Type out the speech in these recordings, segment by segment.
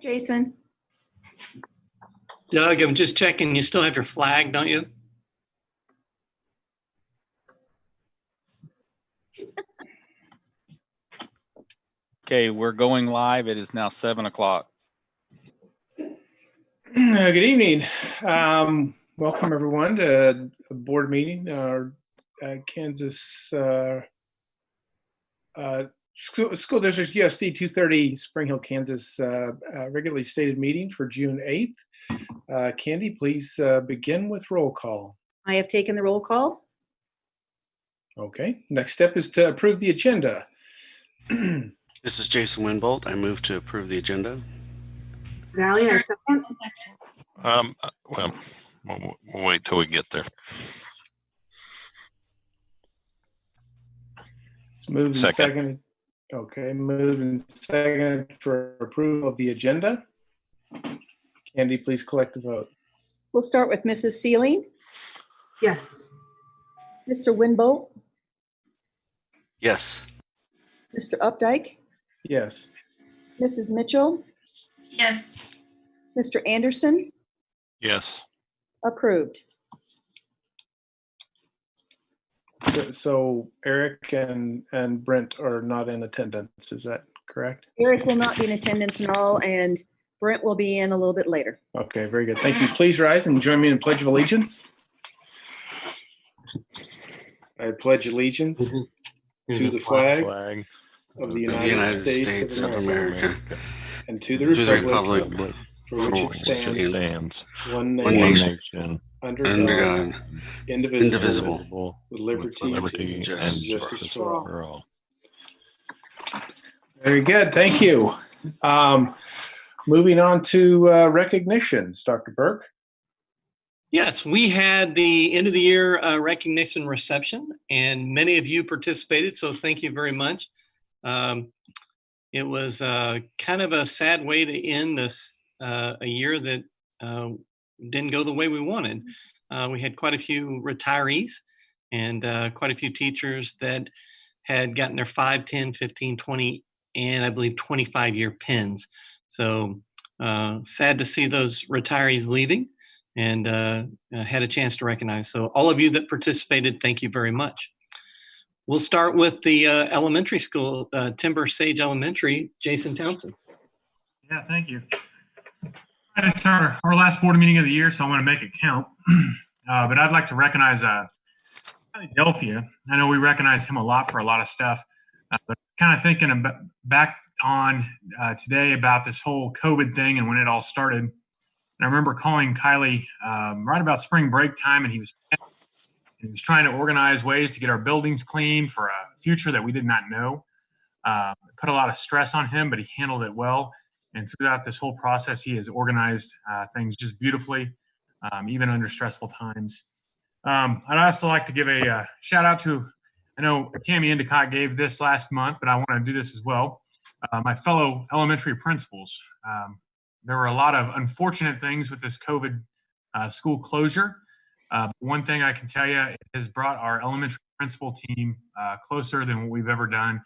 Jason. Doug, I'm just checking. You still have your flag, don't you? Okay, we're going live. It is now 7 o'clock. Good evening. Welcome everyone to a board meeting. Kansas School District USD230 Spring Hill, Kansas regularly stated meeting for June 8th. Candy, please begin with roll call. I have taken the roll call. Okay. Next step is to approve the agenda. This is Jason Winbolt. I move to approve the agenda. Sally, our second. Well, we'll wait till we get there. It's moved and seconded. Okay, moved and seconded for approval of the agenda. Candy, please collect the vote. We'll start with Mrs. Sealing. Yes. Mr. Winbolt. Yes. Mr. Updike. Yes. Mrs. Mitchell. Yes. Mr. Anderson. Yes. Approved. So Eric and Brent are not in attendance. Is that correct? Eric will not be in attendance and all, and Brent will be in a little bit later. Okay, very good. Thank you. Please rise and join me in the Pledge of Allegiance. I pledge allegiance to the flag of the United States of America and to the republic for which it stands, one nation, under God, indivisible, with liberty and justice for all. Very good. Thank you. Moving on to recognitions, Dr. Burke. Yes, we had the end of the year recognition reception, and many of you participated, so thank you very much. It was kind of a sad way to end this a year that didn't go the way we wanted. We had quite a few retirees and quite a few teachers that had gotten their 5, 10, 15, 20, and I believe 25-year pins. So sad to see those retirees leaving, and had a chance to recognize. So all of you that participated, thank you very much. We'll start with the elementary school, Timber Sage Elementary, Jason Townsend. Yeah, thank you. It's our last board meeting of the year, so I want to make it count. But I'd like to recognize Philadelphia. I know we recognize him a lot for a lot of stuff, but kind of thinking back on today about this whole COVID thing and when it all started. And I remember calling Kylie right about spring break time, and he was trying to organize ways to get our buildings clean for a future that we did not know. It put a lot of stress on him, but he handled it well. And throughout this whole process, he has organized things just beautifully, even under stressful times. I'd also like to give a shout out to, I know Tammy Endicott gave this last month, but I want to do this as well. My fellow elementary principals. There were a lot of unfortunate things with this COVID school closure. One thing I can tell you, it has brought our elementary principal team closer than what we've ever done.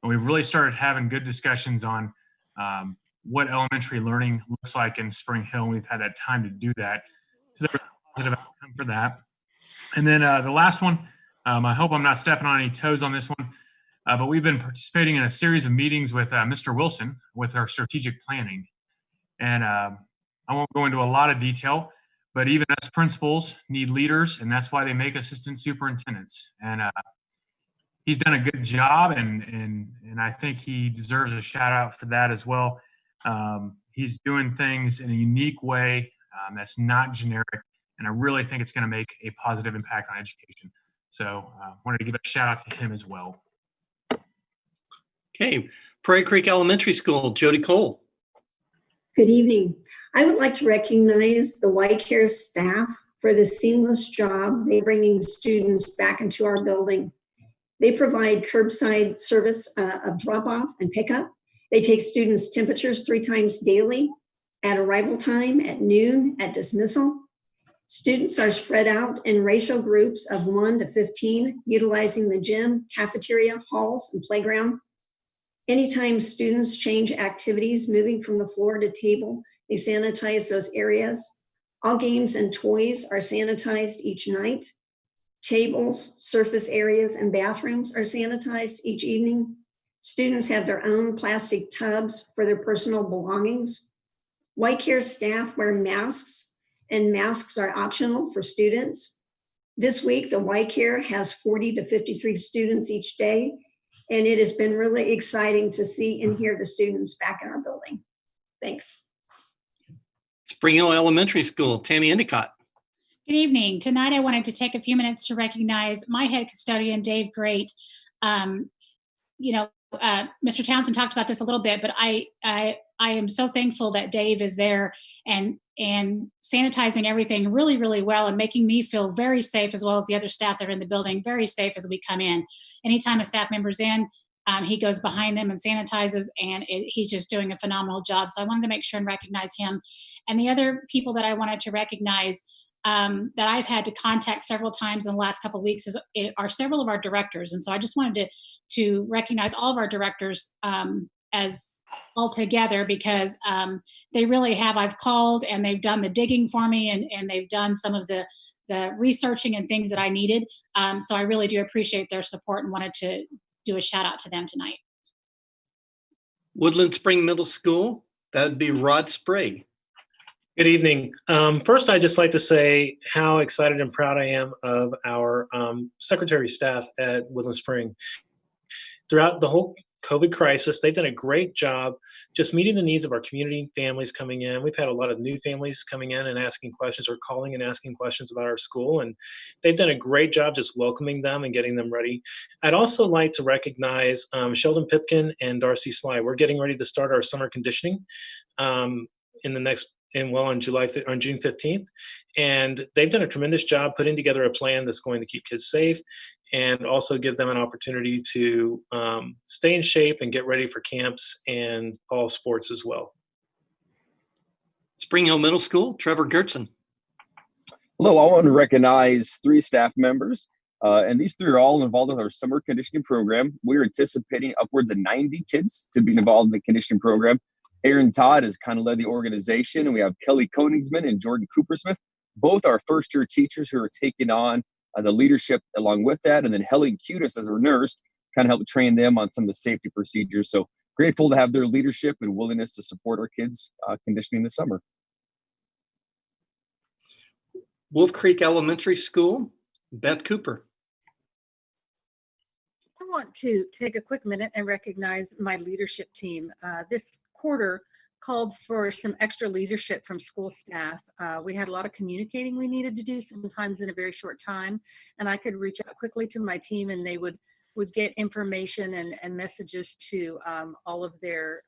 And we've really started having good discussions on what elementary learning looks like in Spring Hill. We've had that time to do that. So there's a positive outcome for that. And then the last one, I hope I'm not stepping on any toes on this one, but we've been participating in a series of meetings with Mr. Wilson with our strategic planning. And I won't go into a lot of detail, but even us principals need leaders, and that's why they make assistant superintendents. And he's done a good job, and I think he deserves a shout out for that as well. He's doing things in a unique way that's not generic, and I really think it's going to make a positive impact on education. So I wanted to give a shout out to him as well. Okay, Prairie Creek Elementary School, Jody Cole. Good evening. I would like to recognize the YCare staff for the seamless job they're bringing students back into our building. They provide curbside service of drop-off and pickup. They take students' temperatures 3 times daily, at arrival time, at noon, at dismissal. Students are spread out in ratio groups of 1 to 15, utilizing the gym, cafeteria, halls, and playground. Anytime students change activities, moving from the floor to table, they sanitize those areas. All games and toys are sanitized each night. Tables, surface areas, and bathrooms are sanitized each evening. Students have their own plastic tubs for their personal belongings. White Care staff wear masks, and masks are optional for students. This week, the White Care has 40 to 53 students each day, and it has been really exciting to see and hear the students back in our building. Thanks. Spring Hill Elementary School, Tammy Endicott. Good evening. Tonight, I wanted to take a few minutes to recognize my head custodian, Dave Great. Mr. Townsend talked about this a little bit, but I am so thankful that Dave is there and sanitizing everything really, really well and making me feel very safe, as well as the other staff that are in the building, very safe as we come in. Anytime a staff member's in, he goes behind them and sanitizes, and he's just doing a phenomenal job. So I wanted to make sure and recognize him. And the other people that I wanted to recognize that I've had to contact several times in the last couple of weeks are several of our directors. And so I just wanted to recognize all of our directors as all together, because they really have. I've called and they've done the digging for me, and they've done some of the researching and things that I needed. So I really do appreciate their support and wanted to do a shout out to them tonight. Woodland Spring Middle School, that would be Rod Sprague. Good evening. First, I'd just like to say how excited and proud I am of our secretary staff at Woodland Spring. Throughout the whole COVID crisis, they've done a great job just meeting the needs of our community, families coming in. We've had a lot of new families coming in and asking questions, or calling and asking questions about our school, and they've done a great job just welcoming them and getting them ready. I'd also like to recognize Sheldon Pipkin and Darcy Sly. We're getting ready to start our summer conditioning on June 15th, and they've done a tremendous job putting together a plan that's going to keep kids safe and also give them an opportunity to stay in shape and get ready for camps and fall sports as well. Spring Hill Middle School, Trevor Gertson. Hello, I want to recognize 3 staff members, and these 3 are all involved with our summer conditioning program. We're anticipating upwards of 90 kids to be involved in the conditioning program. Aaron Todd has kind of led the organization, and we have Kelly Koenigsman and Jordan Coopersmith. Both are first-year teachers who are taking on the leadership along with that. And then Helen Cutis, as our nurse, kind of helped train them on some of the safety procedures. So grateful to have their leadership and willingness to support our kids conditioning this summer. Wolf Creek Elementary School, Beth Cooper. I want to take a quick minute and recognize my leadership team. This quarter called for some extra leadership from school staff. We had a lot of communicating we needed to do, sometimes in a very short time, and I could reach out quickly to my team, and they would get information and messages to all of their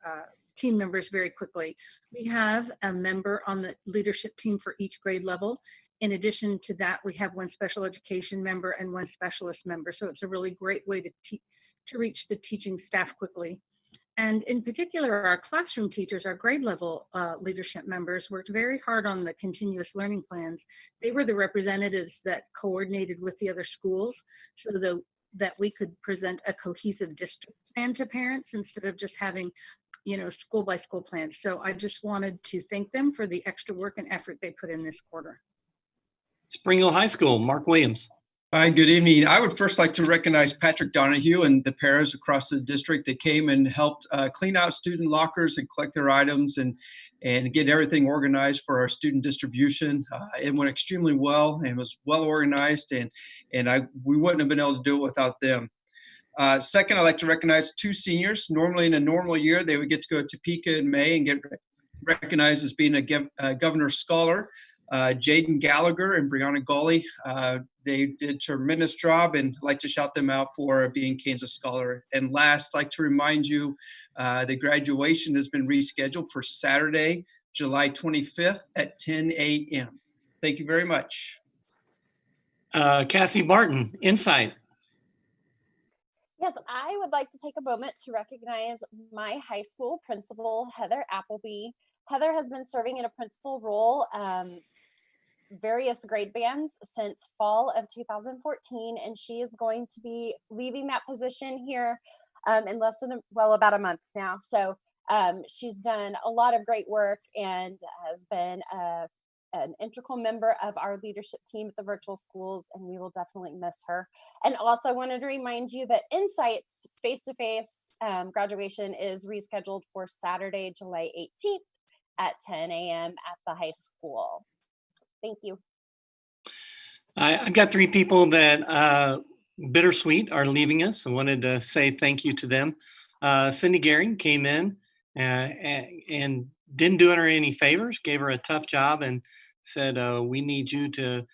team members very quickly. We have a member on the leadership team for each grade level. In addition to that, we have 1 special education member and 1 specialist member, so it's a really great way to reach the teaching staff quickly. And in particular, our classroom teachers, our grade level leadership members, worked very hard on the continuous learning plans. They were the representatives that coordinated with the other schools so that we could present a cohesive district plan to parents instead of just having, school by school plans. So I just wanted to thank them for the extra work and effort they put in this quarter. Spring Hill High School, Mark Williams. Hi, good evening. I would first like to recognize Patrick Donahue and the paras across the district that came and helped clean out student lockers and collect their items and get everything organized for our student distribution. It went extremely well and was well organized, and we wouldn't have been able to do it without them. Second, I'd like to recognize 2 seniors. Normally in a normal year, they would get to go to Topeka in May and get recognized as being a governor's scholar. Jaden Gallagher and Brianna Gawley, they did a tremendous job, and I'd like to shout them out for being Kansas Scholar. And last, I'd like to remind you the graduation has been rescheduled for Saturday, July 25th at 10 a.m. Thank you very much. Kathy Martin, Insight. Yes, I would like to take a moment to recognize my high school principal, Heather Appleby. Heather has been serving in a principal role, various grade bands since fall of 2014, and she is going to be leaving that position here in less than, well, about a month now. So she's done a lot of great work and has been an integral member of our leadership team at the virtual schools, and we will definitely miss her. And also wanted to remind you that Insights face-to-face graduation is rescheduled for Saturday, July 18th at 10 a.m. at the high school. Thank you. I've got 3 people that bittersweet are leaving us. I wanted to say thank you to them. Cindy Gehring came in and didn't do her any favors, gave her a tough job and said, we need you to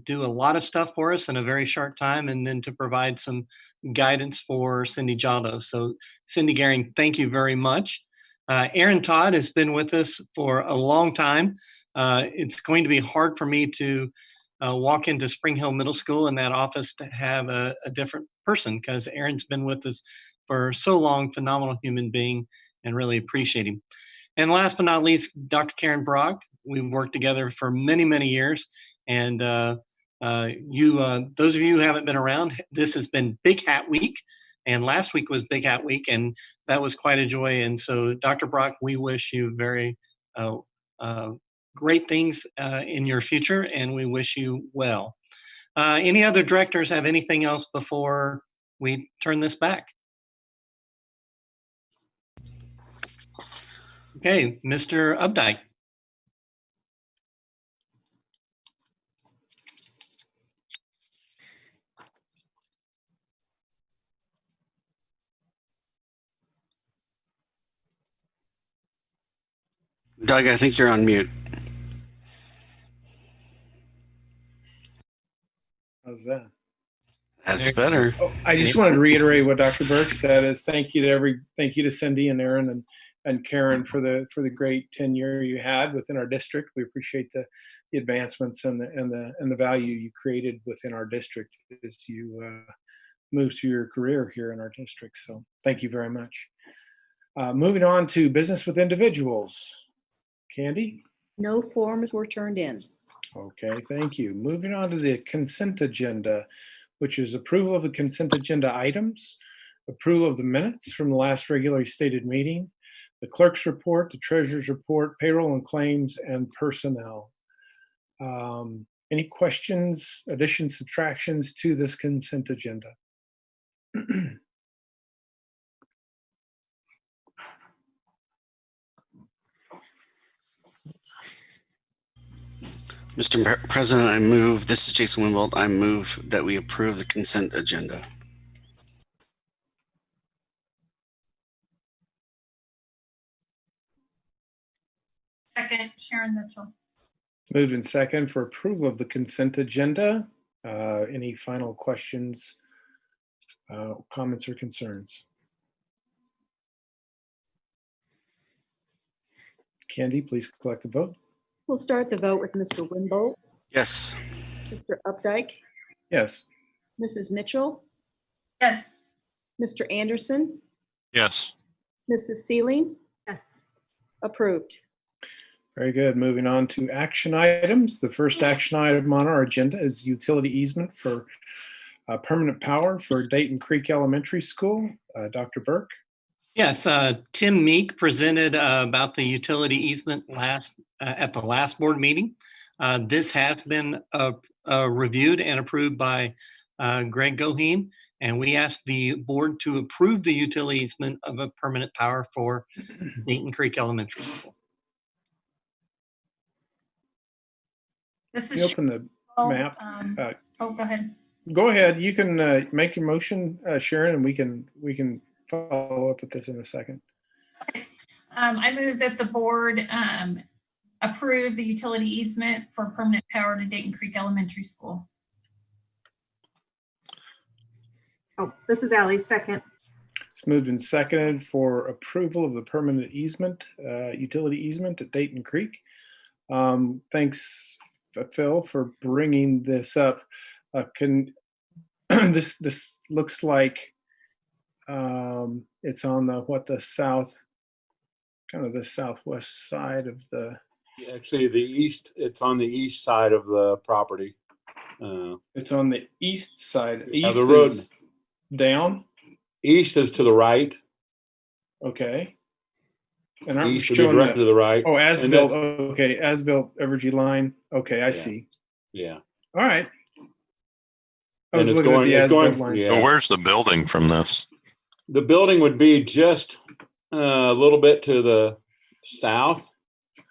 do a lot of stuff for us in a very short time and then to provide some guidance for Cindy Jaldo. So Cindy Gehring, thank you very much. Aaron Todd has been with us for a long time. It's going to be hard for me to walk into Spring Hill Middle School in that office to have a different person because Aaron's been with us for so long, phenomenal human being, and really appreciate him. And last but not least, Dr. Karen Brock. We've worked together for many, many years. And those of you who haven't been around, this has been Big Hat Week. And last week was Big Hat Week, and that was quite a joy. And so, Dr. Brock, we wish you very great things in your future, and we wish you well. Any other directors have anything else before we turn this back? Okay, Mr. Updike. Doug, I think you're on mute. How's that? That's better. Oh, I just wanted to reiterate what Dr. Burke said is thank you to Cindy and Aaron and Karen for the great tenure you had within our district. We appreciate the advancements and the value you created within our district as you moved through your career here in our district. So thank you very much. Moving on to business with individuals. Candy? No forms were turned in. Okay, thank you. Moving on to the consent agenda, which is approval of the consent agenda items, approval of the minutes from the last regularly stated meeting, the clerk's report, the treasurer's report, payroll and claims, and personnel. Any questions, additions, subtractions to this consent agenda? Mr. President, this is Jason Winbold, I move that we approve the consent agenda. Second, Sharon Mitchell. Moved in second for approval of the consent agenda. Any final questions, comments, or concerns? Candy, please collect the vote. We'll start the vote with Mr. Winbolt, Yes. Mr. Updike, Yes. Mrs. Mitchell, Yes. Mr. Anderson, Yes. Mrs. Sealing. Yes. Approved. Very good. Moving on to action items. The first action item on our agenda is utility easement for permanent power for Dayton Creek Elementary School. Dr. Burke. Yes, Tim Meek presented about the utility easement at the last board meeting. This has been reviewed and approved by Greg Goheen, and we asked the board to approve the utility easement of a permanent power for Dayton Creek Elementary School. This You is open the map. go ahead. Go ahead. You can make your motion, Sharon, and we can follow up with this in a second. Okay. I move that the board approve the utility easement for permanent power to Dayton Creek Elementary School. Oh, this is Ally, second. It's moved and seconded for approval of the permanent easement, utility easement at Dayton Creek. Thanks, Phil, for bringing this up. This looks like it's on the southwest side of the. Actually, it's on the east side of the property. It's on the east side. Yeah, East the road is down. East is to the right. Okay. And aren't we East would be showing directly to the right. Oh, as And built. that's- Okay, as built Evergy line. Okay, I Yeah. see. Yeah. All right. I And was it's looking at the it's as built going, line. yeah. So where's the building from this? The building would be just a little bit to the south,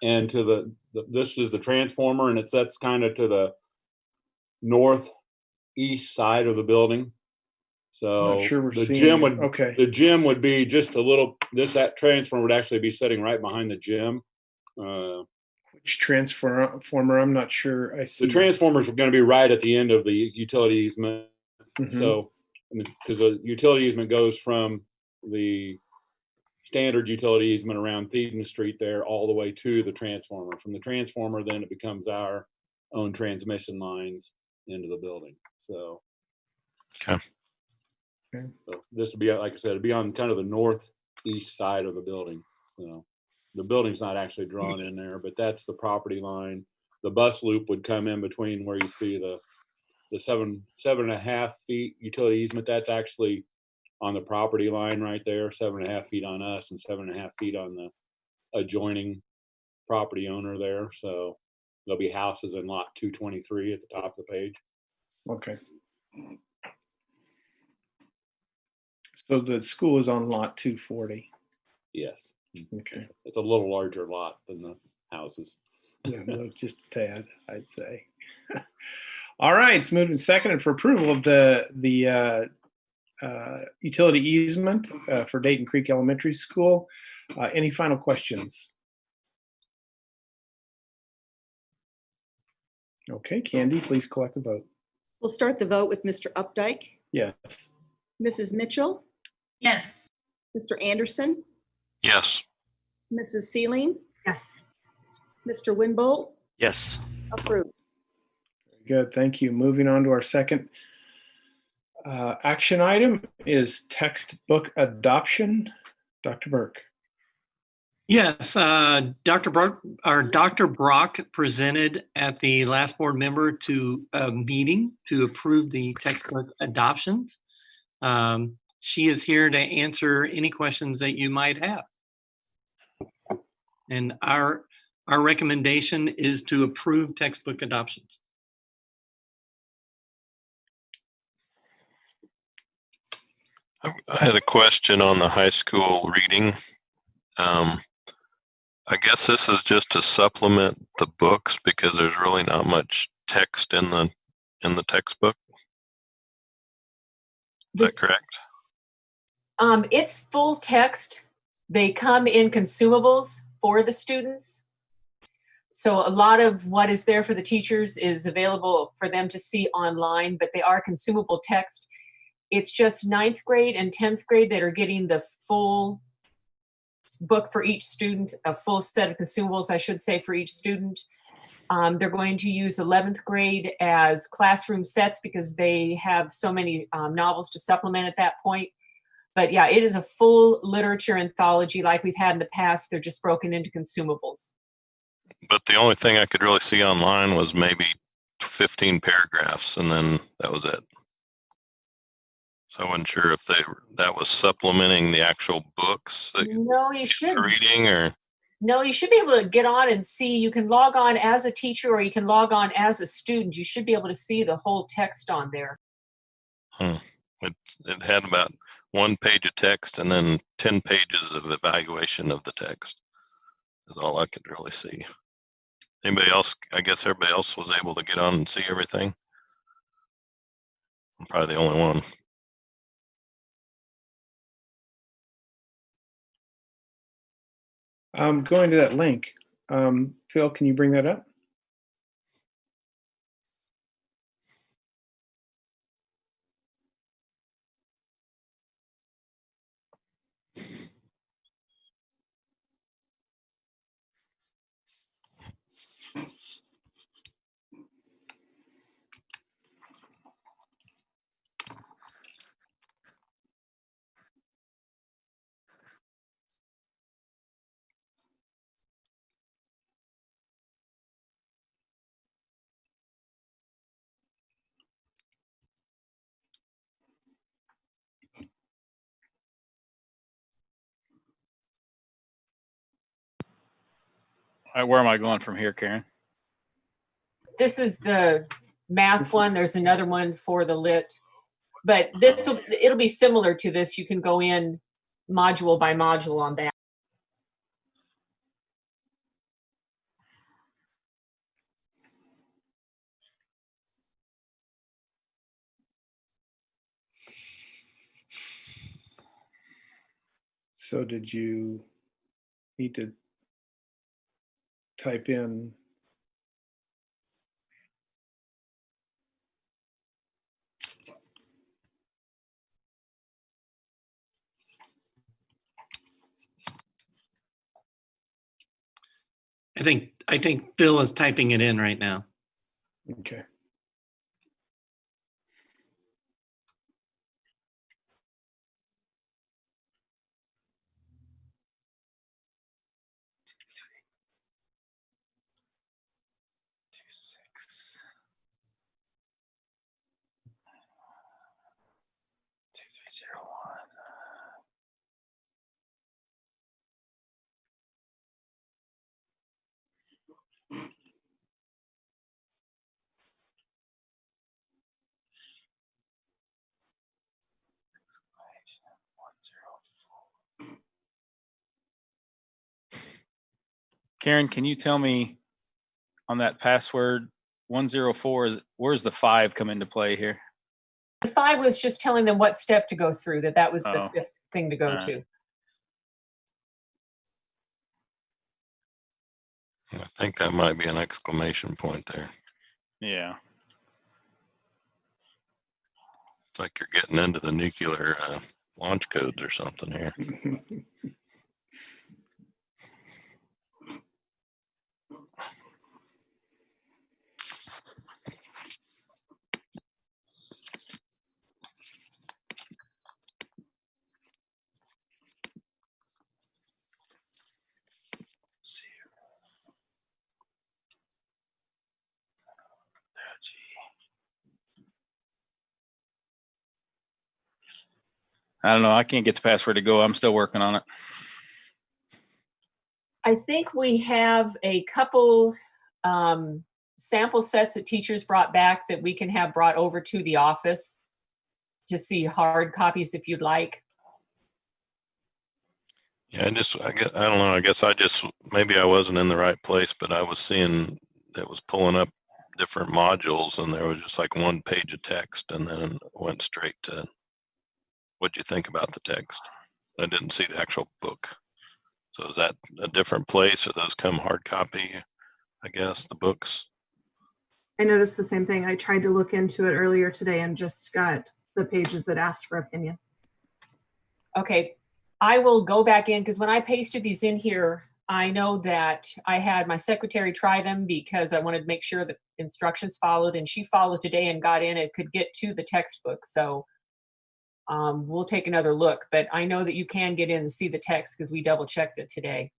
and to this is the transformer, and that's kind of to the northeast side of the building. So Not sure we're the seeing gym it. would Okay. the gym would be just a little. That transformer would actually be sitting right behind the gym. Which transformer? I'm not sure I see. The transformers are going to be right at the end of the utility easement. Mhm. So, because the utility easement goes from the standard utility easement around Thieden Street there all the way to the transformer. From the transformer, then it becomes our own transmission lines into the building. So, Okay. so this would be, like I said, it'd be on kind of the northeast side of the building. So the building's not actually drawn in there, but that's the property line. The bus loop would come in between where you see the 7.5 feet utility easement. That's actually on the property line right there, 7.5 feet on us and 7.5 feet on the adjoining property owner there. So there'll be houses in lot 223 at the top of the page. Okay. So the school is on lot 240. Yes. Okay. It's a little larger lot than the houses. Yeah, well, just a tad, I'd say. All right, it's moved and seconded for approval of the utility easement for Dayton Creek Elementary School. Any final questions? Okay, Candy, please collect the vote. We'll start the vote with Mr. Updike, Yes. Mrs. Mitchell, Yes. Mr. Anderson, Yes. Mrs. Sealing, Yes. Mr. Winbolt, Yes. approved. Good, thank you. Moving on to our second action item is textbook adoption. Dr. Burke. Yes, Dr. Brock presented at the last board member to a meeting to approve the textbook adoptions. She is here to answer any questions that you might have. And our recommendation is to approve textbook adoptions. I had a question on the high school reading. I guess this is just to supplement the books because there's really not much text in the textbook. Is that correct? It's full text. They come in consumables for the students. So a lot of what is there for the teachers is available for them to see online, but they are consumable text. It's just 9th grade and 10th grade that are getting the full book for each student, a full set of consumables, I should say, for each student. They're going to use 11th grade as classroom sets because they have so many novels to supplement at that point. But yeah, it is a full literature anthology like we've had in the past. They're just broken into consumables. But the only thing I could really see online was maybe 15 paragraphs, and then that was it. So I wasn't sure if that was supplementing the actual books that No, you shouldn't. reading, or No, you should be able to get on and see. You can log on as a teacher or you can log on as a student. You should be able to see the whole text on there. it had about 1 page of text and then 10 pages of evaluation of the text. Is all I could really see. Anybody else? I guess everybody else was able to get on and see everything. I'm probably the only one. Going to that link. Phil, can you bring that up? Where am I going from here, Karen? This is the math one. There's another one for the lit. But it'll be similar to this. You can go in module by module on that. So did you need to type in I think Bill is typing it in right now. Okay. Karen, can you tell me on that password 104 is where's the 5 come into play here? The 5 was just telling them what step to go through, that was the 5th thing to go to. I think that might be an exclamation point there. Yeah. It's like you're getting into the nuclear launch codes or something here. I don't know. I can't get the password to go. I'm still working on it. I think we have a couple sample sets that teachers brought back that we can have brought over to the office to see hard copies if you'd like. Yeah, I don't know. I guess maybe I wasn't in the right place, but I was seeing that was pulling up different modules and there was just like one page of text and then it went straight to what'd you think about the text? I didn't see the actual book. So is that a different place or those come hard copy, I guess, the books? I noticed the same thing. I tried to look into it earlier today and just got the pages that asked for opinion. Okay, I will go back in because when I pasted these in here, I know that I had my secretary try them because I wanted to make sure that instructions followed, and she followed today and got in. It could get to the textbook. So we'll take another look, but I know that you can get in and see the text because we double checked it today.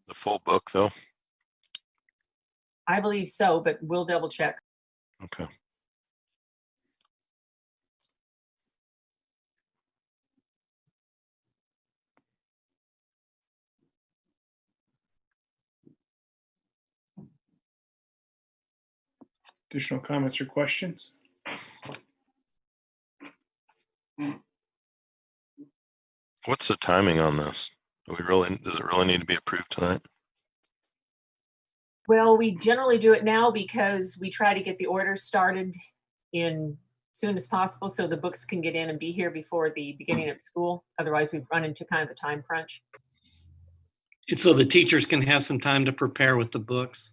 The full book though? I believe so, but we'll double check. Okay. additional comments or questions? What's the timing on this? Does it really need to be approved tonight? Well, we generally do it now because we try to get the orders started in soon as possible so the books can get in and be here before the beginning of school. Otherwise, we run into kind of a time crunch. And so the teachers can have some time to prepare with the books.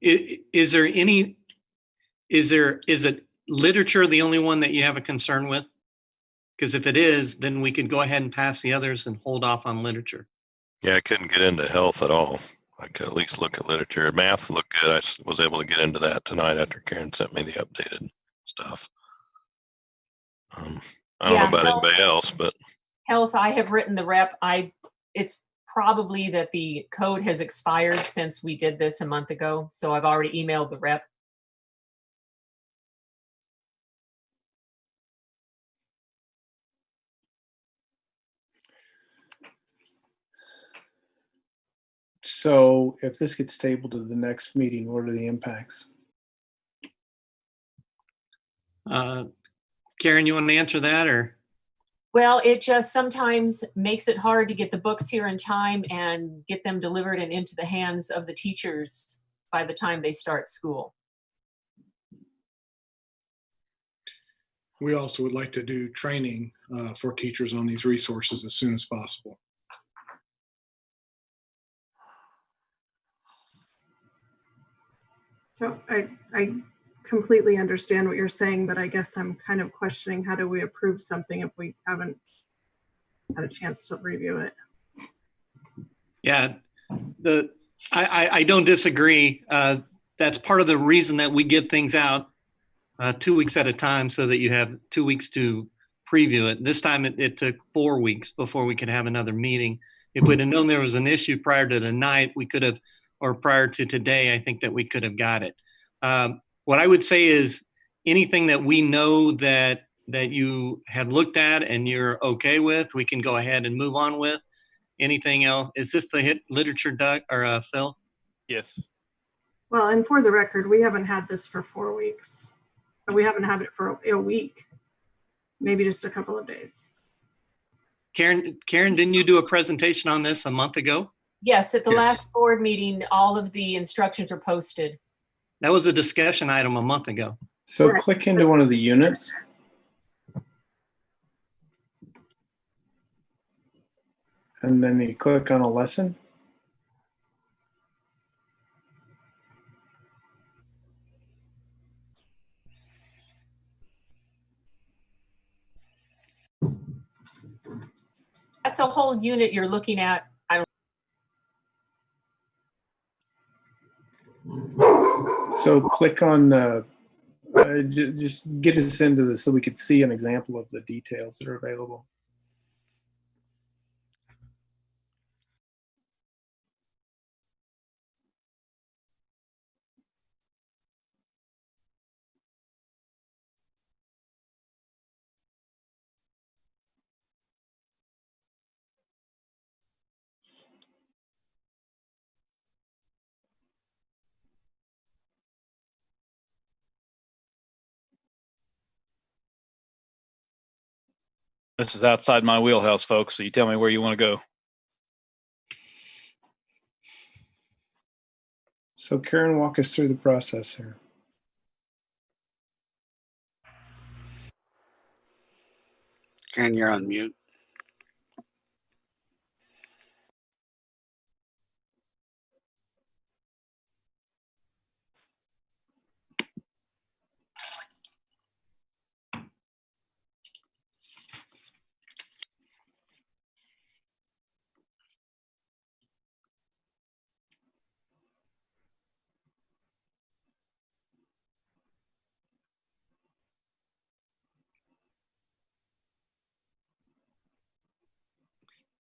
Is it literature the only one that you have a concern with? Because if it is, then we could go ahead and pass the others and hold off on literature. Yeah, I couldn't get into health at all. I could at least look at literature. Math looked good. I was able to get into that tonight after Karen sent me the updated stuff. I don't know about anybody else, but health, I have written the rep. It's probably that the code has expired since we did this a month ago. So I've already emailed the rep. So if this gets tabled to the next meeting, what are the impacts? Karen, you want to answer that, or? Well, it just sometimes makes it hard to get the books here in time and get them delivered and into the hands of the teachers by the time they start school. We also would like to do training for teachers on these resources as soon as possible. So I completely understand what you're saying, but I guess I'm kind of questioning, how do we approve something if we haven't had a chance to review it? Yeah, I don't disagree. That's part of the reason that we get things out 2 weeks at a time, so that you have 2 weeks to preview it. This time it took 4 weeks before we could have another meeting. If we'd have known there was an issue prior to tonight, we could have, or prior to today, I think that we could have got it. What I would say is anything that we know that you have looked at and you're okay with, we can go ahead and move on with. Anything else? Is this the hit literature, Doug or Phil? Yes. Well, and for the record, we haven't had this for 4 weeks. We haven't had it for a week, maybe just a couple of days. Karen, didn't you do a presentation on this a month ago? Yes, at the last board meeting, all of the instructions were posted. That was a discussion item a month ago. So click into one of the units. And then you click on a lesson. That's a whole unit you're looking at. So click on, just get us into this so we could see an example of the details that are available. This is outside my wheelhouse, folks. So you tell me where you want to go. So Karen, walk us through the process here. Karen, you're on mute.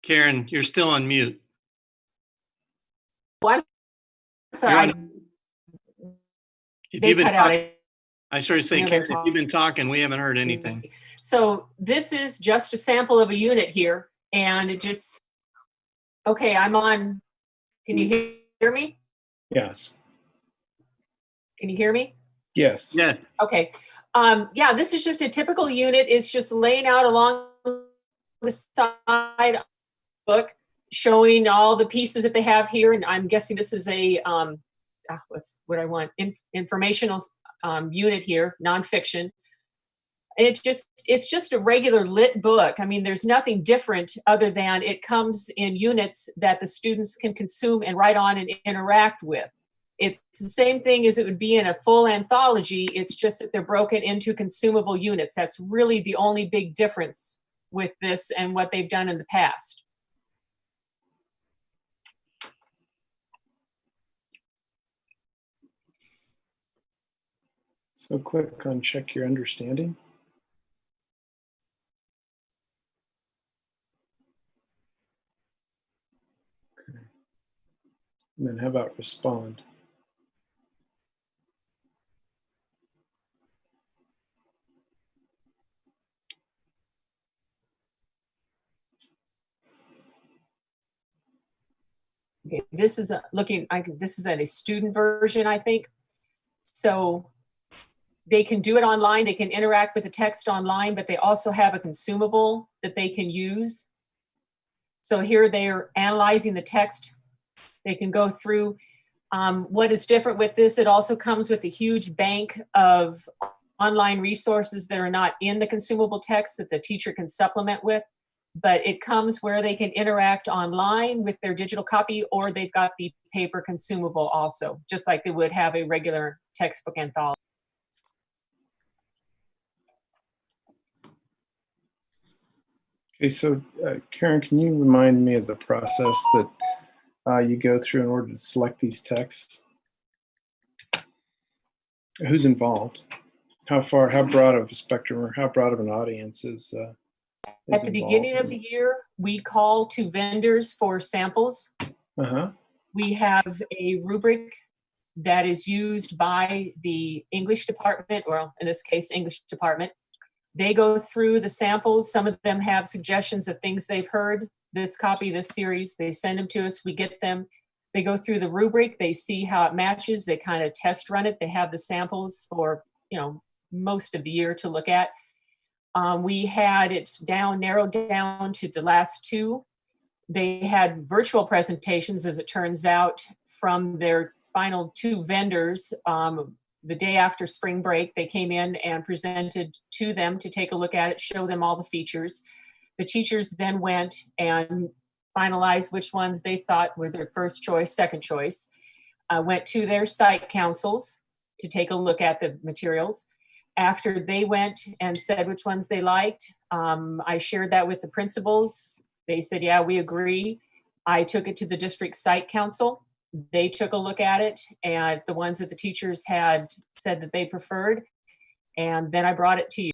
Karen, you're still on mute. What? Sorry. If They you've been cut out. talking, I started saying, Karen, if you've been talking, we haven't heard anything. So this is just a sample of a unit here, and it just, okay, I'm on, can you hear me? Yes. Can you hear me? Yes. Yeah. Okay. Yeah, this is just a typical unit. It's just laying out along the side of the book, showing all the pieces that they have here. And I'm guessing this is a, what's what I want, informational unit here, nonfiction. And it's just a regular lit book. I mean, there's nothing different other than it comes in units that the students can consume and write on and interact with. It's the same thing as it would be in a full anthology. It's just that they're broken into consumable units. That's really the only big difference with this and what they've done in the past. So click on check your understanding. Okay. And then how about respond? Okay, this is this is a student version, I think. So they can do it online, they can interact with the text online, but they also have a consumable that they can use. So here they're analyzing the text. They can go through. What is different with this, it also comes with a huge bank of online resources that are not in the consumable text that the teacher can supplement with. But it comes where they can interact online with their digital copy, or they've got the paper consumable also, just like they would have a regular textbook anthology. Okay, so Karen, can you remind me of the process that you go through in order to select these texts? Who's involved? How broad of a spectrum or how broad of an audience is At the beginning of the year, we call to vendors for samples. We have a rubric that is used by the English department, or in this case, English department. They go through the samples. Some of them have suggestions of things they've heard, this copy, this series. They send them to us, we get them. They go through the rubric, they see how it matches, they kind of test run it. They have the samples for, most of the year to look at. It's narrowed down to the last two. They had virtual presentations, as it turns out, from their final two vendors. The day after spring break, they came in and presented to them to take a look at it, show them all the features. The teachers then went and finalized which ones they thought were their first choice, second choice, went to their site councils to take a look at the materials. After they went and said which ones they liked, I shared that with the principals. They said, yeah, we agree. I took it to the district site council. They took a look at it, and the ones that the teachers had said that they preferred, and then I brought it to you.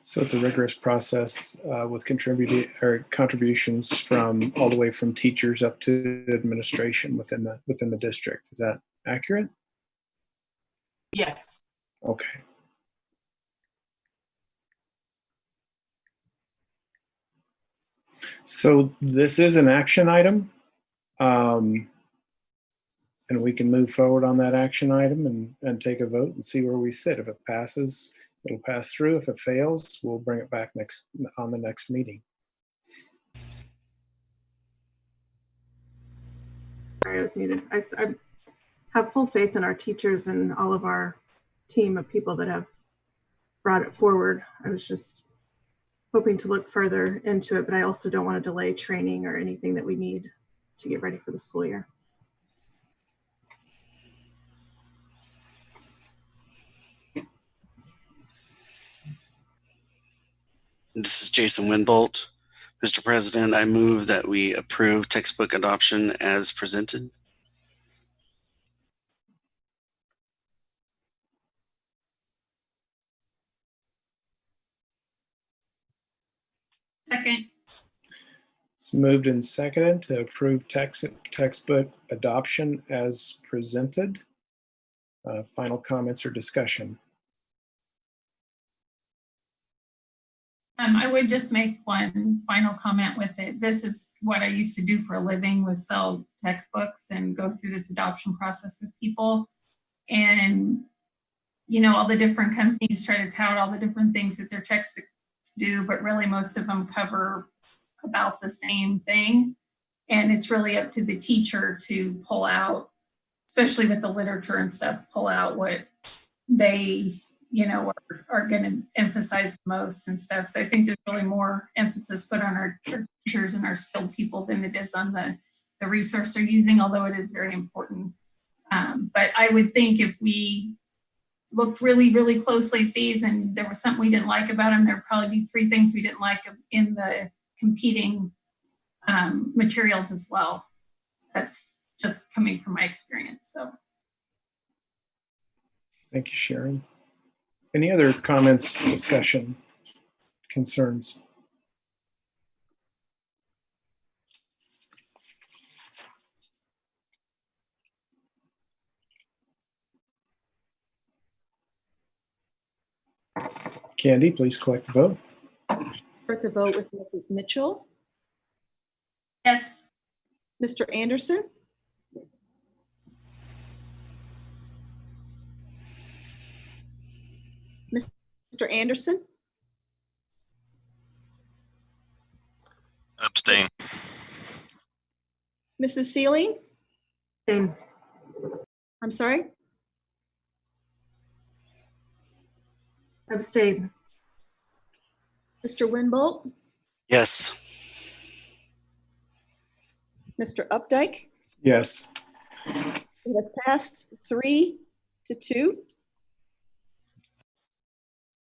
So it's a rigorous process with contributions from all the way from teachers up to administration within the district. Is that accurate? Yes. Okay. So this is an action item, and we can move forward on that action item and take a vote and see where we sit. If it passes, it'll pass through. If it fails, we'll bring it back on the next meeting. Scenarios needed. I have full faith in our teachers and all of our team of people that have brought it forward. I was just hoping to look further into it, but I also don't want to delay training or anything that we need to get ready for the school year. This is Jason Winbolt. Mr. President, I move that we approve textbook adoption as presented. Second. It's moved and seconded to approve textbook adoption as presented. Final comments or discussion? I would just make one final comment with it. This is what I used to do for a living, was sell textbooks and go through this adoption process with people. And, all the different companies try to tout all the different things that their textbooks do, but really most of them cover about the same thing. And it's really up to the teacher to pull out, especially with the literature and stuff, pull out what they are going to emphasize the most and stuff. So I think there's really more emphasis put on our teachers and our skilled people than it is on the resource they're using, although it is very important. But I would think if we looked really, really closely at these and there was something we didn't like about them, there'd probably be 3 things we didn't like in the competing materials as well. That's just coming from my experience. So. Thank you, Sharon. Any other comments, discussion, concerns? Candy, please collect the vote. start the vote with Mrs. Mitchell. Yes. Mr. Anderson? Mr. Anderson? Abstain. Mrs. Sealing? Abstain. I'm sorry? Abstain. Mr. Winbolt? Yes. Mr. Updike? Yes. It has passed 3-2.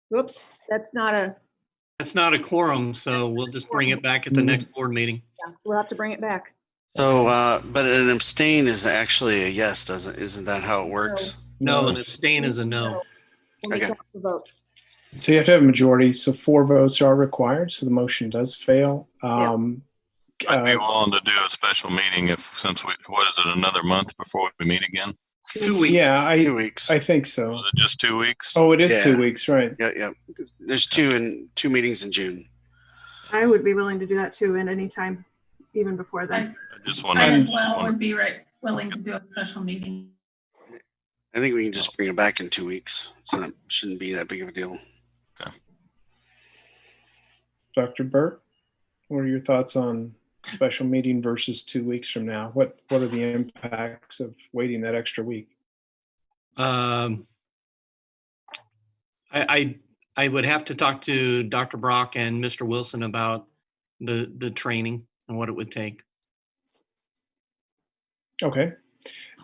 Whoops, that's not a quorum, so we'll just bring it back at the next board meeting. yeah, so we'll have to bring it back. So, but an abstain is actually a yes, isn't that how it works? No, an abstain is a no. We'll make Okay. lots of votes. So you have to have a majority. So 4 votes are required. So the motion does fail. I'd be willing to do a special meeting since what is it, another month before we meet again? 2 weeks. Yeah, 2 weeks. I think so. Was it just 2 weeks? Oh, it is Yeah. 2 weeks, right? Yeah. There's two meetings in June. I would be willing to do that too at any time, even before then. I just I want as well would be willing to do a special meeting. I think we can just bring it back in 2 weeks. So that shouldn't be that big of a deal. Dr. Burt, what are your thoughts on special meeting versus 2 weeks from now? What are the impacts of waiting that extra week? I would have to talk to Dr. Brock and Mr. Wilson about the training and what it would take. Okay.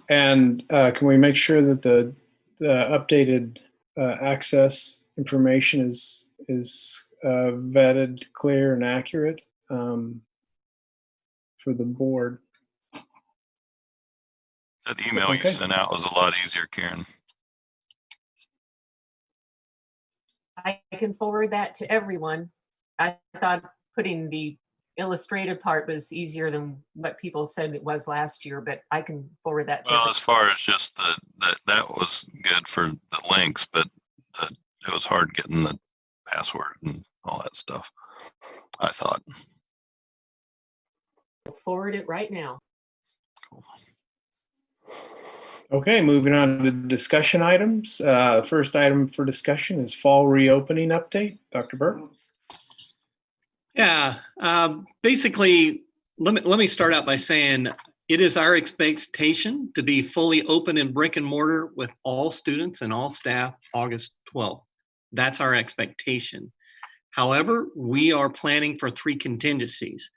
And can we make sure that the updated access information is vetted, clear, and accurate for the board? That email you sent out was a lot easier, Karen. I can forward that to everyone. I thought putting the illustrated part was easier than what people said it was last year, but I can forward that to Well, as far as just that was good for the links, but it was hard getting the password and all that stuff, I thought. forward it right now. Okay, moving on to discussion items. First item for discussion is fall reopening update. Dr. Burt? Yeah, basically, let me start out by saying it is our expectation to be fully open in brick and mortar with all students and all staff August 12th. That's our expectation. However, we are planning for 3 contingencies.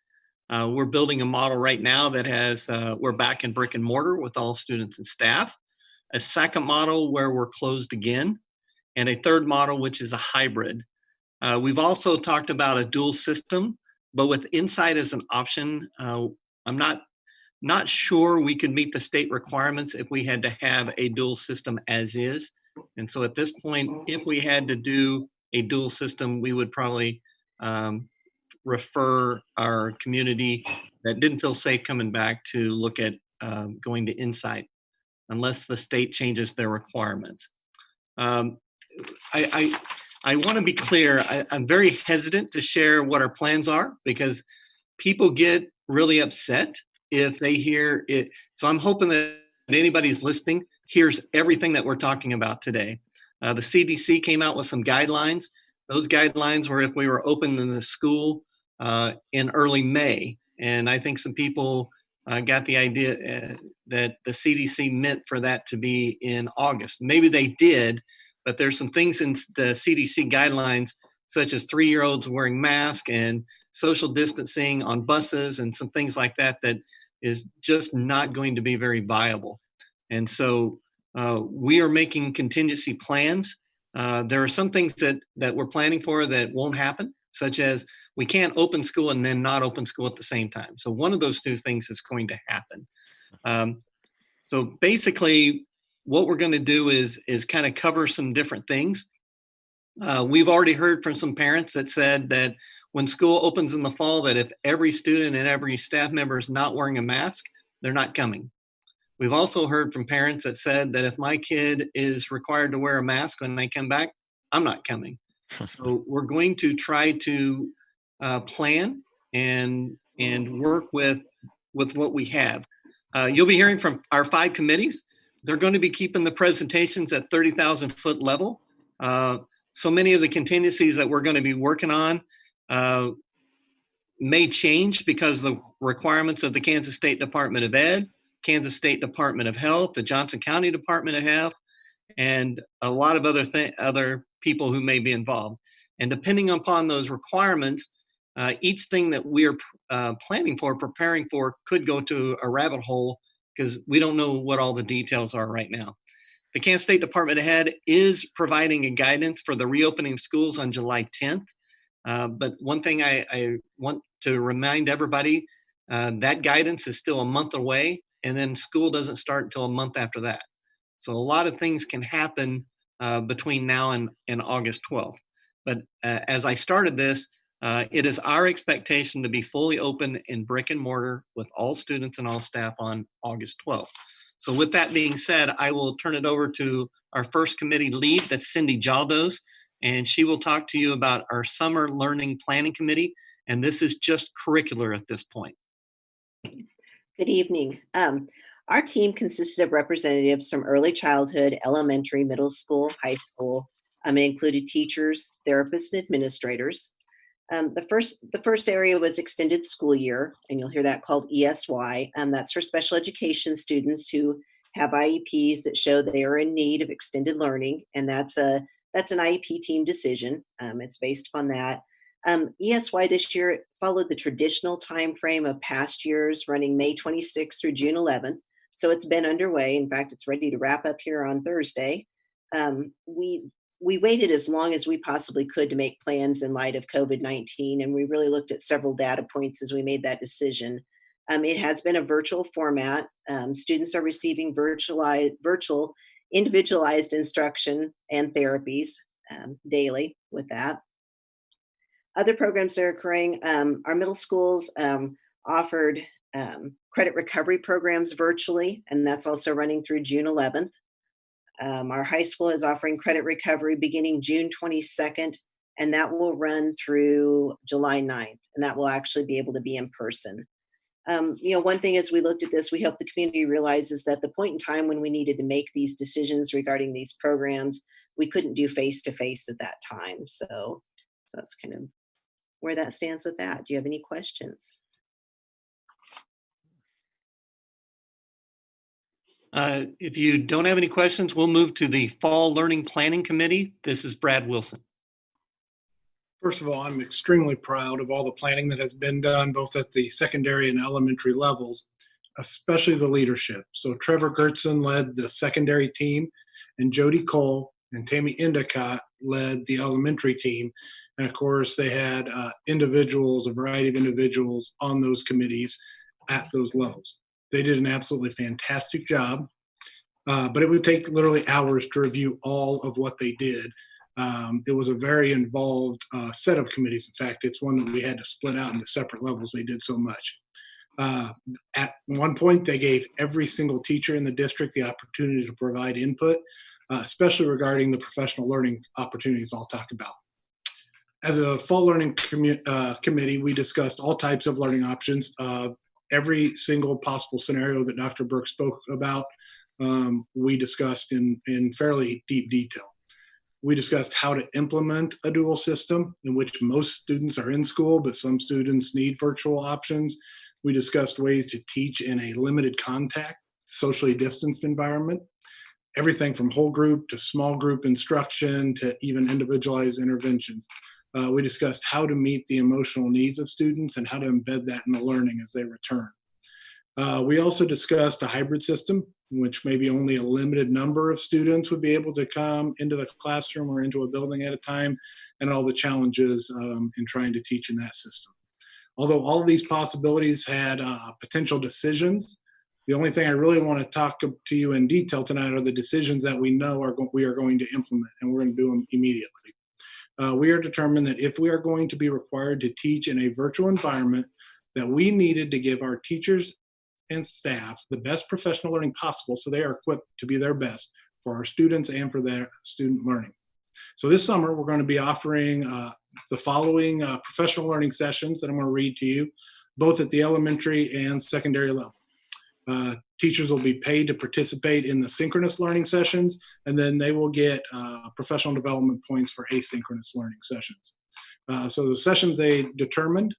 We're building a model right now that has, we're back in brick and mortar with all students and staff, a second model where we're closed again, and a third model, which is a hybrid. We've also talked about a dual system, but with Inside as an option, I'm not sure we could meet the state requirements if we had to have a dual system as is. And so at this point, if we had to do a dual system, we would probably refer our community that didn't feel safe coming back to look at going to Insight, unless the state changes their requirements. I want to be clear, I'm very hesitant to share what our plans are because people get really upset if they hear it. So I'm hoping that anybody who's listening hears everything that we're talking about today. The CDC came out with some guidelines. Those guidelines were if we were open in the school in early May. And I think some people got the idea that the CDC meant for that to be in August. Maybe they did, but there's some things in the CDC guidelines, such as 3-year-olds wearing masks and social distancing on buses and some things like that, that is just not going to be very viable. And so we are making contingency plans. There are some things that we're planning for that won't happen, such as we can't open school and then not open school at the same time. So one of those 2 things is going to happen. So basically, what we're going to do is kind of cover some different things. We've already heard from some parents that said that when school opens in the fall, that if every student and every staff member is not wearing a mask, they're not coming. We've also heard from parents that said that if my kid is required to wear a mask when they come back, I'm not coming. So we're going to try to plan and work with what we have. You'll be hearing from our 5 committees. They're going to be keeping the presentations at 30,000 foot level. So many of the contingencies that we're going to be working on may change because the requirements of the Kansas State Department of Ed, Kansas State Department of Health, the Johnson County Department of Health, and a lot of other people who may be involved. And depending upon those requirements, each thing that we're planning for, preparing for, could go to a rabbit hole because we don't know what all the details are right now. The Kansas State Department of Ed is providing a guidance for the reopening of schools on July 10th. But one thing I want to remind everybody, that guidance is still a month away, and then school doesn't start until a month after that. So a lot of things can happen between now and August 12th. But as I started this, it is our expectation to be fully open in brick and mortar with all students and all staff on August 12th. So with that being said, I will turn it over to our first committee lead, that's Cindy Jaldos, and she will talk to you about our Summer Learning Planning Committee. And this is just curricular at this point. Good evening. Our team consisted of representatives from early childhood, elementary, middle school, high school. It included teachers, therapists, and administrators. The first area was extended school year, and you'll hear that called ESY. That's for special education students who have IEPs that show they are in need of extended learning, and that's an IEP team decision. It's based upon that. ESY this year followed the traditional time frame of past years, running May 26th through June 11th. So it's been underway. In fact, it's ready to wrap up here on Thursday. We waited as long as we possibly could to make plans in light of COVID-19, and we really looked at several data points as we made that decision. It has been a virtual format. Students are receiving virtual individualized instruction and therapies daily with that. Other programs that are occurring, our middle schools offered credit recovery programs virtually, and that's also running through June 11th. Our high school is offering credit recovery beginning June 22nd, and that will run through July 9th, and that will actually be able to be in person. One thing as we looked at this, we hope the community realizes that the point in time when we needed to make these decisions regarding these programs, we couldn't do face-to-face at that time. So that's kind of where that stands with that. Do you have any questions? If you don't have any questions, we'll move to the Fall Learning Planning Committee. This is Brad Wilson. First of all, I'm extremely proud of all the planning that has been done, both at the secondary and elementary levels, especially the leadership. So Trevor Gertson led the secondary team, and Jody Cole and Tammy Endicott led the elementary team. And of course, they had a variety of individuals on those committees at those levels. They did an absolutely fantastic job, but it would take literally hours to review all of what they did. It was a very involved set of committees. In fact, it's one that we had to split out into separate levels. They did so much. At one point, they gave every single teacher in the district the opportunity to provide input, especially regarding the professional learning opportunities I'll talk about. As a Fall Learning Committee, we discussed all types of learning options. Every single possible scenario that Dr. Burke spoke about, we discussed in fairly deep detail. We discussed how to implement a dual system in which most students are in school, but some students need virtual options. We discussed ways to teach in a limited contact, socially distanced environment. Everything from whole group to small group instruction to even individualized interventions. We discussed how to meet the emotional needs of students and how to embed that in the learning as they return. We also discussed a hybrid system, in which maybe only a limited number of students would be able to come into the classroom or into a building at a time, and all the challenges in trying to teach in that system. Although all of these possibilities had potential decisions, the only thing I really want to talk to you in detail tonight are the decisions that we know we are going to implement, and we're going to do them immediately. We are determined that if we are going to be required to teach in a virtual environment, that we needed to give our teachers and staff the best professional learning possible so they are equipped to be their best for our students and for their student learning. So this summer, we're going to be offering the following professional learning sessions that I'm going to read to you, both at the elementary and secondary level. Teachers will be paid to participate in the synchronous learning sessions, and then they will get professional development points for asynchronous learning sessions. So the sessions they determined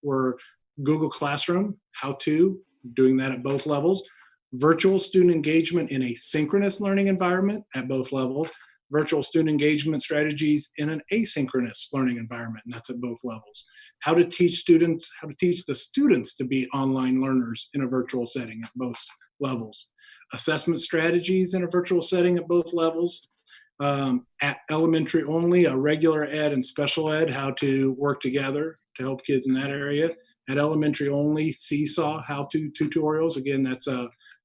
were Google Classroom, how to, doing that at both levels, virtual student engagement in a synchronous learning environment at both levels, virtual student engagement strategies in an asynchronous learning environment, and that's at both levels. How to teach the students to be online learners in a virtual setting at both levels. Assessment strategies in a virtual setting at both levels. At elementary only, a regular ed and special ed, how to work together to help kids in that area. At elementary only, Seesaw how-to tutorials. Again, that's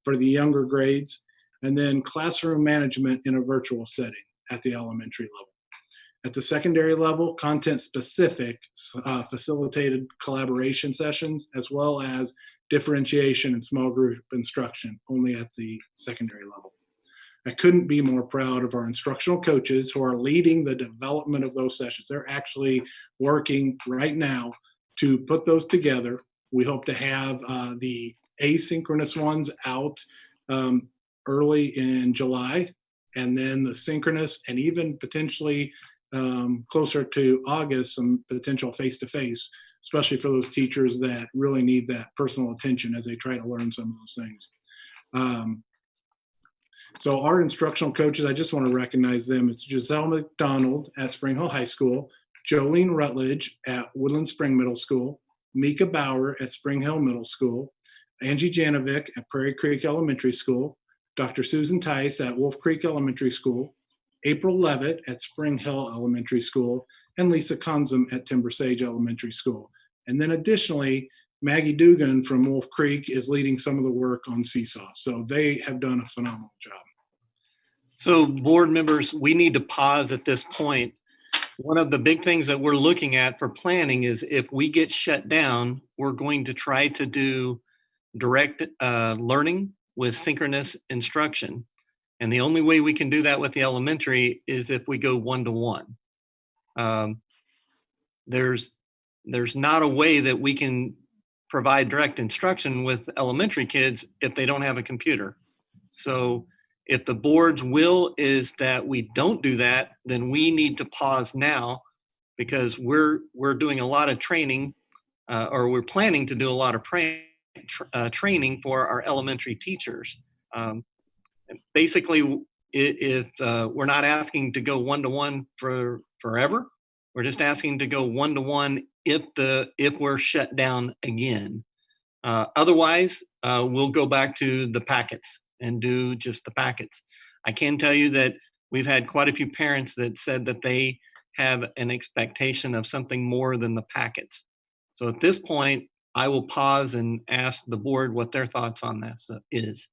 for the younger grades. And then classroom management in a virtual setting at the elementary level. At the secondary level, content-specific facilitated collaboration sessions, as well as differentiation and small group instruction, only at the secondary level. I couldn't be more proud of our instructional coaches who are leading the development of those sessions. They're actually working right now to put those together. We hope to have the asynchronous ones out early in July, and then the synchronous, and even potentially closer to August, some potential face-to-face, especially for those teachers that really need that personal attention as they try to learn some of those things. So our instructional coaches, I just want to recognize them. It's Giselle McDonald at Spring Hill High School, Jolene Rutledge at Woodland Spring Middle School, Mika Bauer at Spring Hill Middle School, Angie Janovic at Prairie Creek Elementary School, Dr. Susan Tice at Wolf Creek Elementary School, April Levitt at Spring Hill Elementary School, and Lisa Consum at Timber Sage Elementary School. And then additionally, Maggie Dugan from Wolf Creek is leading some of the work on Seesaw. So they have done a phenomenal job. So board members, we need to pause at this point. One of the big things that we're looking at for planning is if we get shut down, we're going to try to do direct learning with synchronous instruction. And the only way we can do that with the elementary is if we go one-to-one. There's not a way that we can provide direct instruction with elementary kids if they don't have a computer. So if the board's will is that we don't do that, then we need to pause now, because we're doing a lot of training, or we're planning to do a lot of training for our elementary teachers. Basically, if we're not asking to go one-to-one for forever, we're just asking to go one-to-one if we're shut down again. Otherwise, we'll go back to the packets and do just the packets. I can tell you that we've had quite a few parents that said that they have an expectation of something more than the packets. So at this point, I will pause and ask the board what their thoughts on this is.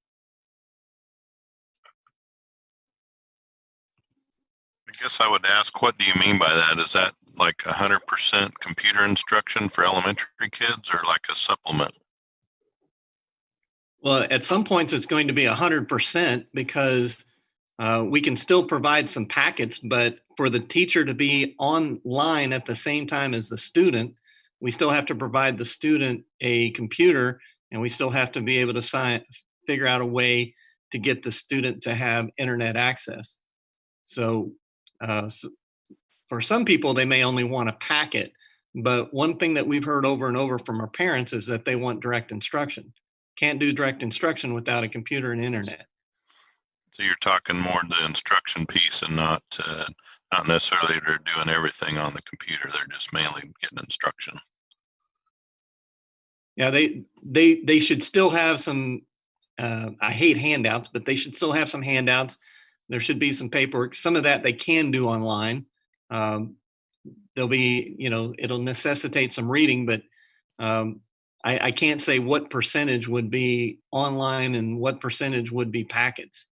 I guess I would ask, what do you mean by that? Is that like 100% computer instruction for elementary kids, or like a supplement? Well, at some points it's going to be 100%, because we can still provide some packets, but for the teacher to be online at the same time as the student, we still have to provide the student a computer, and we still have to be able to figure out a way to get the student to have internet access. So for some people, they may only want a packet, but one thing that we've heard over and over from our parents is that they want direct instruction. Can't do direct instruction without a computer and internet. So you're talking more the instruction piece, and not necessarily they're doing everything on the computer. They're just mainly getting instruction. Yeah, they should still have some, I hate handouts, but they should still have some handouts. There should be some paperwork. Some of that they can do online. There'll be, it'll necessitate some reading, but I can't say what percentage would be online and what percentage would be packets.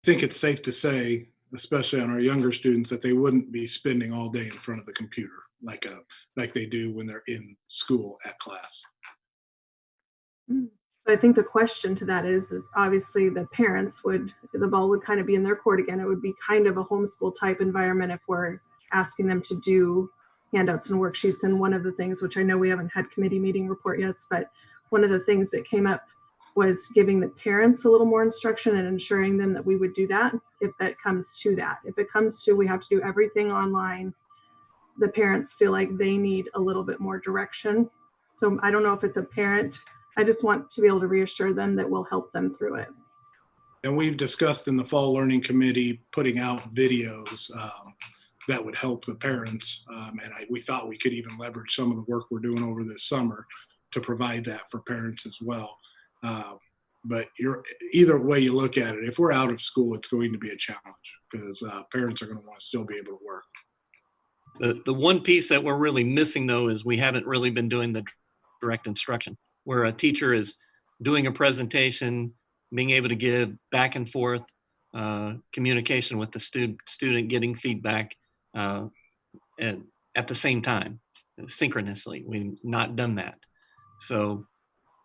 I think it's safe to say, especially on our younger students, that they wouldn't be spending all day in front of the computer like they do when they're in school at class. I think the question to that is obviously the parents the ball would kind of be in their court again. It would be kind of a homeschool type environment if we're asking them to do handouts and worksheets. And one of the things, which I know we haven't had committee meeting report yet, but one of the things that came up was giving the parents a little more instruction and ensuring them that we would do that if it comes to that. If it comes to we have to do everything online, the parents feel like they need a little bit more direction. So I don't know if it's a parent. I just want to be able to reassure them that we'll help them through it. And we've discussed in the Fall Learning Committee putting out videos that would help the parents. We thought we could even leverage some of the work we're doing over this summer to provide that for parents as well. But either way you look at it, if we're out of school, it's going to be a challenge because parents are going to want to still be able to work. The one piece that we're really missing, though, is we haven't really been doing the direct instruction, where a teacher is doing a presentation, being able to give back and forth communication with the student, getting feedback at the same time, synchronously. We've not done that. So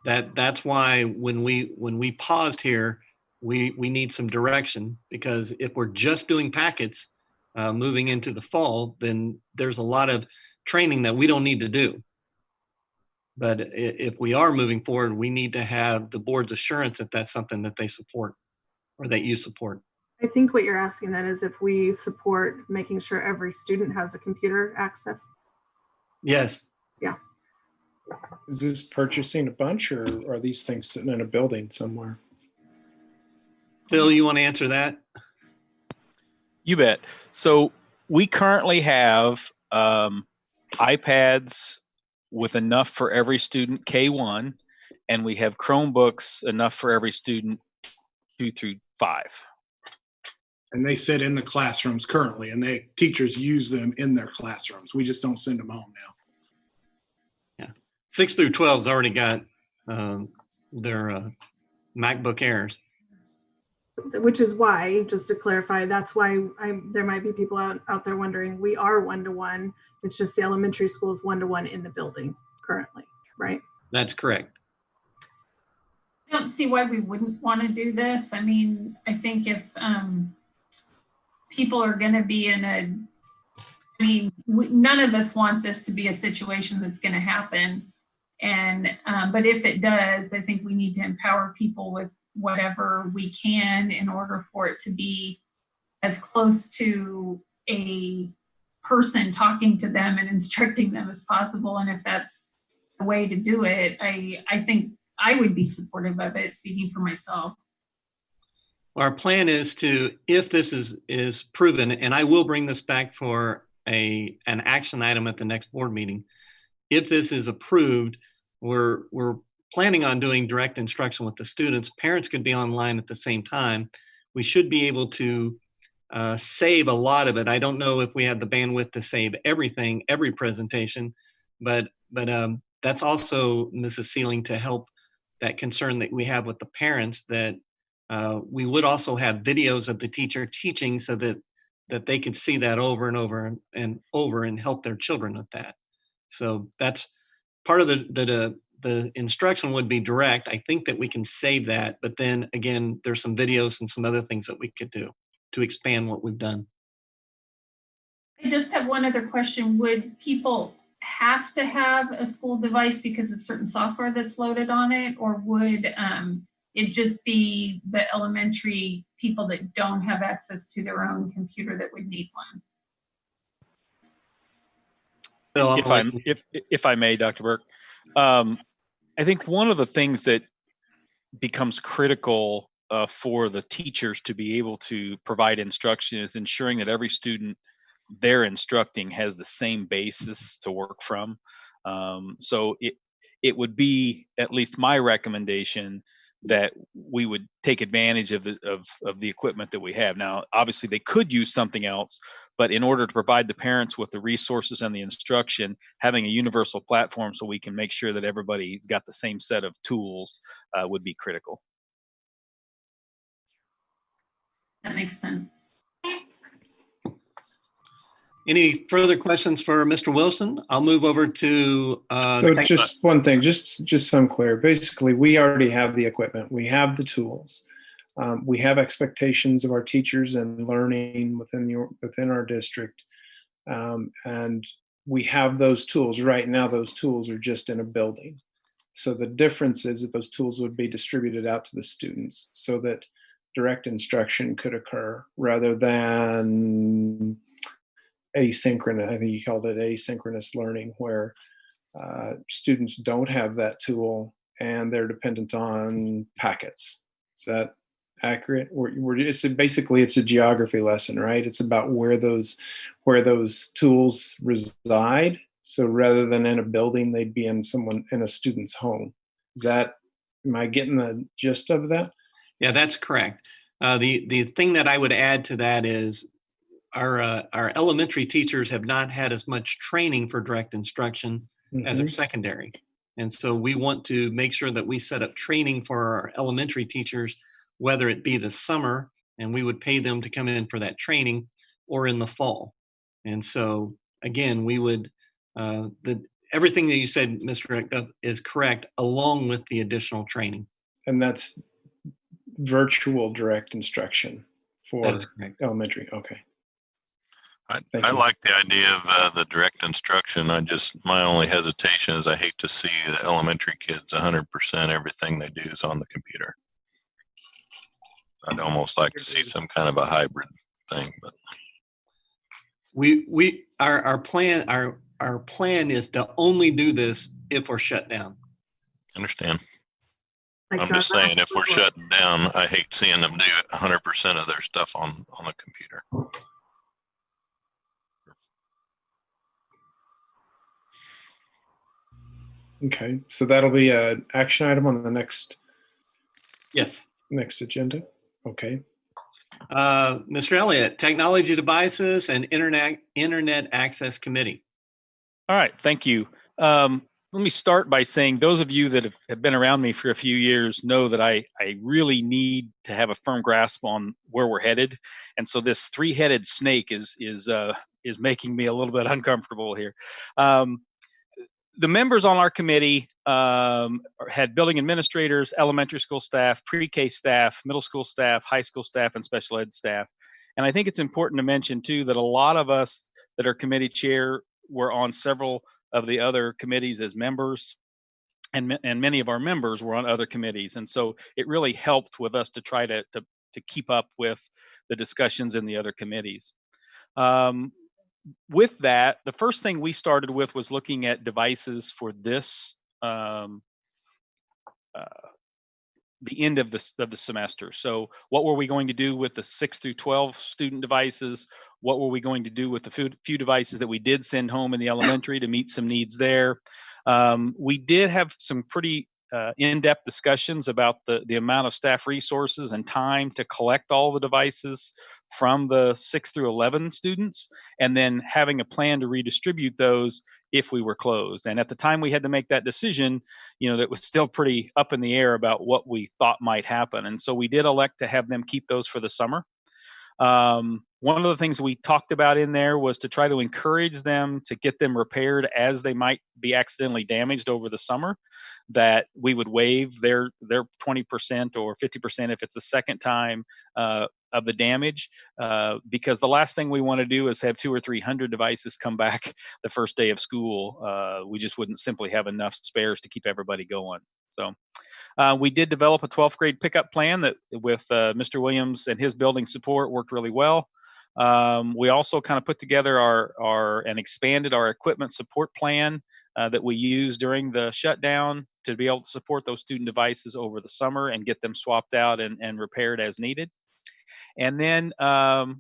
that's why when we paused here, we need some direction, because if we're just doing packets moving into the fall, then there's a lot of training that we don't need to do. But if we are moving forward, we need to have the board's assurance that that's something that they support or that you support. I think what you're asking then is if we support making sure every student has a computer access. Yes. Yeah. Is this purchasing a bunch, or are these things sitting in a building somewhere? Phil, you want to answer that? You bet. So we currently have iPads with enough for every student K1, and we have Chromebooks enough for every student 2 through 5. And they sit in the classrooms currently, and teachers use them in their classrooms. We just don't send them home now. 6 through 12's already got their MacBook Airs. Which is why, just to clarify, that's why there might be people out there wondering, we are one-to-one. It's just the elementary school is one-to-one in the building currently, right? That's correct. I don't see why we wouldn't want to do this. I mean, I think if people are going to be none of us want this to be a situation that's going to happen. And, but if it does, I think we need to empower people with whatever we can in order for it to be as close to a person talking to them and instructing them as possible. And if that's the way to do it, I think I would be supportive of it, speaking for myself. Our plan is to, if this is proven, and I will bring this back for an action item at the next board meeting. If this is approved, we're planning on doing direct instruction with the students. Parents could be online at the same time. We should be able to save a lot of it. I don't know if we have the bandwidth to save everything, every presentation, but that's also, Mrs. Sealing, to help that concern that we have with the parents, that we would also have videos of the teacher teaching so that they could see that over and over and over and help their children with that. So that's part of the instruction would be direct. I think that we can save that, but then again, there's some videos and some other things that we could do to expand what we've done. I just have one other question. Would people have to have a school device because of certain software that's loaded on it, or would it just be the elementary people that don't have access to their own computer that would need one? If I may, Dr. Burke, I think one of the things that becomes critical for the teachers to be able to provide instruction is ensuring that every student they're instructing has the same basis to work from. So it would be at least my recommendation that we would take advantage of the equipment that we have. Now, obviously they could use something else, but in order to provide the parents with the resources and the instruction, having a universal platform so we can make sure that everybody's got the same set of tools would be critical. That makes sense. Any further questions for Mr. Wilson? I'll move over to. So just one thing, just so I'm clear. Basically, we already have the equipment. We have the tools. We have expectations of our teachers and learning within our district. And we have those tools. Right now, those tools are just in a building. So the difference is that those tools would be distributed out to the students so that direct instruction could occur rather than asynchronous. I think you called it asynchronous learning, where students don't have that tool and they're dependent on packets. Is that accurate? It's a geography lesson, right? It's about where those tools reside. So rather than in a building, they'd be in a student's home. Am I getting the gist of that? Yeah, that's correct. The thing that I would add to that is our elementary teachers have not had as much training for direct instruction as our secondary. And so we want to make sure that we set up training for our elementary teachers, whether it be the summer, and we would pay them to come in for that training, or in the fall. And so, again, we would, everything that you said, Mr. Gov, is correct, along with the additional training. And that's virtual direct instruction for That is correct. Elementary. Okay. I like the idea of the direct instruction. My only hesitation is I hate to see the elementary kids 100% everything they do is on the computer. I'd almost like to see some kind of a hybrid thing, but our plan is to only do this if we're shut down. Understand. Like I'm just saying, if we're shut down, I hate seeing them do 100% of their stuff on the computer. Okay, so that'll be an action item on the next agenda. Okay. Mr. Elliott, Technology Devices and Internet Access Committee. All right, thank you. Let me start by saying those of you that have been around me for a few years know that I really need to have a firm grasp on where we're headed. And so this three-headed snake is making me a little bit uncomfortable here. The members on our committee had building administrators, elementary school staff, pre-K staff, middle school staff, high school staff, and special ed staff. And I think it's important to mention too that a lot of us that are committee chair were on several of the other committees as members, and many of our members were on other committees. And so it really helped with us to try to keep up with the discussions in the other committees. With that, the first thing we started with was looking at devices for this the end of the semester. So what were we going to do with the 6 through 12 student devices? What were we going to do with the few devices that we did send home in the elementary to meet some needs there? We did have some pretty in-depth discussions about the amount of staff resources and time to collect all the devices from the 6 through 11 students, and then having a plan to redistribute those if we were closed. And at the time we had to make that decision, that was still pretty up in the air about what we thought might happen. And so we did elect to have them keep those for the summer. One of the things we talked about in there was to try to encourage them to get them repaired as they might be accidentally damaged over the summer, that we would waive their 20% or 50% if it's the second time of the damage, because the last thing we want to do is have 200 or 300 devices come back the first day of school. We just wouldn't simply have enough spares to keep everybody going. So we did develop a 12th grade pickup plan that with Mr. Williams and his building support worked really well. We also kind of put together and expanded our equipment support plan that we used during the shutdown to be able to support those student devices over the summer and get them swapped out and repaired as needed. And then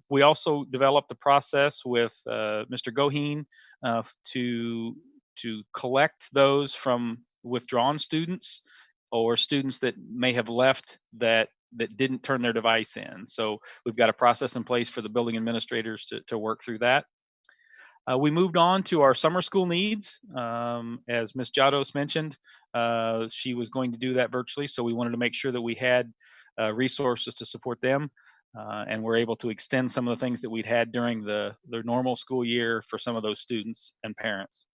we also developed a process with Mr. Goheen to collect those from withdrawn students or students that may have left that didn't turn their device in. So we've got a process in place for the building administrators to work through that. We moved on to our summer school needs. As Ms. Jados mentioned, she was going to do that virtually, so we wanted to make sure that we had resources to support them, and we're able to extend some of the things that we'd had during the normal school year for some of those students and parents.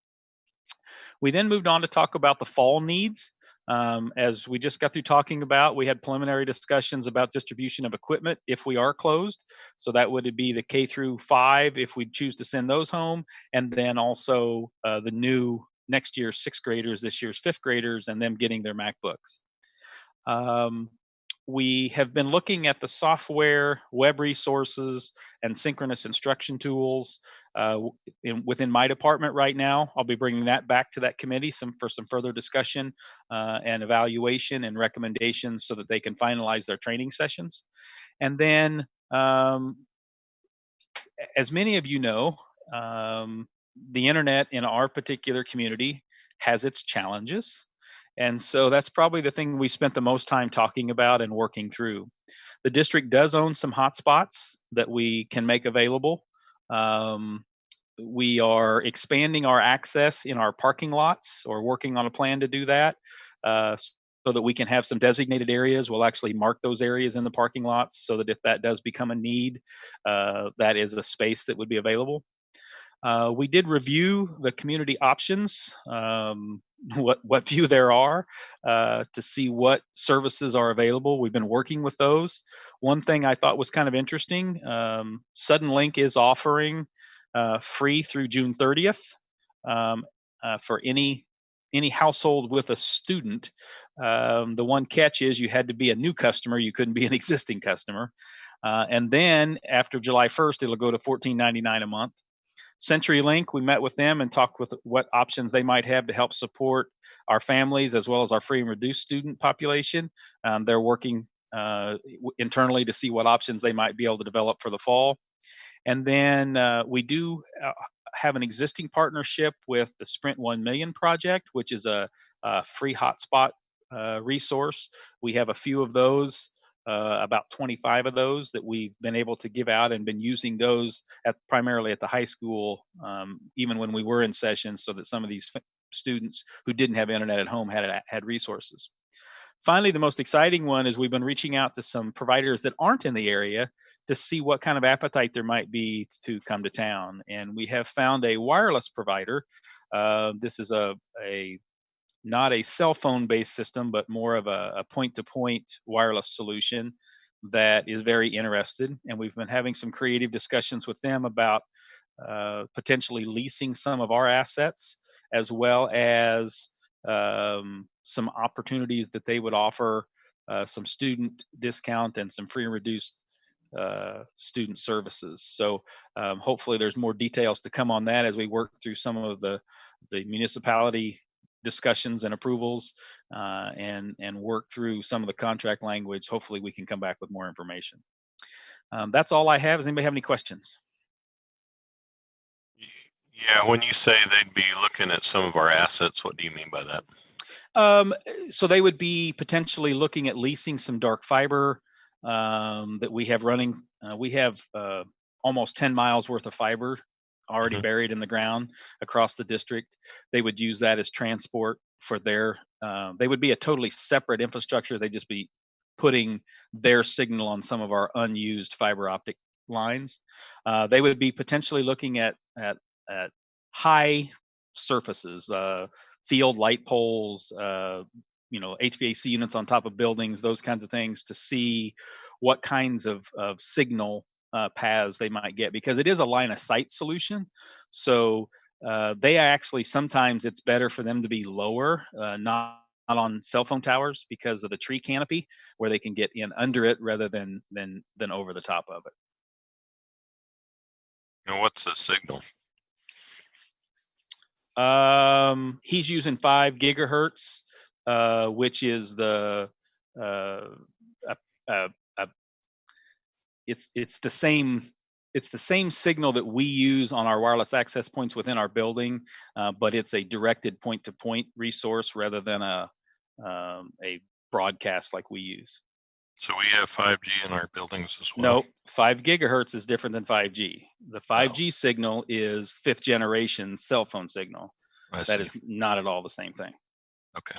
We then moved on to talk about the fall needs. As we just got through talking about, we had preliminary discussions about distribution of equipment if we are closed. So that would be the K through 5 if we choose to send those home, and then also the new next year's 6th graders, this year's 5th graders, and them getting their MacBooks. We have been looking at the software, web resources, and synchronous instruction tools within my department right now. I'll be bringing that back to that committee for some further discussion and evaluation and recommendations so that they can finalize their training sessions. And then, as many of you know, the internet in our particular community has its challenges. And so that's probably the thing we spent the most time talking about and working through. The district does own some hotspots that we can make available. We are expanding our access in our parking lots, or working on a plan to do that, so that we can have some designated areas. We'll actually mark those areas in the parking lots so that if that does become a need, that is a space that would be available. We did review the community options, what few there are, to see what services are available. We've been working with those. One thing I thought was kind of interesting, Suddenlink is offering free through June 30th for any household with a student. The one catch is you had to be a new customer. You couldn't be an existing customer. And then after July 1st, it'll go to $14.99 a month. CenturyLink, we met with them and talked with what options they might have to help support our families as well as our free and reduced student population. They're working internally to see what options they might be able to develop for the fall. And then we do have an existing partnership with the Sprint 1 Million project, which is a free hotspot resource. We have a few of those. About 25 of those that we've been able to give out, and been using those primarily at the high school, even when we were in session, so that some of these students who didn't have internet at home had resources. Finally, the most exciting one is we've been reaching out to some providers that aren't in the area to see what kind of appetite there might be to come to town. And we have found a wireless provider. This is not a cell phone based system, but more of a point-to-point wireless solution that is very interested. And we've been having some creative discussions with them about potentially leasing some of our assets, as well as some opportunities that they would offer some student discount and some free and reduced student services. So hopefully there's more details to come on that as we work through some of the municipality discussions and approvals, and work through some of the contract language. Hopefully we can come back with more information. That's all I have. Does anybody have any questions? Yeah, when you say they'd be looking at some of our assets, what do you mean by that? So they would be potentially looking at leasing some dark fiber that we have running. We have almost 10 miles worth of fiber already buried in the ground across the district. They would use that as transport for their, they would be a totally separate infrastructure. They'd just be putting their signal on some of our unused fiber optic lines. They would be potentially looking at high surfaces, field light poles, HVAC units on top of buildings, those kinds of things, to see what kinds of signal paths they might get, because it is a line of sight solution. So they actually, sometimes it's better for them to be lower, not on cell phone towers, because of the tree canopy, where they can get in under it rather than over the top of it. And what's the signal? He's using 5 gigahertz, which is the it's the same signal that we use on our wireless access points within our building, but it's a directed point-to-point resource rather than a broadcast like we use. So we have 5G in our buildings as well? No, 5 gigahertz is different than 5G. The 5G signal is 5th generation cell phone signal. That is not at all the same thing. Okay.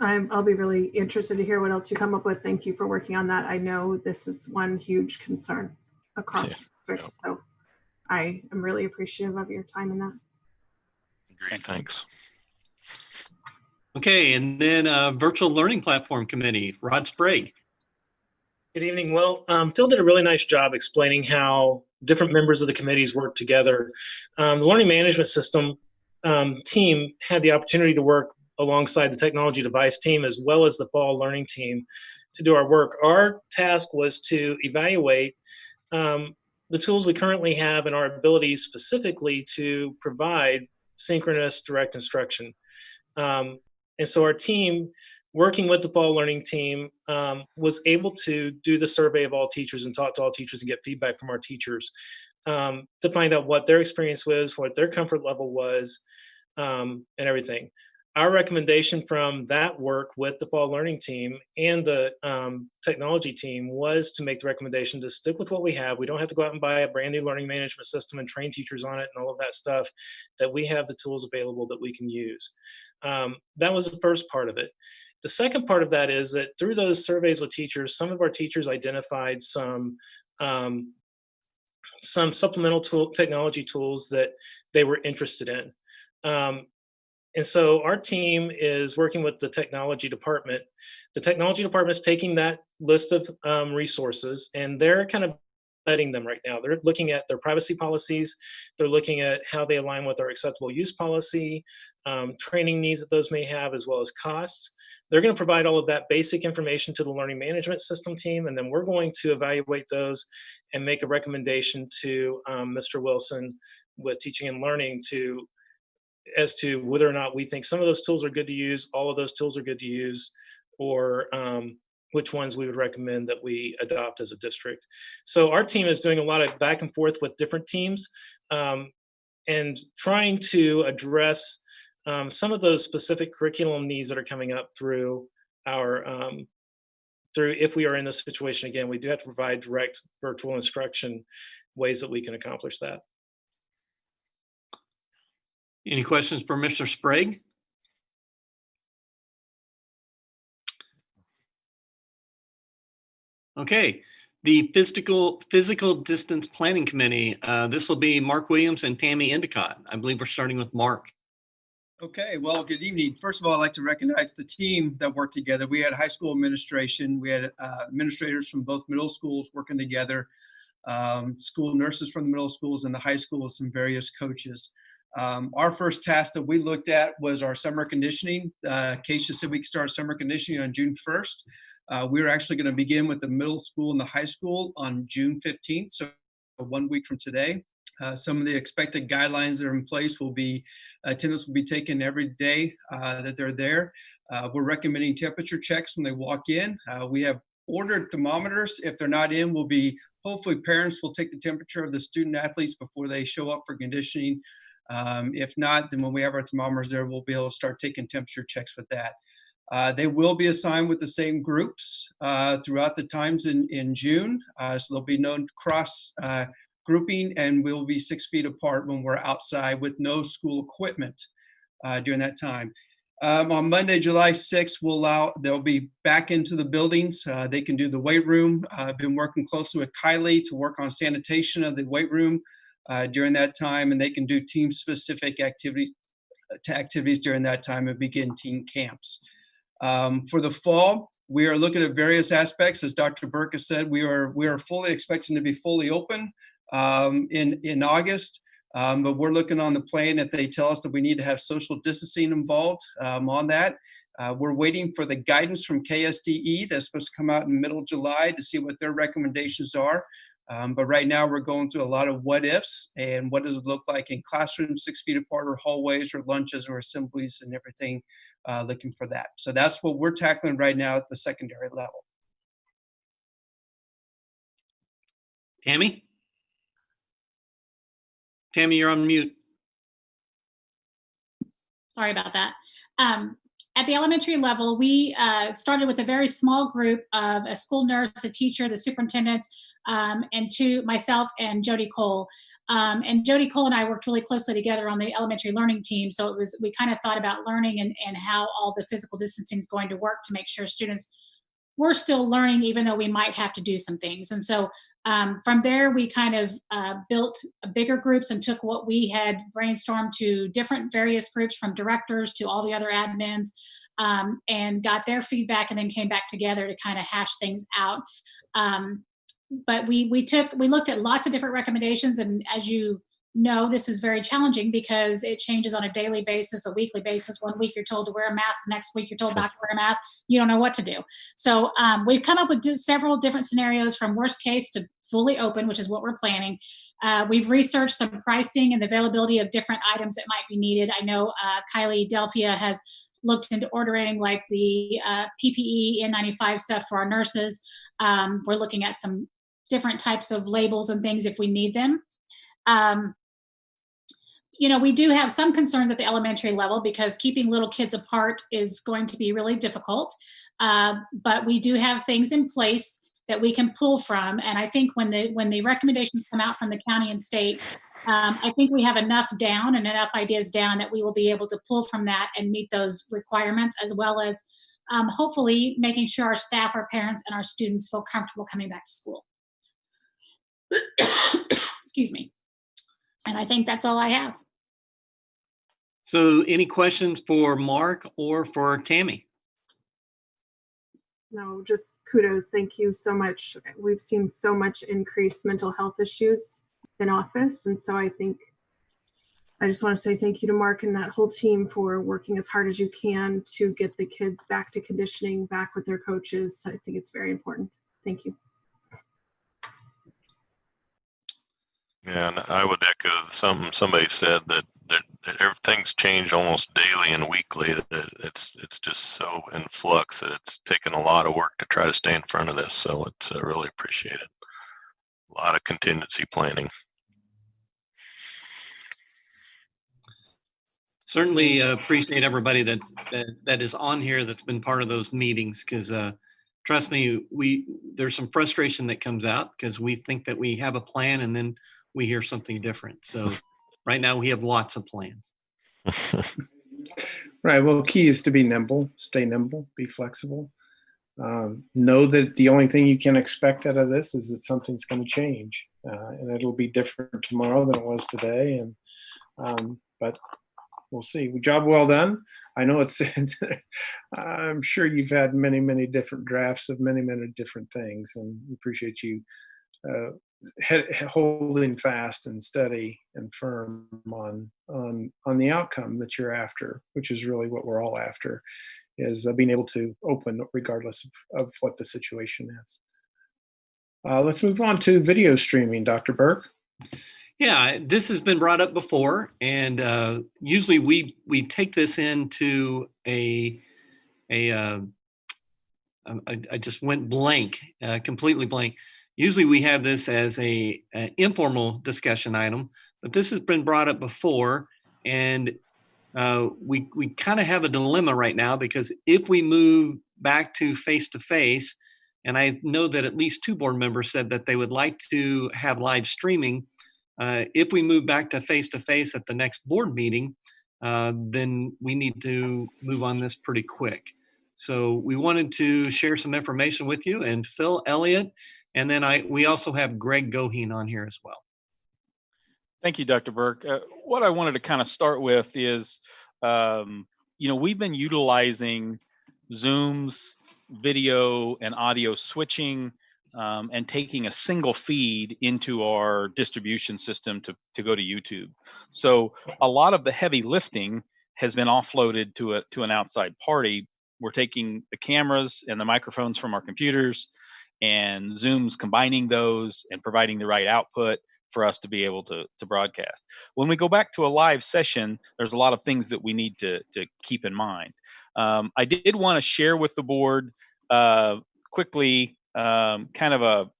I'll be really interested to hear what else you come up with. Thank you for working on that. I know this is one huge concern across the district, so I am really appreciative of your time in that. Agree, thanks. Okay, and then Virtual Learning Platform Committee, Rod Sprague. Good evening. Well, Phil did a really nice job explaining how different members of the committees work together. The learning management system team had the opportunity to work alongside the technology device team as well as the fall learning team to do our work. Our task was to evaluate the tools we currently have and our ability specifically to provide synchronous direct instruction. And so our team, working with the fall learning team, was able to do the survey of all teachers and talk to all teachers and get feedback from our teachers to find out what their experience was, what their comfort level was, and everything. Our recommendation from that work with the fall learning team and the technology team was to make the recommendation to stick with what we have. We don't have to go out and buy a brand new learning management system and train teachers on it and all of that stuff, that we have the tools available that we can use. That was the first part of it. The second part of that is that through those surveys with teachers, some of our teachers identified some supplemental technology tools that they were interested in. And so our team is working with the technology department. The technology department is taking that list of resources, and they're kind of vetting them right now. They're looking at their privacy policies. They're looking at how they align with our acceptable use policy, training needs that those may have, as well as costs. They're going to provide all of that basic information to the learning management system team, and then we're going to evaluate those and make a recommendation to Mr. Wilson with teaching and learning as to whether or not we think some of those tools are good to use, all of those tools are good to use, or which ones we would recommend that we adopt as a district. So our team is doing a lot of back and forth with different teams and trying to address some of those specific curriculum needs that are coming up through our if we are in this situation again. We do have to provide direct virtual instruction ways that we can accomplish that. Any questions for Mr. Sprague? Okay, the physical distance planning committee. This will be Mark Williams and Tammy Endicott. I believe we're starting with Mark. Okay, well, good evening. First of all, I'd like to recognize the team that worked together. We had high school administration. We had administrators from both middle schools working together, school nurses from the middle schools and the high schools, and various coaches. Our first task that we looked at was our summer conditioning. Keisha said we could start summer conditioning on June 1st. We're actually going to begin with the middle school and the high school on June 15th, so 1 week from today. Some of the expected guidelines that are in place will be attendance will be taken every day that they're there. We're recommending temperature checks when they walk in. We have ordered thermometers. If they're not in, hopefully parents will take the temperature of the student athletes before they show up for conditioning. If not, then when we have our thermometers there, we'll be able to start taking temperature checks with that. They will be assigned with the same groups throughout the times in June. So there'll be no cross grouping, and we'll be 6 feet apart when we're outside with no school equipment during that time. On Monday, July 6th, they'll be back into the buildings. They can do the weight room. I've been working closely with Kylie to work on sanitation of the weight room during that time, and they can do team-specific activities during that time and begin team camps. For the fall, we are looking at various aspects. As Dr. Burke has said, we are fully expecting to be fully open in August, but we're looking on the plan if they tell us that we need to have social distancing involved on that. We're waiting for the guidance from KSDE that's supposed to come out in the middle of July to see what their recommendations are. But right now we're going through a lot of what ifs and what does it look like in classrooms 6 feet apart, or hallways, or lunches, or assemblies, and everything, looking for that. So that's what we're tackling right now at the secondary level. Tammy? Tammy, you're on mute. Sorry about that. At the elementary level, we started with a very small group of a school nurse, a teacher, the superintendents, and myself and Jody Cole. And Jody Cole and I worked really closely together on the elementary learning team. So we kind of thought about learning and how all the physical distancing is going to work to make sure students we're still learning, even though we might have to do some things. And so from there, we kind of built bigger groups and took what we had brainstormed to different various groups, from directors to all the other admins, and got their feedback, and then came back together to kind of hash things out. But we looked at lots of different recommendations, and as you know, this is very challenging because it changes on a daily basis, a weekly basis. One week you're told to wear a mask, the next week you're told not to wear a mask. You don't know what to do. So we've come up with several different scenarios, from worst case to fully open, which is what we're planning. We've researched some pricing and the availability of different items that might be needed. I know Kylie Delphia has looked into ordering like the PPE, N95 stuff for our nurses. We're looking at some different types of labels and things if we need them. You know, we do have some concerns at the elementary level because keeping little kids apart is going to be really difficult. But we do have things in place that we can pull from. And I think when the recommendations come out from the county and state, I think we have enough down and enough ideas down that we will be able to pull from that and meet those requirements, as well as hopefully making sure our staff, our parents, and our students feel comfortable coming back to school. Excuse me. And I think that's all I have. So any questions for Mark or for Tammy? No, just kudos. Thank you so much. We've seen so much increased mental health issues in office. And so I just want to say thank you to Mark and that whole team for working as hard as you can to get the kids back to conditioning, back with their coaches. I think it's very important. Thank you. Yeah, and I would echo something somebody said that everything's changed almost daily and weekly. That it's just so in flux that it's taken a lot of work to try to stay in front of this. So it's really appreciated. A lot of contingency planning. Certainly appreciate everybody that is on here that's been part of those meetings, because trust me, there's some frustration that comes out because we think that we have a plan and then we hear something different. So right now we have lots of plans. Right. Well, key is to be nimble, stay nimble, be flexible. Know that the only thing you can expect out of this is that something's going to change, and it'll be different tomorrow than it was today. And but we'll see. Job well done. I know it's I'm sure you've had many, many different drafts of many, many different things, and we appreciate you holding fast and steady and firm on the outcome that you're after, which is really what we're all after, is being able to open regardless of what the situation is. Let's move on to video streaming, Dr. Burke. Yeah, this has been brought up before, and usually we take this into I just went blank, completely blank. Usually we have this as an informal discussion item, but this has been brought up before, and we kind of have a dilemma right now, because if we move back to face-to-face, and I know that at least 2 board members said that they would like to have live streaming, if we move back to face-to-face at the next board meeting, then we need to move on this pretty quick. So we wanted to share some information with you, and Phil Elliott, and then we also have Greg Goheen on here as well. Thank you, Dr. Burke. What I wanted to kind of start with is, we've been utilizing Zoom's video and audio switching and taking a single feed into our distribution system to go to YouTube. So a lot of the heavy lifting has been offloaded to an outside party. We're taking the cameras and the microphones from our computers, and Zoom's combining those and providing the right output for us to be able to broadcast. When we go back to a live session, there's a lot of things that we need to keep in mind. I did want to share with the board quickly kind of a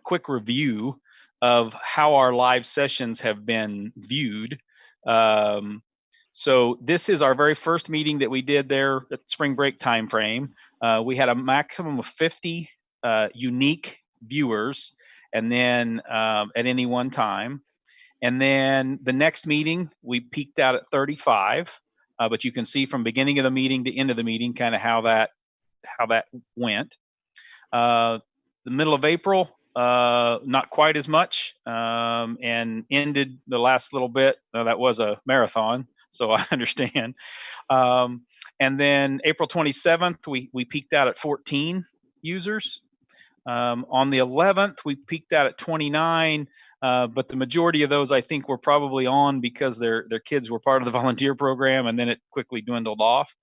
quick review of how our live sessions have been viewed. So this is our very first meeting that we did there at spring break timeframe. We had a maximum of 50 unique viewers, and then at any one time. And then the next meeting, we peaked out at 35. But you can see from beginning of the meeting to end of the meeting kind of how that how that went. The middle of April, not quite as much, and ended the last little bit. That was a marathon, so I understand. And then April 27th, we peaked out at 14 users. On the 11th, we peaked out at 29, but the majority of those I think were probably on because their kids were part of the volunteer program, and then it quickly dwindled off.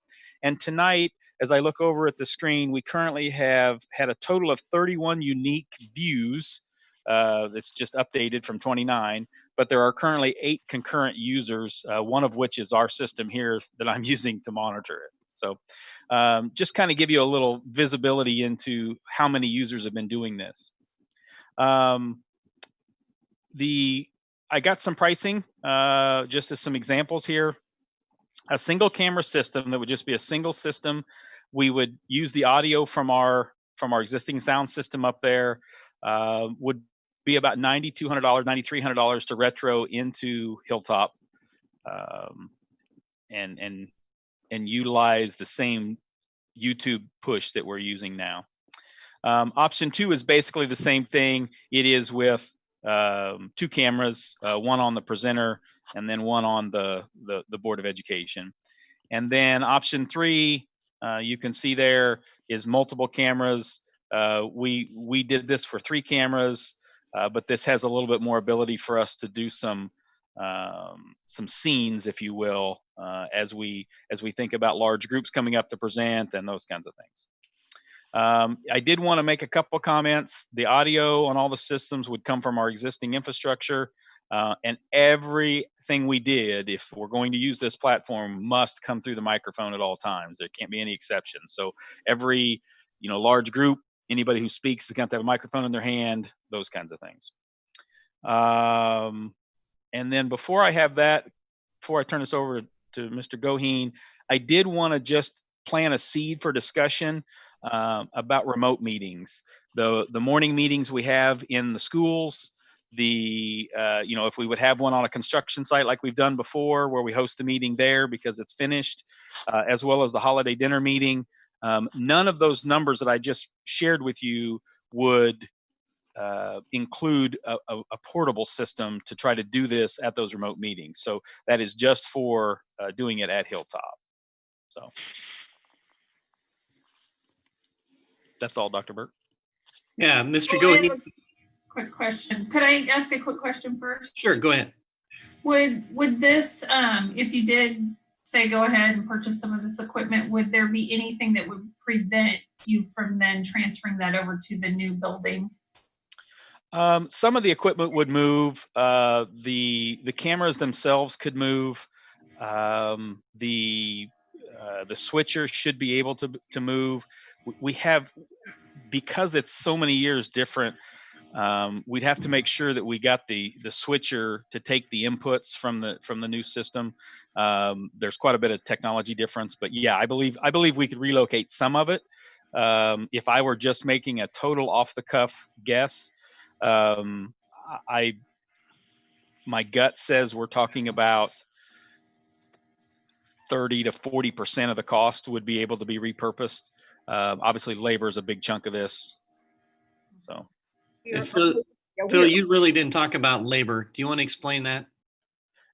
And tonight, as I look over at the screen, we currently have had a total of 31 unique views. That's just updated from 29, but there are currently 8 concurrent users, one of which is our system here that I'm using to monitor it. So just kind of give you a little visibility into how many users have been doing this. I got some pricing, just as some examples here. A single camera system that would just be a single system. We would use the audio from our existing sound system up there. Would be about $9,200, $9,300 to retro into Hilltop, and utilize the same YouTube push that we're using now. Option 2 is basically the same thing. It is with 2 cameras, one on the presenter and then one on the Board of Education. And then option 3, you can see there is multiple cameras. We did this for 3 cameras, but this has a little bit more ability for us to do some scenes, if you will, as we think about large groups coming up to present and those kinds of things. I did want to make a couple comments. The audio on all the systems would come from our existing infrastructure, and everything we did, if we're going to use this platform, must come through the microphone at all times. There can't be any exceptions. So every large group, anybody who speaks is going to have a microphone in their hand, those kinds of things. And then before I turn this over to Mr. Goheen, I did want to just plant a seed for discussion about remote meetings. The morning meetings we have in the schools, if we would have one on a construction site like we've done before, where we host the meeting there because it's finished, as well as the holiday dinner meeting, none of those numbers that I just shared with you would include a portable system to try to do this at those remote meetings. So that is just for doing it at Hilltop. So that's all, Dr. Burke. Yeah, Mr. Well, I have Goheen. a quick question. Could I ask a quick question first? Sure, go ahead. Would this, if you did say go ahead and purchase some of this equipment, would there be anything that would prevent you from then transferring that over to the new building? Some of the equipment would move. The cameras themselves could move. The switcher should be able to move. We have, because it's so many years different, we'd have to make sure that we got the switcher to take the inputs from the new system. There's quite a bit of technology difference, but yeah, I believe we could relocate some of it. If I were just making a total off the cuff guess, my gut says we're talking about 30 to 40% of the cost would be able to be repurposed. Obviously, labor is a big chunk of this. So, Phil, you really didn't talk about labor. Do you want to explain that?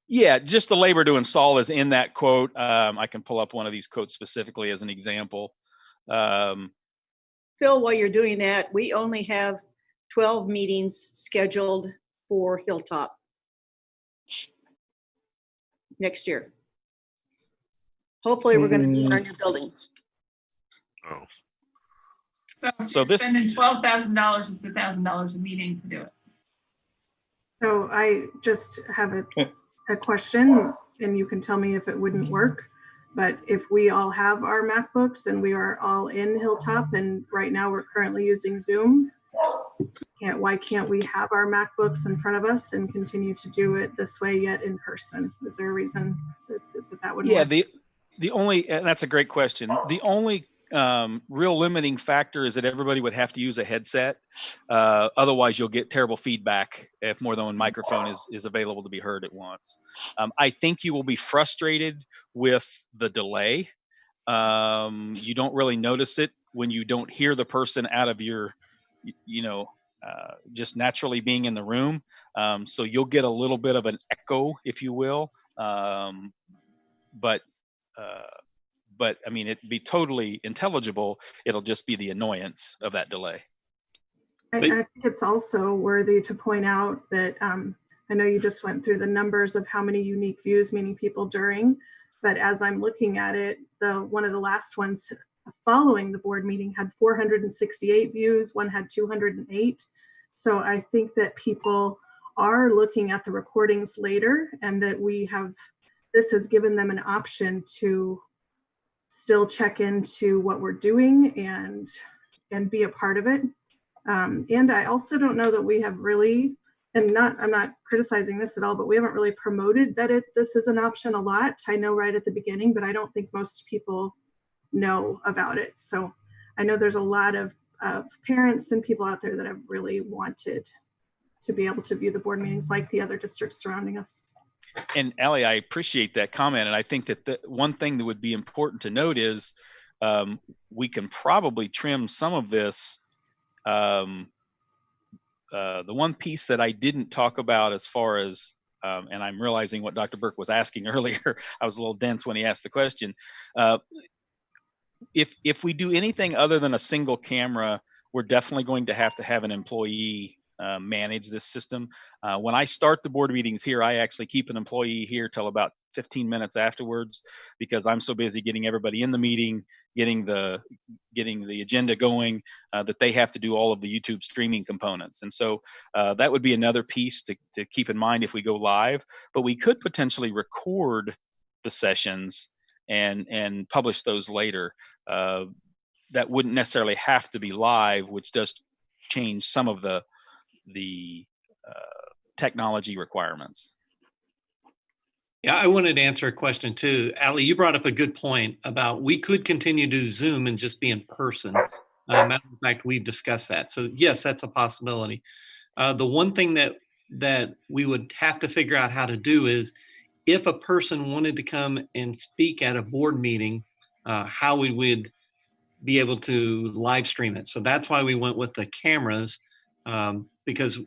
Yeah, just the labor to install is in that quote. I can pull up one of these quotes specifically as an example. Phil, while you're doing that, we only have 12 meetings scheduled for Hilltop next year. Hopefully, we're going to be in our new building. So this spending $12,000, it's $1,000 a meeting to do it. So I just have a question, and you can tell me if it wouldn't work. But if we all have our MacBooks and we are all in Hilltop, and right now we're currently using Zoom, why can't we have our MacBooks in front of us and continue to do it this way yet in person? Is there a reason that wouldn't work? The only, and that's a great question. The only real limiting factor is that everybody would have to use a headset. Otherwise, you'll get terrible feedback if more than one microphone is available to be heard at once. I think you will be frustrated with the delay. You don't really notice it when you don't hear the person out of your, just naturally being in the room. So you'll get a little bit of an echo, if you will. But I mean, it'd be totally intelligible. It'll just be the annoyance of that delay. I think it's also worthy to point out that I know you just went through the numbers of how many unique views, meaning people during, but as I'm looking at it, one of the last ones following the board meeting had 468 views, one had 208. So I think that people are looking at the recordings later, and that this has given them an option to still check into what we're doing and be a part of it. And I also don't know that we have really, I'm not criticizing this at all, but we haven't really promoted that this is an option a lot. I know right at the beginning, but I don't think most people know about it. So I know there's a lot of parents and people out there that have really wanted to be able to view the board meetings like the other districts surrounding us. And Allie, I appreciate that comment. And I think that the one thing that would be important to note is we can probably trim some of this. The one piece that I didn't talk about as far as, and I'm realizing what Dr. Burke was asking earlier, I was a little dense when he asked the question. If we do anything other than a single camera, we're definitely going to have an employee manage this system. When I start the board meetings here, I actually keep an employee here till about 15 minutes afterwards, because I'm so busy getting everybody in the meeting, getting the agenda going, that they have to do all of the YouTube streaming components. And so that would be another piece to keep in mind if we go live. But we could potentially record the sessions and publish those later. That wouldn't necessarily have to be live, which does change some of the technology requirements. Yeah, I wanted to answer a question too. Allie, you brought up a good point about we could continue to Zoom and just be in person. Matter of fact, we've discussed that. So yes, that's a possibility. The one thing that we would have to figure out how to do is if a person wanted to come and speak at a board meeting, how we would be able to live stream it. So that's why we went with the cameras, because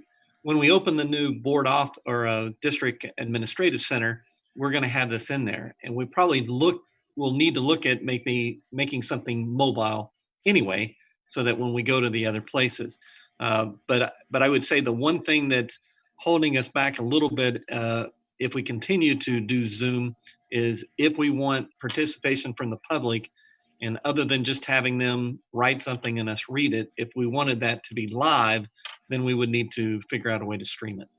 when we open the new board off or district administrative center, we're going to have this in there, and we probably we'll need to look at making something mobile anyway, so that when we go to the other places. But I would say the one thing that's holding us back a little bit, if we continue to do Zoom, is if we want participation from the public, and other than just having them write something and us read it, if we wanted that to be live, then we would need to figure out a way to stream it.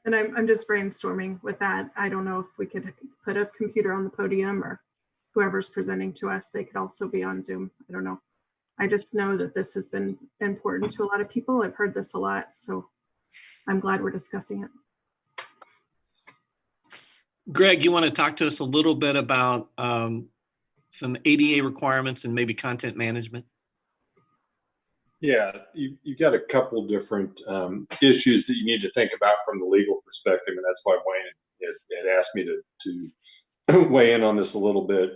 And I'm just brainstorming with that. I don't know if we could put a computer on the podium, or whoever's presenting to us, they could also be on Zoom. I don't know. I just know that this has been important to a lot of people. I've heard this a lot, so I'm glad we're discussing it. Greg, you want to talk to us a little bit about some ADA requirements and maybe content management? Yeah, you've got a couple different issues that you need to think about from the legal perspective, and that's why Wayne had asked me to weigh in on this a little bit.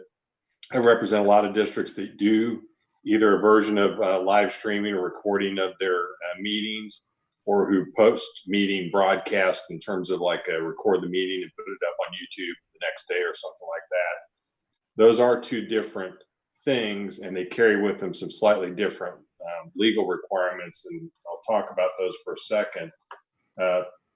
I represent a lot of districts that do either a version of live streaming or recording of their meetings, or who post meeting broadcast in terms of like record the meeting and put it up on YouTube the next day or something like that. Those are two different things, and they carry with them some slightly different legal requirements, and I'll talk about those for a second.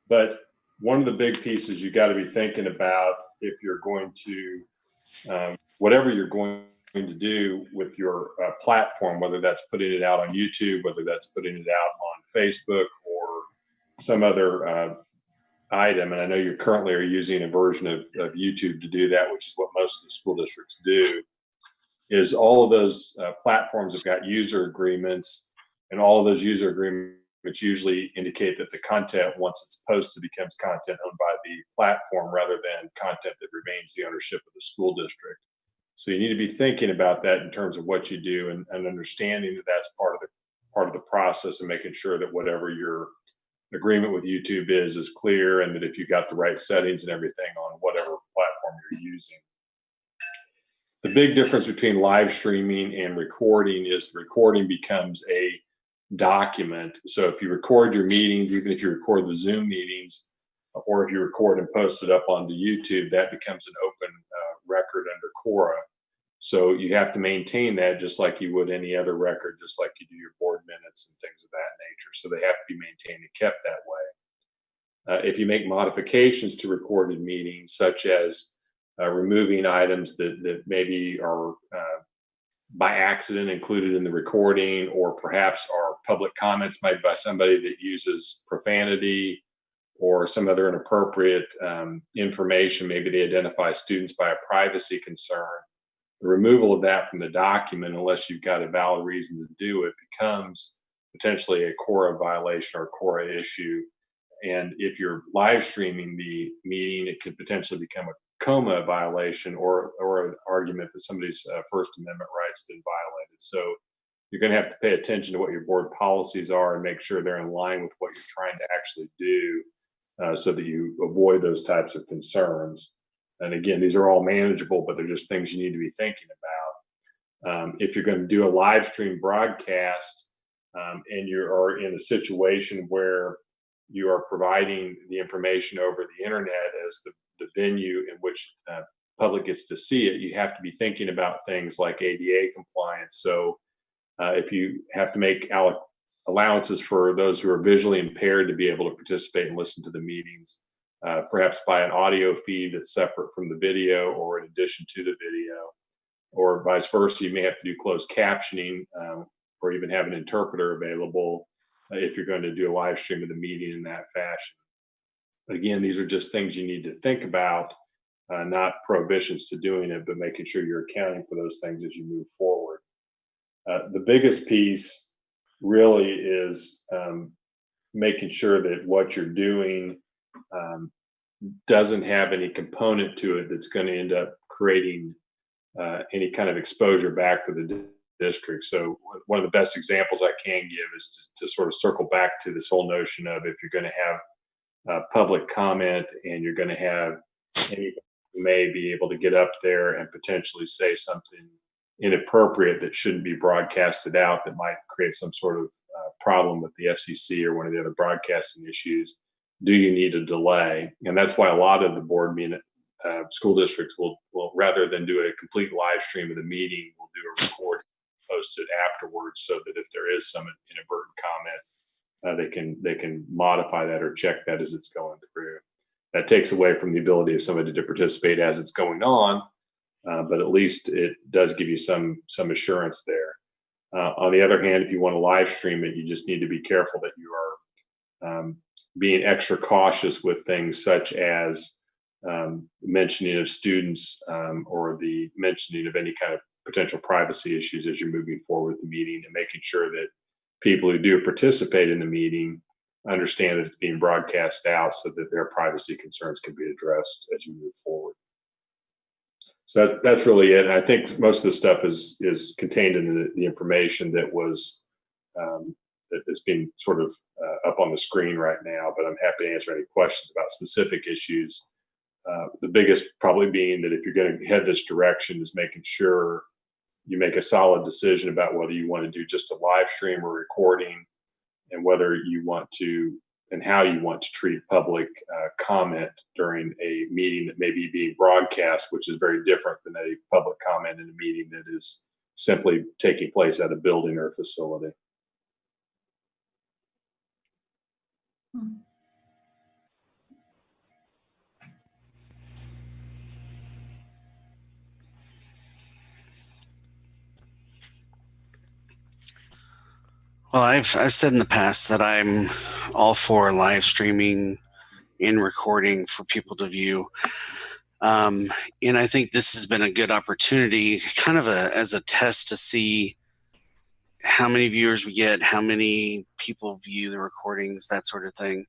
But one of the big pieces you got to be thinking about if you're going to, whatever you're going to do with your platform, whether that's putting it out on YouTube, whether that's putting it out on Facebook or some other item, and I know you currently are using a version of YouTube to do that, which is what most of the school districts do, is all of those platforms have got user agreements, and all of those user agreements usually indicate that the content, once it's posted, becomes content owned by the platform rather than content that remains the ownership of the school district. So you need to be thinking about that in terms of what you do, and understanding that that's part of the process, and making sure that whatever your agreement with YouTube is clear, and that if you got the right settings and everything on whatever platform you're using. The big difference between live streaming and recording is the recording becomes a document. So if you record your meetings, even if you record the Zoom meetings, or if you record and post it up onto YouTube, that becomes an open record under Cora. So you have to maintain that just like you would any other record, just like you do your board minutes and things of that nature. So they have to be maintained and kept that way. If you make modifications to recorded meetings, such as removing items that maybe are by accident included in the recording, or perhaps are public comments made by somebody that uses profanity or some other inappropriate information, maybe they identify students by a privacy concern, the removal of that from the document, unless you've got a valid reason to do it, becomes potentially a Cora violation or a Cora issue. And if you're live streaming the meeting, it could potentially become a coma violation or an argument that somebody's First Amendment rights been violated. So you're going to have to pay attention to what your board policies are and make sure they're in line with what you're trying to actually do, so that you avoid those types of concerns. And again, these are all manageable, but they're just things you need to be thinking about. If you're going to do a live stream broadcast and you are in a situation where you are providing the information over the internet as the venue in which public gets to see it, you have to be thinking about things like ADA compliance. So if you have to make allowances for those who are visually impaired to be able to participate and listen to the meetings, perhaps by an audio feed that's separate from the video or in addition to the video, or vice versa, you may have to do closed captioning or even have an interpreter available if you're going to do a live stream of the meeting in that fashion. Again, these are just things you need to think about, not prohibitions to doing it, but making sure you're accounting for those things as you move forward. The biggest piece really is making sure that what you're doing doesn't have any component to it that's going to end up creating any kind of exposure back to the district. So one of the best examples I can give is to sort of circle back to this whole notion of, if you're going to have public comment and you're going to have anybody who may be able to get up there and potentially say something inappropriate that shouldn't be broadcasted out, that might create some sort of problem with the FCC or one of the other broadcasting issues, do you need a delay? And that's why a lot of the board school districts will, rather than do a complete live stream of the meeting, will do a record, post it afterwards, so that if there is some inadvertent comment, they can modify that or check that as it's going through. That takes away from the ability of somebody to participate as it's going on, but at least it does give you some assurance there. On the other hand, if you want to live stream it, you just need to be careful that you are being extra cautious with things such as mentioning of students or the mentioning of any kind of potential privacy issues as you're moving forward with the meeting, and making sure that people who do participate in the meeting understand that it's being broadcast out so that their privacy concerns can be addressed as you move forward. So that's really it. And I think most of the stuff is contained in the information that was that is being sort of up on the screen right now, but I'm happy to answer any questions about specific issues. The biggest probably being that if you're going to head this direction is making sure you make a solid decision about whether you want to do just a live stream or recording, and whether you want to and how you want to treat public comment during a meeting that may be being broadcast, which is very different than a public comment in a meeting that is simply taking place at a building or a facility. Well, I've said in the past that I'm all for live streaming and recording for people to view. And I think this has been a good opportunity, kind of as a test to see how many viewers we get, how many people view the recordings, that sort of thing.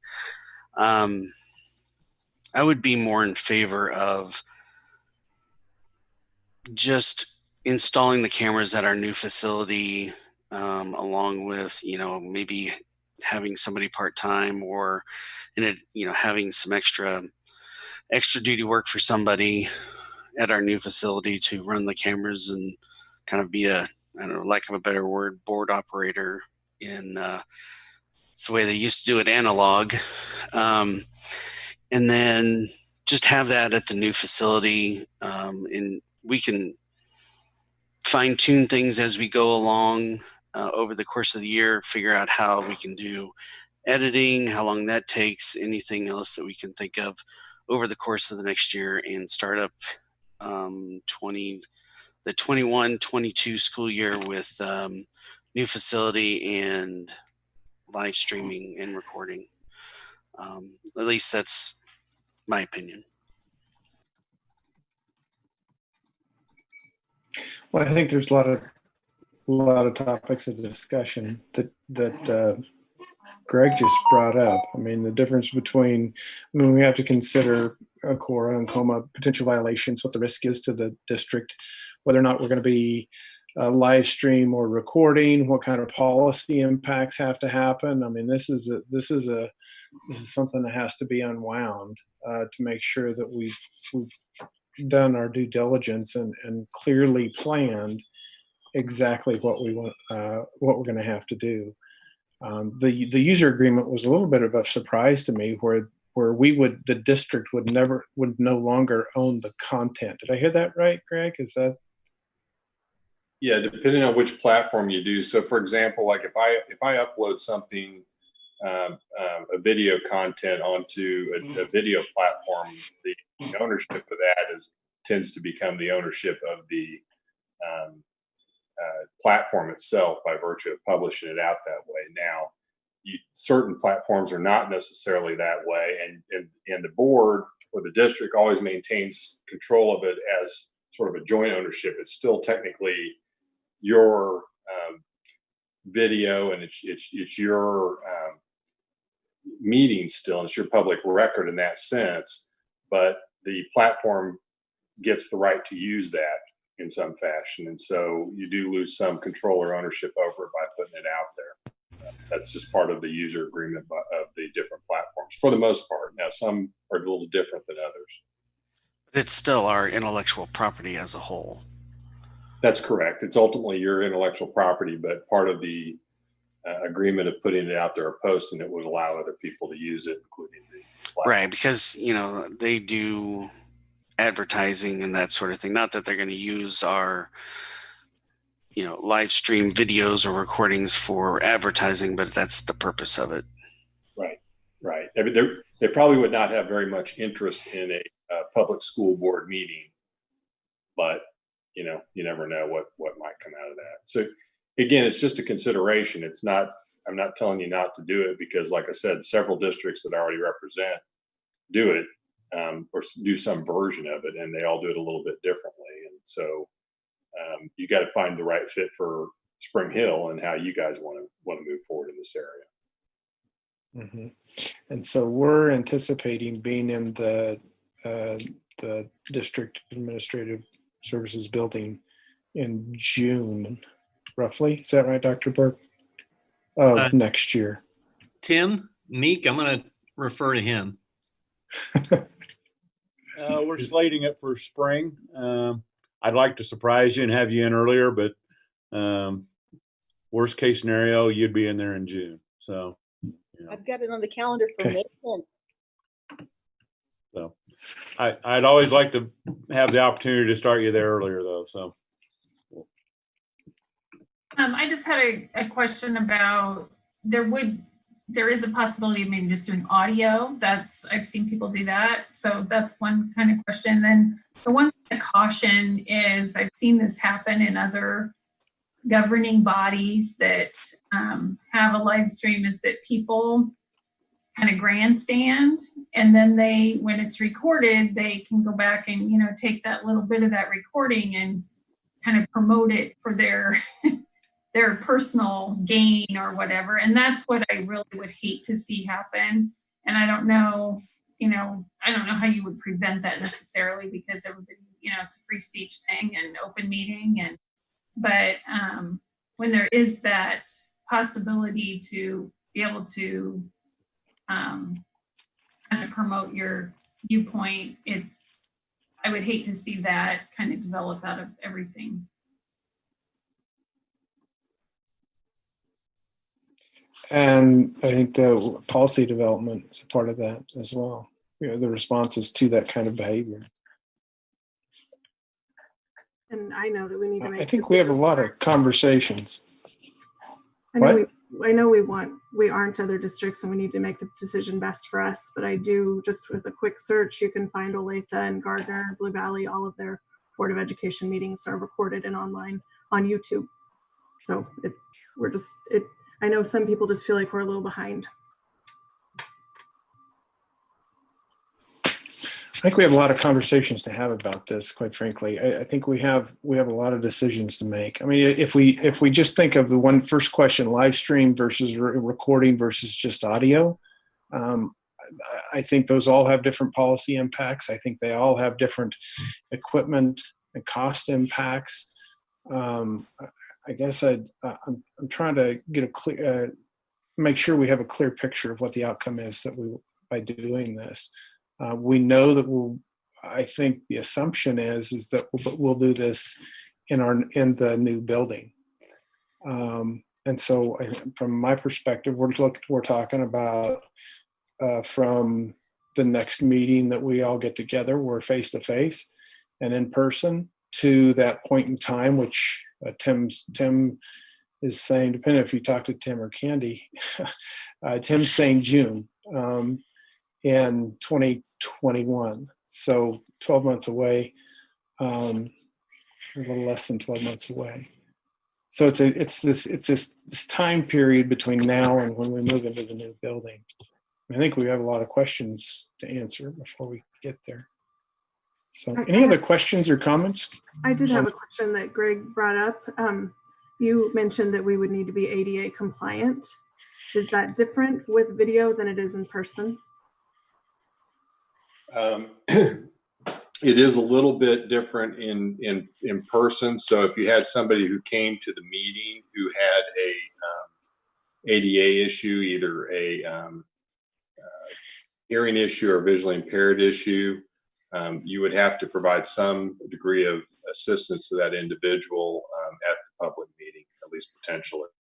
I would be more in favor of just installing the cameras at our new facility, along with, maybe having somebody part-time, or having some extra duty work for somebody, at our new facility to run the cameras and kind of be a, I don't know, lack of a better word, board operator in it's the way they used to do it analog. And then just have that at the new facility. And we can fine tune things as we go along over the course of the year, figure out how we can do editing, how long that takes, anything else that we can think of over the course of the next year, and start up the 21-22 school year with new facility and live streaming and recording. At least that's my opinion. Well, I think there's a lot of topics of discussion that Greg just brought up. I mean, the difference between, we have to consider a quora and coma potential violations, what the risk is to the district, whether or not we're going to be live stream or recording, what kind of policy impacts have to happen. I mean, this is something that has to be unwound to make sure that we've done our due diligence and clearly planned exactly what we want, what we're going to have to do. The user agreement was a little bit of a surprise to me, where the district would no longer own the content. Did I hear that right, Greg? Is that? Yeah, depending on which platform you do. So, for example, like if I upload something, a video content onto a video platform, the ownership of that tends to become the ownership of the platform itself by virtue of publishing it out that way. Now, certain platforms are not necessarily that way, and the board or the district always maintains control of it as sort of a joint ownership. It's still technically your video, and it's your meeting still, and it's your public record in that sense, but the platform gets the right to use that in some fashion, and so you do lose some control or ownership over it by putting it out there. That's just part of the user agreement of the different platforms for the most part. Now, some are a little different than others. But it's still our intellectual property as a whole. That's correct. It's ultimately your intellectual property, but part of the agreement of putting it out there or posting it would allow other people to use it, including the platform. Right, because they do advertising and that sort of thing. Not that they're going to use our live stream videos or recordings for advertising, but that's the purpose of it. Right. I mean, they probably would not have very much interest in a public school board meeting, but you never know what might come out of that. So again, it's just a consideration. I'm not telling you not to do it, because like I said, several districts that I already represent do it, or do some version of it, and they all do it a little bit differently. And so you got to find the right fit for Spring Hill and how you guys want to move forward in this area. Mm-hmm. And so we're anticipating being in the district administrative services building in June, roughly. Is that right, Dr. Burke? Of next year. Tim, Meek, I'm going to refer to him. We're slating it for spring. I'd like to surprise you and have you in earlier, but worst case scenario, you'd be in there in June. So I've got it on the calendar for May 10th. So I'd always like to have the opportunity to start you there earlier, though. So I just had a question about there is a possibility of maybe just doing audio. I've seen people do that. So that's one kind of question. Then the one kind of caution is I've seen this happen in other governing bodies that have a live stream, is that people kind of grandstand, and then when it's recorded, they can go back and take that little bit of that recording and kind of promote it for their their personal gain or whatever. And that's what I really would hate to see happen. And I don't know how you would prevent that necessarily, because everybody, it's a free speech thing and open meeting, but when there is that possibility to be able to kind of promote your viewpoint, I would hate to see that kind of develop out of everything. And I think the policy development is a part of that as well. The responses to that kind of behavior. And I know that we need to make. I think we have a lot of conversations. I know we aren't other districts and we need to make the decision best for us, but I do, just with a quick search, you can find Olathe and Gardner, Blue Valley, all of their Board of Education meetings are recorded and online on YouTube. So I know some people just feel like we're a little behind. I think we have a lot of conversations to have about this, quite frankly. I think we have a lot of decisions to make. I mean, if we just think of the first question, live stream versus recording versus just audio, I think those all have different policy impacts. I think they all have different equipment and cost impacts. I guess I'm trying to get a clear, make sure we have a clear picture of what the outcome is by doing this. We know that I think the assumption is that we'll do this in the new building. And so from my perspective, we're talking about from the next meeting that we all get together, we're face to face and in person, to that point in time, which Tim is saying, depending if you talk to Tim or Candy, Tim's saying June. In 2021, so 12 months away, a little less than 12 months away. So it's this time period between now and when we move into the new building. I think we have a lot of questions to answer before we get there. So, any other questions or comments? I did have a question that Greg brought up. You mentioned that we would need to be ADA compliant. Is that different with video than it is in person? It is a little bit different in person. So if you had somebody who came to the meeting who had a ADA issue, either a hearing issue or visually impaired issue, you would have to provide some degree of assistance to that individual at the public meeting, at least potentially.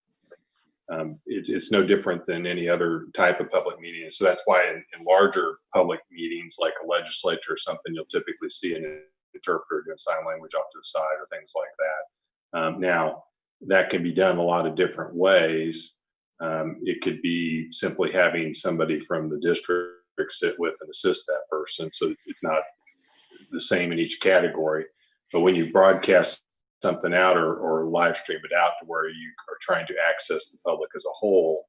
It's no different than any other type of public meeting. So that's why in larger public meetings, like a legislature or something, you'll typically see an interpreter doing sign language off to the side or things like that. Now, that can be done a lot of different ways. It could be simply having somebody from the district sit with and assist that person. So it's not the same in each category. But when you broadcast something out or live stream it out to where you are trying to access the public as a whole,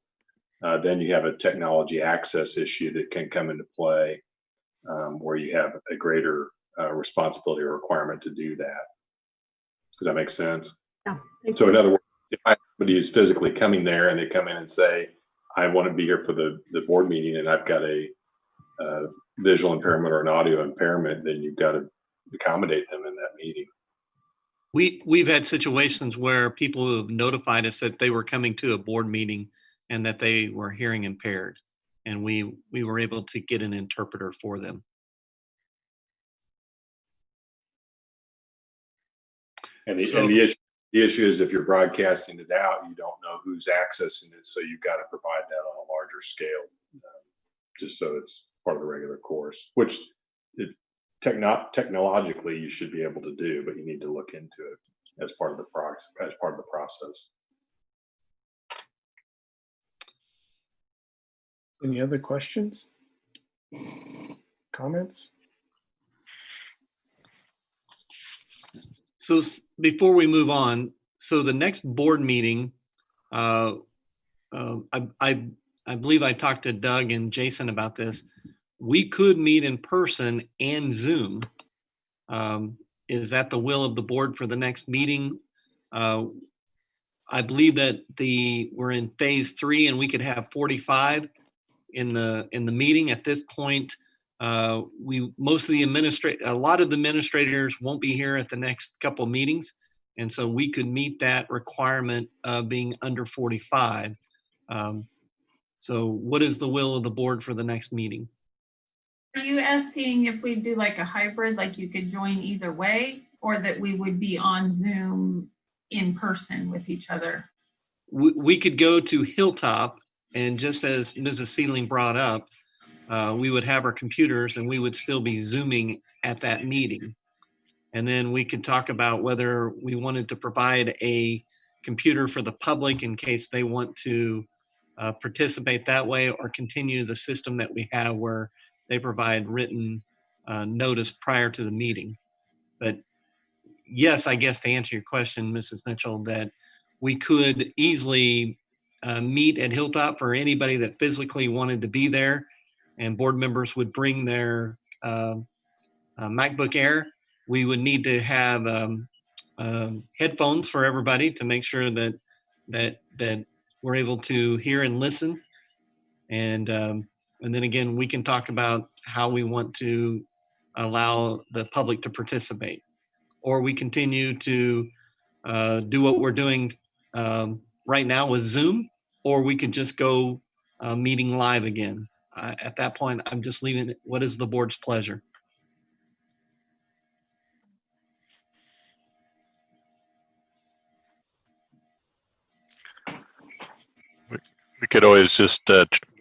then you have a technology access issue that can come into play, where you have a greater responsibility or requirement to do that. Does that make sense? Yeah. So in other words, if somebody who's physically coming there and they come in and say, I want to be here for the board meeting and I've got a visual impairment or an audio impairment, then you've got to accommodate them in that meeting. We've had situations where people who have notified us that they were coming to a board meeting and that they were hearing impaired, and we were able to get an interpreter for them. And the issue is if you're broadcasting it out, you don't know who's accessing it, so you've got to provide that on a larger scale, just so it's part of the regular course, which technologically you should be able to do, but you need to look into it as part of the process. Any other questions? Comments? So before we move on, so the next board meeting, I believe I talked to Doug and Jason about this. We could meet in person and Zoom. Is that the will of the board for the next meeting? I believe that we're in phase 3 and we could have 45 in the meeting at this point. A lot of the administrators won't be here at the next couple of meetings, and so we could meet that requirement of being under 45. So what is the will of the board for the next meeting? Are you asking if we do like a hybrid, like you could join either way, or that we would be on Zoom in person with each other? We could go to Hilltop, and just as Mrs. Sealing brought up, we would have our computers and we would still be Zooming at that meeting. And then we could talk about whether we wanted to provide a computer for the public in case they want to participate that way, or continue the system that we have where they provide written notice prior to the meeting. But yes, I guess to answer your question, Mrs. Mitchell, that we could easily meet at Hilltop for anybody that physically wanted to be there, and board members would bring their MacBook Air. We would need to have headphones for everybody to make sure that we're able to hear and listen. And then again, we can talk about how we want to allow the public to participate, or we continue to do what we're doing right now with Zoom, or we could just go meeting live again. At that point, I'm just leaving it. What is the board's pleasure? We could always just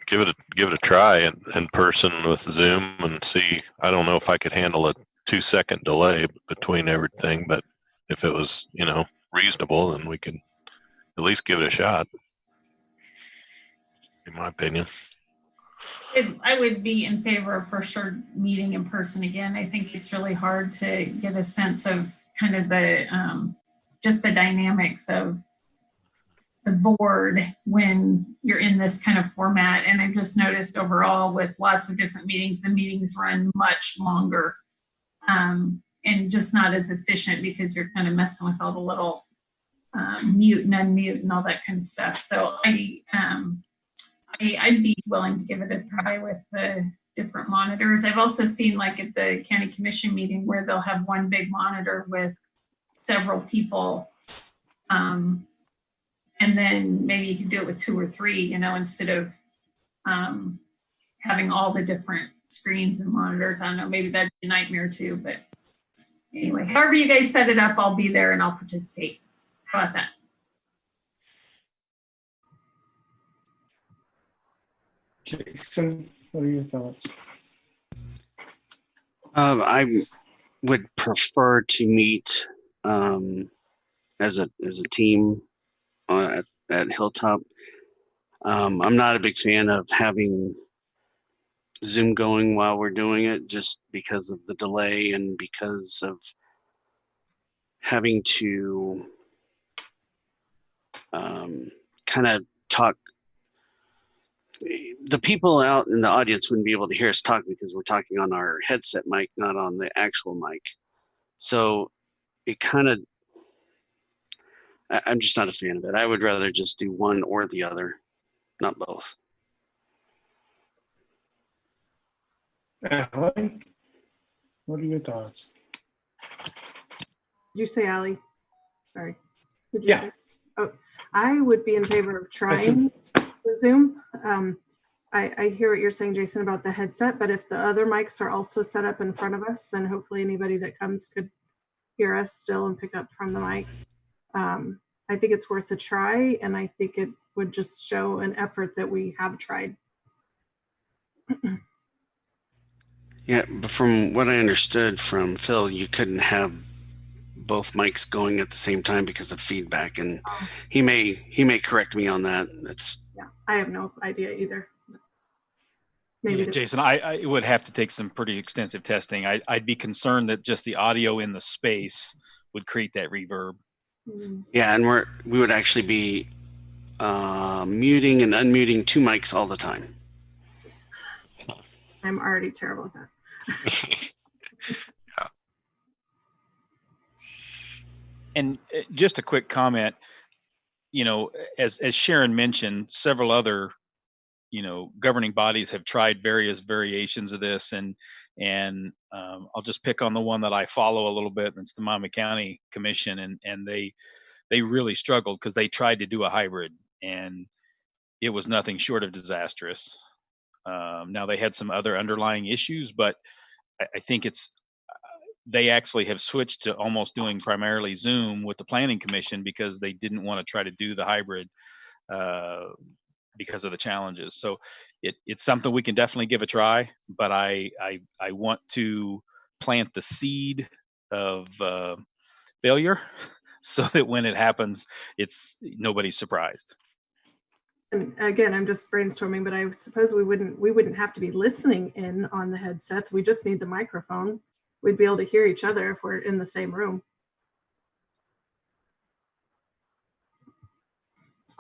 give it a try in person with Zoom and see. I don't know if I could handle a 2-second delay between everything, but if it was, reasonable, then we could at least give it a shot, in my opinion. I would be in favor of for sure meeting in person again. I think it's really hard to get a sense of kind of the just the dynamics of the board when you're in this kind of format. And I've just noticed overall with lots of different meetings, the meetings run much longer and just not as efficient because you're kind of messing with all the little mute and unmute and all that kind of stuff. So I'd be willing to give it a try with the different monitors. I've also seen like at the county commission meeting where they'll have one big monitor with several people. And then maybe you can do it with 2 or 3, instead of having all the different screens and monitors. I don't know, maybe that'd be a nightmare too, but anyway, however you guys set it up, I'll be there and I'll participate. How about that? Jason, what are your thoughts? I would prefer to meet as a team at Hilltop. I'm not a big fan of having Zoom going while we're doing it, just because of the delay and because of having to kind of talk. The people out in the audience wouldn't be able to hear us talk because we're talking on our headset mic, not on the actual mic. So it kind of, I'm just not a fan of it. I would rather just do one or the other, not both. Allie, what are your thoughts? Did you say Allie? Sorry. Did you say? Oh, I would be in favor of trying the Zoom. I hear what you're saying, Jason, about the headset, but if the other mics are also set up in front of us, then hopefully anybody that comes could hear us still and pick up from the mic. I think it's worth a try, and I think it would just show an effort that we have tried. Yeah, but from what I understood from Phil, you couldn't have both mics going at the same time because of feedback, and he may correct me on that. Yeah, I have no idea either. Maybe yeah, Jason, I would have to take some pretty extensive testing. I'd be concerned that just the audio in the space would create that reverb. Yeah, and we would actually be muting and unmuting 2 mics all the time. I'm already terrible at that. And just a quick comment, as Sharon mentioned, several other, governing bodies have tried various variations of this, and I'll just pick on the one that I follow a little bit, and it's the Miami County Commission, and they really struggled because they tried to do a hybrid, and it was nothing short of disastrous. Now they had some other underlying issues, but I think they actually have switched to almost doing primarily Zoom with the Planning Commission because they didn't want to try to do the hybrid because of the challenges. So it's something we can definitely give a try, but I want to plant the seed of failure so that when it happens, nobody's surprised. And again, I'm just brainstorming, but I suppose we wouldn't have to be listening in on the headsets. We just need the microphone. We'd be able to hear each other if we're in the same room.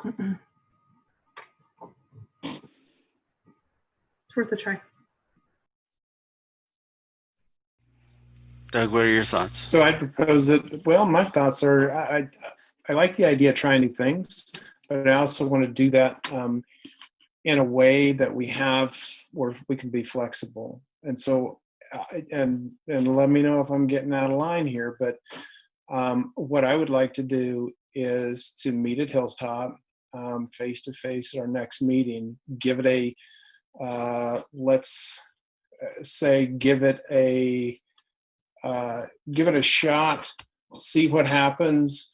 It's worth a try. Doug, what are your thoughts? So I propose that, well, my thoughts are, I like the idea of trying new things, but I also want to do that in a way that we have where we can be flexible. And so, and let me know if I'm getting out of line here, but what I would like to do is to meet at Hilltop face to face at our next meeting, give it let's say, give it a shot, see what happens,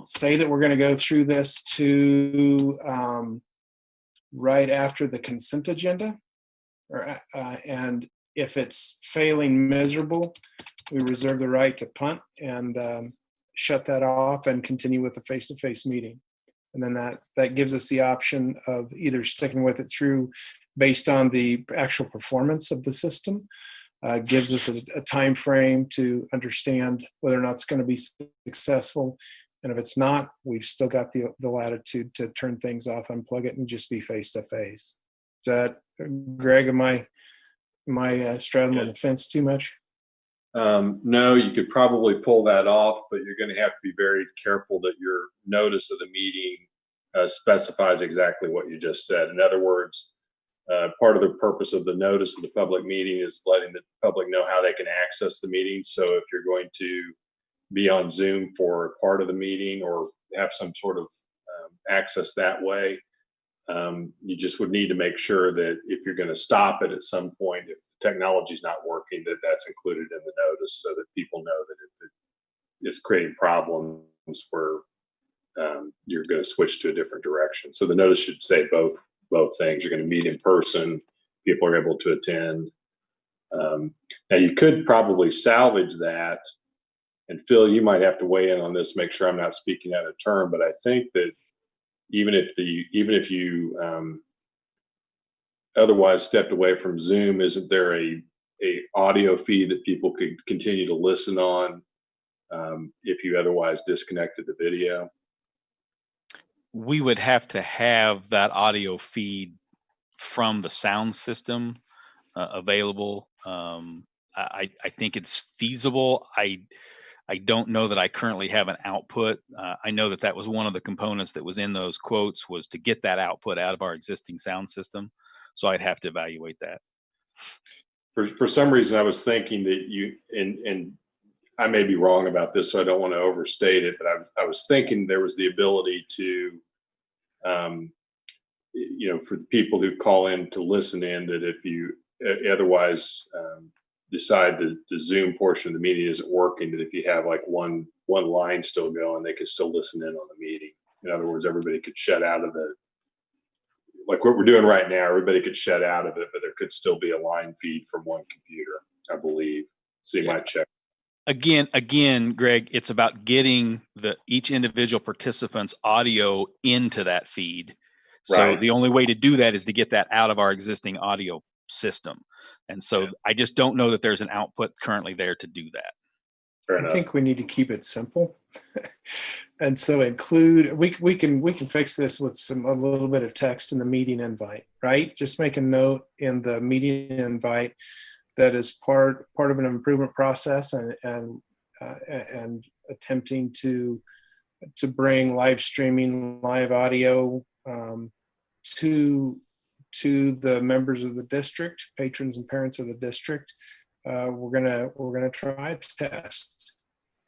say that we're going to go through this to right after the consent agenda, and if it's failing miserable, we reserve the right to punt and shut that off and continue with the face-to-face meeting. And then that gives us the option of either sticking with it through based on the actual performance of the system, gives us a time frame to understand whether or not it's going to be successful. And if it's not, we've still got the latitude to turn things off, unplug it, and just be face-to-face. Is that, Greg, am I straddling on the fence too much? No, you could probably pull that off, but you're going to have to be very careful that your notice of the meeting specifies exactly what you just said. In other words, part of the purpose of the notice of the public meeting is letting the public know how they can access the meeting. So if you're going to be on Zoom for part of the meeting or have some sort of access that way, you just would need to make sure that if you're going to stop it at some point, if the technology is not working, that's included in the notice so that people know that if it is creating problems where you're going to switch to a different direction. So the notice should say both things. You're going to meet in person, people are able to attend. Now you could probably salvage that, and Phil, you might have to weigh in on this, make sure I'm not speaking out of turn, but I think that even if you otherwise stepped away from Zoom, isn't there a audio feed that people could continue to listen on if you otherwise disconnected the video? We would have to have that audio feed from the sound system available. I think it's feasible. I don't know that I currently have an output. I know that was one of the components that was in those quotes, was to get that output out of our existing sound system. So I'd have to evaluate that. For some reason, I was thinking that you, and I may be wrong about this, so I don't want to overstate it, but I was thinking there was the ability to, for the people who call in to listen in, that if you otherwise decide that the Zoom portion of the meeting isn't working, that if you have like one line still going, they could still listen in on the meeting. In other words, everybody could shut out of it. Like what we're doing right now, everybody could shut out of it, but there could still be a line feed from one computer, I believe. So you might check. Again, Greg, it's about getting each individual participant's audio into that feed. So the only way to do that is to get that out of our existing audio system. And so I just don't know that there's an output currently there to do that. I think we need to keep it simple. And so include, we can fix this with a little bit of text in the meeting invite, right? Just make a note in the meeting invite that is part of an improvement process and attempting to bring live streaming, live audio to the members of the district, patrons and parents of the district. We're gonna try a test,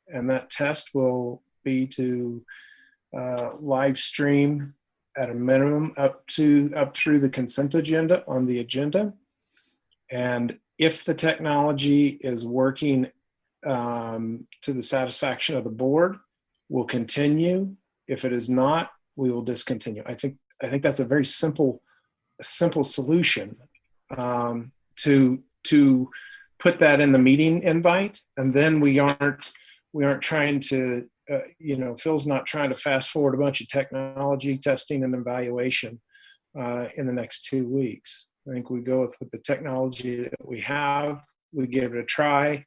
and that test will be to live stream at a minimum up through the consent agenda on the agenda. And if the technology is working to the satisfaction of the board, we'll continue. If it is not, we will discontinue. I think that's a very simple solution to put that in the meeting invite, and then we aren't trying to Phil's not trying to fast forward a bunch of technology testing and evaluation in the next 2 weeks. I think we go with the technology that we have. We give it a try.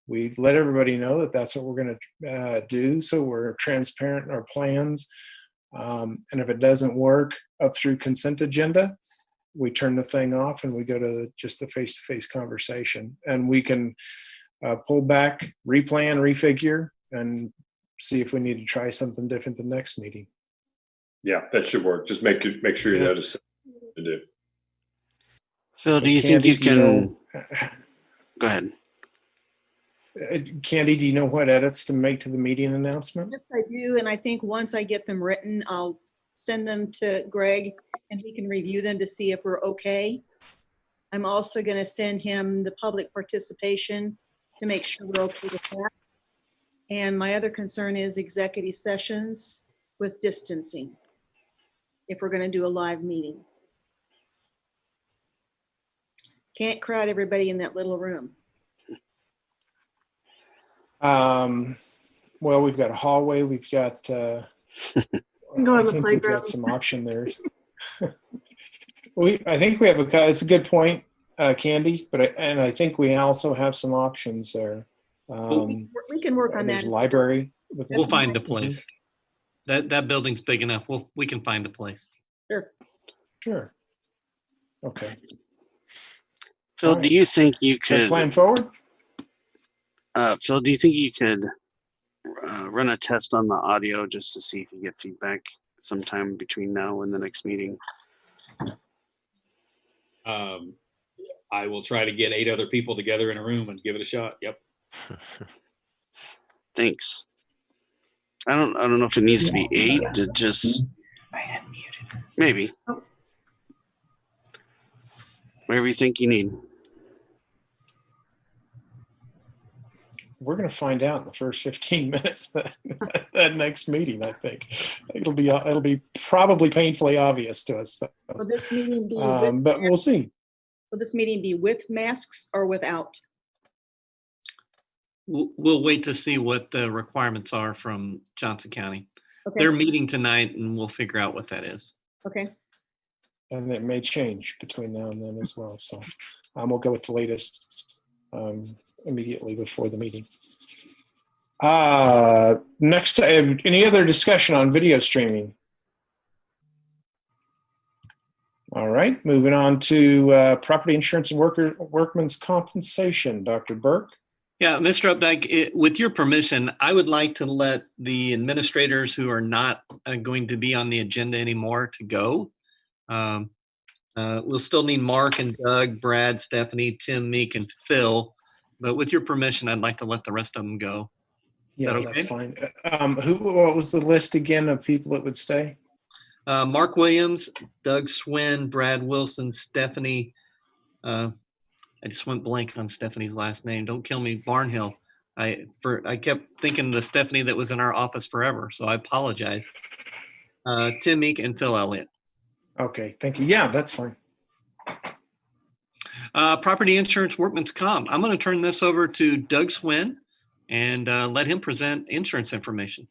We let everybody know that that's what we're going to do, so we're transparent in our plans. And if it doesn't work up through consent agenda, we turn the thing off and we go to just the face-to-face conversation. And we can pull back, replan, refigure, and see if we need to try something different the next meeting. Yeah, that should work. Just make sure you notice to do. Phil, do you think you can? Go ahead. Candy, do you know what edits to make to the meeting announcement? Yes, I do. And I think once I get them written, I'll send them to Greg and he can review them to see if we're okay. I'm also going to send him the public participation to make sure we're okay with that. And my other concern is executive sessions with distancing, if we're going to do a live meeting. Can't crowd everybody in that little room. Well, we've got a hallway. We've got. Go on the We've playground. got some option there. I think we have it's a good point, Candy. But I think we also have some options there. We can work on There's that. a library. We'll find a place. That building's big enough. We can find a place. Sure. Okay. Phil, do you think you could plan forward? Phil, do you think you could run a test on the audio just to see if you get feedback sometime between now and the next meeting? I will try to get 8 other people together in a room and give it a shot. Yep. Thanks. I don't know if it needs to be 8. Just maybe whatever you think you need. We're going to find out in the first 15 minutes that next meeting. I think it'll be probably painfully obvious to us. Will this meeting be? But we'll see. Will this meeting be with masks or without? We'll wait to see what the requirements are from Johnson County. Okay. They're meeting tonight, and we'll figure out what that is. Okay. And it may change between now and then as well. So we'll go with the latest immediately before the meeting. Next, any other discussion on video streaming? All right, moving on to property insurance and workman's compensation. Dr. Burke. Yeah, Mr. Updike, with your permission, I would like to let the administrators who are not going to be on the agenda anymore to go. We'll still need Mark and Doug, Brad, Stephanie, Tim, Meek, and Phil. But with your permission, I'd like to let the rest of them go. Is Yeah, that okay? that's fine. What was the list again of people that would stay? Mark Williams, Doug Swin, Brad Wilson, Stephanie. I just went blank on Stephanie's last name. Don't kill me, Barnhill. I kept thinking the Stephanie that was in our office forever, so I apologize. Tim Meek and Phil Elliott. Okay, thank you. Yeah, that's fine. Property insurance, workman's comp. I'm going to turn this over to Doug Swin and let him present insurance information.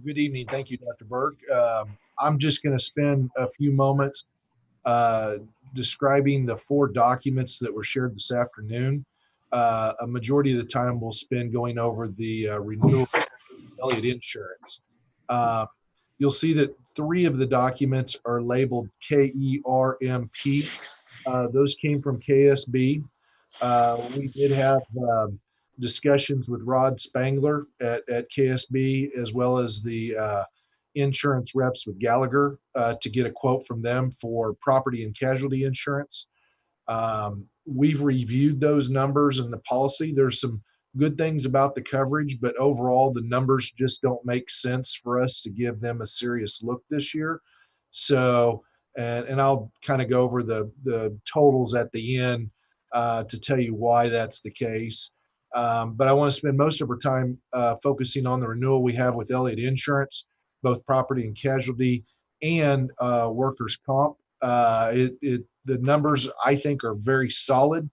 Good evening. Thank you, Dr. Burke. I'm just going to spend a few moments describing the 4 documents that were shared this afternoon. A majority of the time we'll spend going over the renewal of Elliott Insurance. You'll see that 3 of the documents are labeled KERMP. Those came from KSB. We did have discussions with Rod Spangler at KSB, as well as the insurance reps with Gallagher to get a quote from them for property and casualty insurance. We've reviewed those numbers and the policy. There's some good things about the coverage, but overall the numbers just don't make sense for us to give them a serious look this year. So, and I'll kind of go over the totals at the end to tell you why that's the case. But I want to spend most of our time focusing on the renewal we have with Elliott Insurance, both property and casualty and workers' comp. The numbers I think are very solid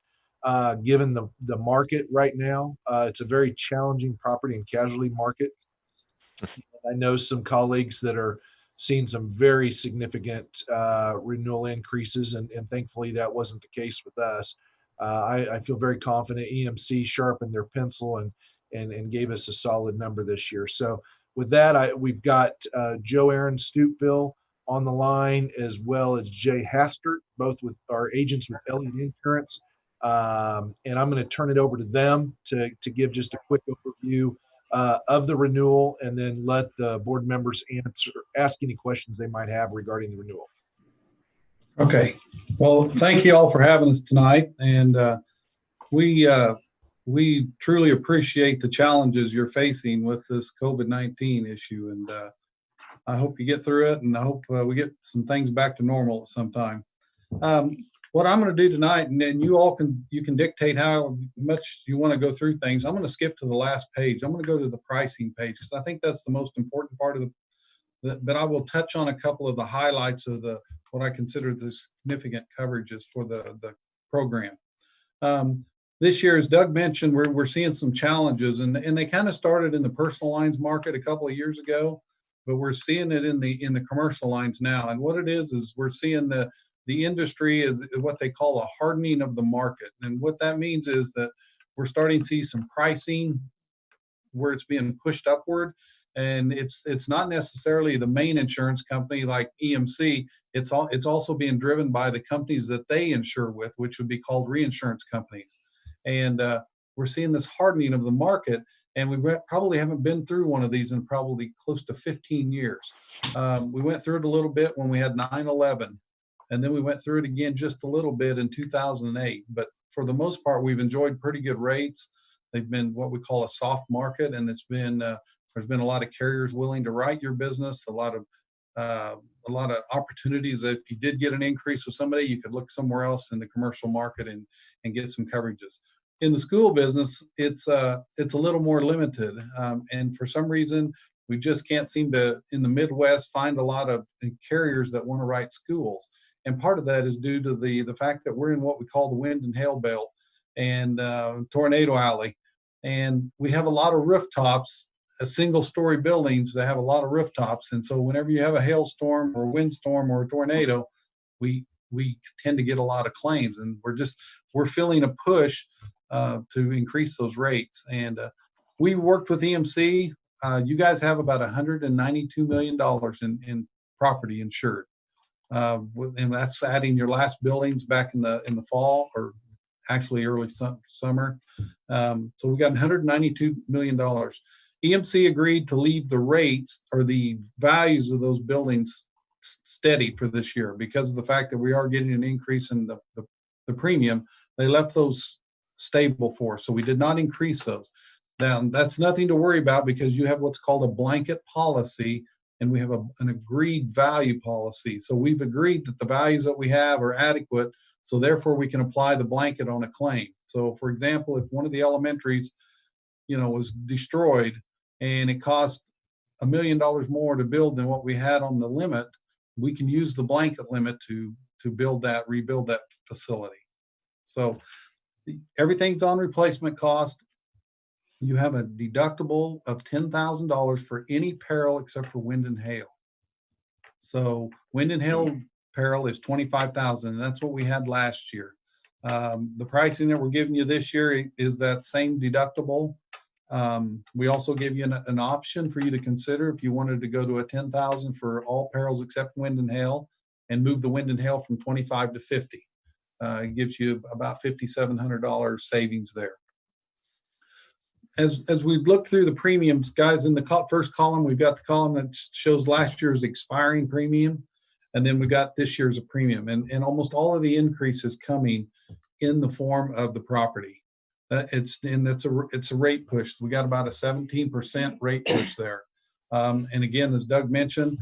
given the market right now. It's a very challenging property and casualty market. I know some colleagues that are seeing some very significant renewal increases, and thankfully that wasn't the case with us. I feel very confident EMC sharpened their pencil and gave us a solid number this year. So with that, we've got Joe Aaron Stupeville on the line, as well as Jay Hastert, both with our agents with Elliott Insurance. And I'm going to turn it over to them to give just a quick overview of the renewal, and then let the board members ask any questions they might have regarding the renewal. Okay. Well, thank you all for having us tonight. And we truly appreciate the challenges you're facing with this COVID-19 issue. And I hope you get through it, and I hope we get some things back to normal at some time. What I'm going to do tonight, and then you can dictate how much you want to go through things. I'm going to skip to the last page. I'm going to go to the pricing page because I think that's the most important part of but I will touch on a couple of the highlights of what I consider the significant coverages for the program. This year, as Doug mentioned, we're seeing some challenges, and they kind of started in the personal lines market a couple of years ago, but we're seeing it in the commercial lines now. And what it is we're seeing the industry is what they call a hardening of the market. And what that means is that we're starting to see some pricing where it's being pushed upward. And it's not necessarily the main insurance company like EMC. It's also being driven by the companies that they insure with, which would be called reinsurance companies. And we're seeing this hardening of the market. And we probably haven't been through one of these in probably close to 15 years. We went through it a little bit when we had 9/11. And then we went through it again just a little bit in 2008. But for the most part, we've enjoyed pretty good rates. They've been what we call a soft market, and it's been there's been a lot of carriers willing to write your business, a lot of opportunities that if you did get an increase with somebody, you could look somewhere else in the commercial market and get some coverages. In the school business, it's a little more limited, and for some reason, we just can't seem to, in the Midwest, find a lot of carriers that want to write schools. And part of that is due to the fact that we're in what we call the wind and hail belt and tornado alley. And we have a lot of rooftops, single-story buildings that have a lot of rooftops. And so whenever you have a hailstorm or a windstorm or a tornado, we tend to get a lot of claims. And we're feeling a push to increase those rates. And we worked with EMC. You guys have about $192 million in property insured. And that's adding your last buildings back in the fall, or actually early summer. So we got $192 million. EMC agreed to leave the rates or the values of those buildings steady for this year because of the fact that we are getting an increase in the premium. They left those stable for us, so we did not increase those. Now, that's nothing to worry about because you have what's called a blanket policy, and we have an agreed value policy. So we've agreed that the values that we have are adequate, so therefore we can apply the blanket on a claim. So for example, if one of the elementaries, was destroyed and it cost $1 million more to build than what we had on the limit, we can use the blanket limit to rebuild that facility. So everything's on replacement cost. You have a deductible of $10,000 for any peril except for wind and hail. So wind and hail peril is $25,000, and that's what we had last year. The pricing that we're giving you this year is that same deductible. We also give you an option for you to consider if you wanted to go to a $10,000 for all perils except wind and hail, and move the wind and hail from 25 to 50. It gives you about $5,700 savings there. As we look through the premiums, guys, in the first column, we've got the column that shows last year's expiring premium, and then we got this year's premium. And almost all of the increase is coming in the form of the property. It's a rate push. We got about a 17% rate push there. And again, as Doug mentioned,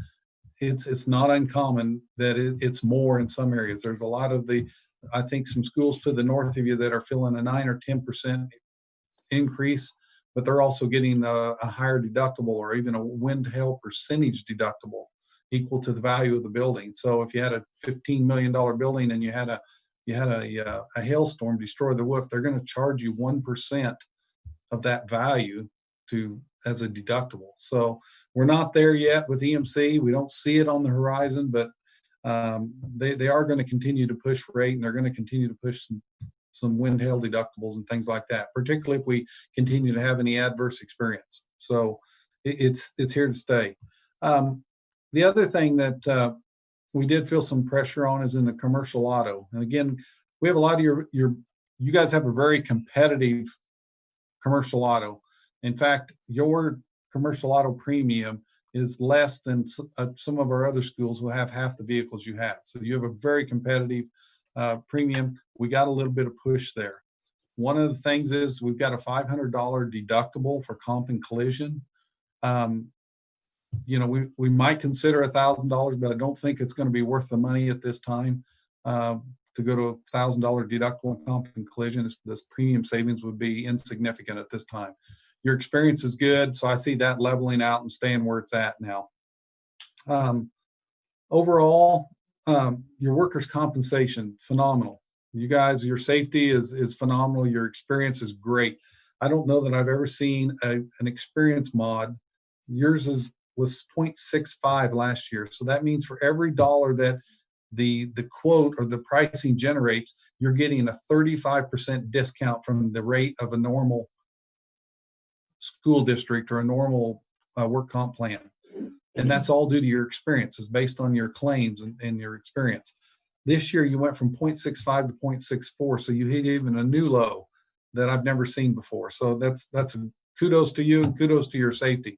it's not uncommon that it's more in some areas. There's a lot of I think some schools to the north of you that are feeling a 9 or 10% increase, but they're also getting a higher deductible or even a wind hail percentage deductible equal to the value of the building. So if you had a $15 million building and you had a hailstorm destroy the roof, they're going to charge you 1% of that value as a deductible. So we're not there yet with EMC. We don't see it on the horizon, but they are going to continue to push rate, and they're going to continue to push some wind hail deductibles and things like that, particularly if we continue to have any adverse experience. So it's here to stay. The other thing that we did feel some pressure on is in the commercial auto. And again, we have a lot of you guys have a very competitive commercial auto. In fact, your commercial auto premium is less than some of our other schools who have half the vehicles you have. So you have a very competitive premium. We got a little bit of push there. One of the things is we've got a $500 deductible for comp and collision. We might consider $1,000, but I don't think it's going to be worth the money at this time to go to a $1,000 deductible on comp and collision. This premium savings would be insignificant at this time. Your experience is good, so I see that leveling out and staying where it's at now. Overall, your workers' compensation, phenomenal. You guys, your safety is phenomenal. Your experience is great. I don't know that I've ever seen an experience mod. Yours was 0.65 last year. So that means for every dollar that the quote or the pricing generates, you're getting a 35% discount from the rate of a normal school district or a normal work comp plan. And that's all due to your experience. It's based on your claims and your experience. This year you went from 0.65 to 0.64. So you hit even a new low that I've never seen before. So that's kudos to you and kudos to your safety.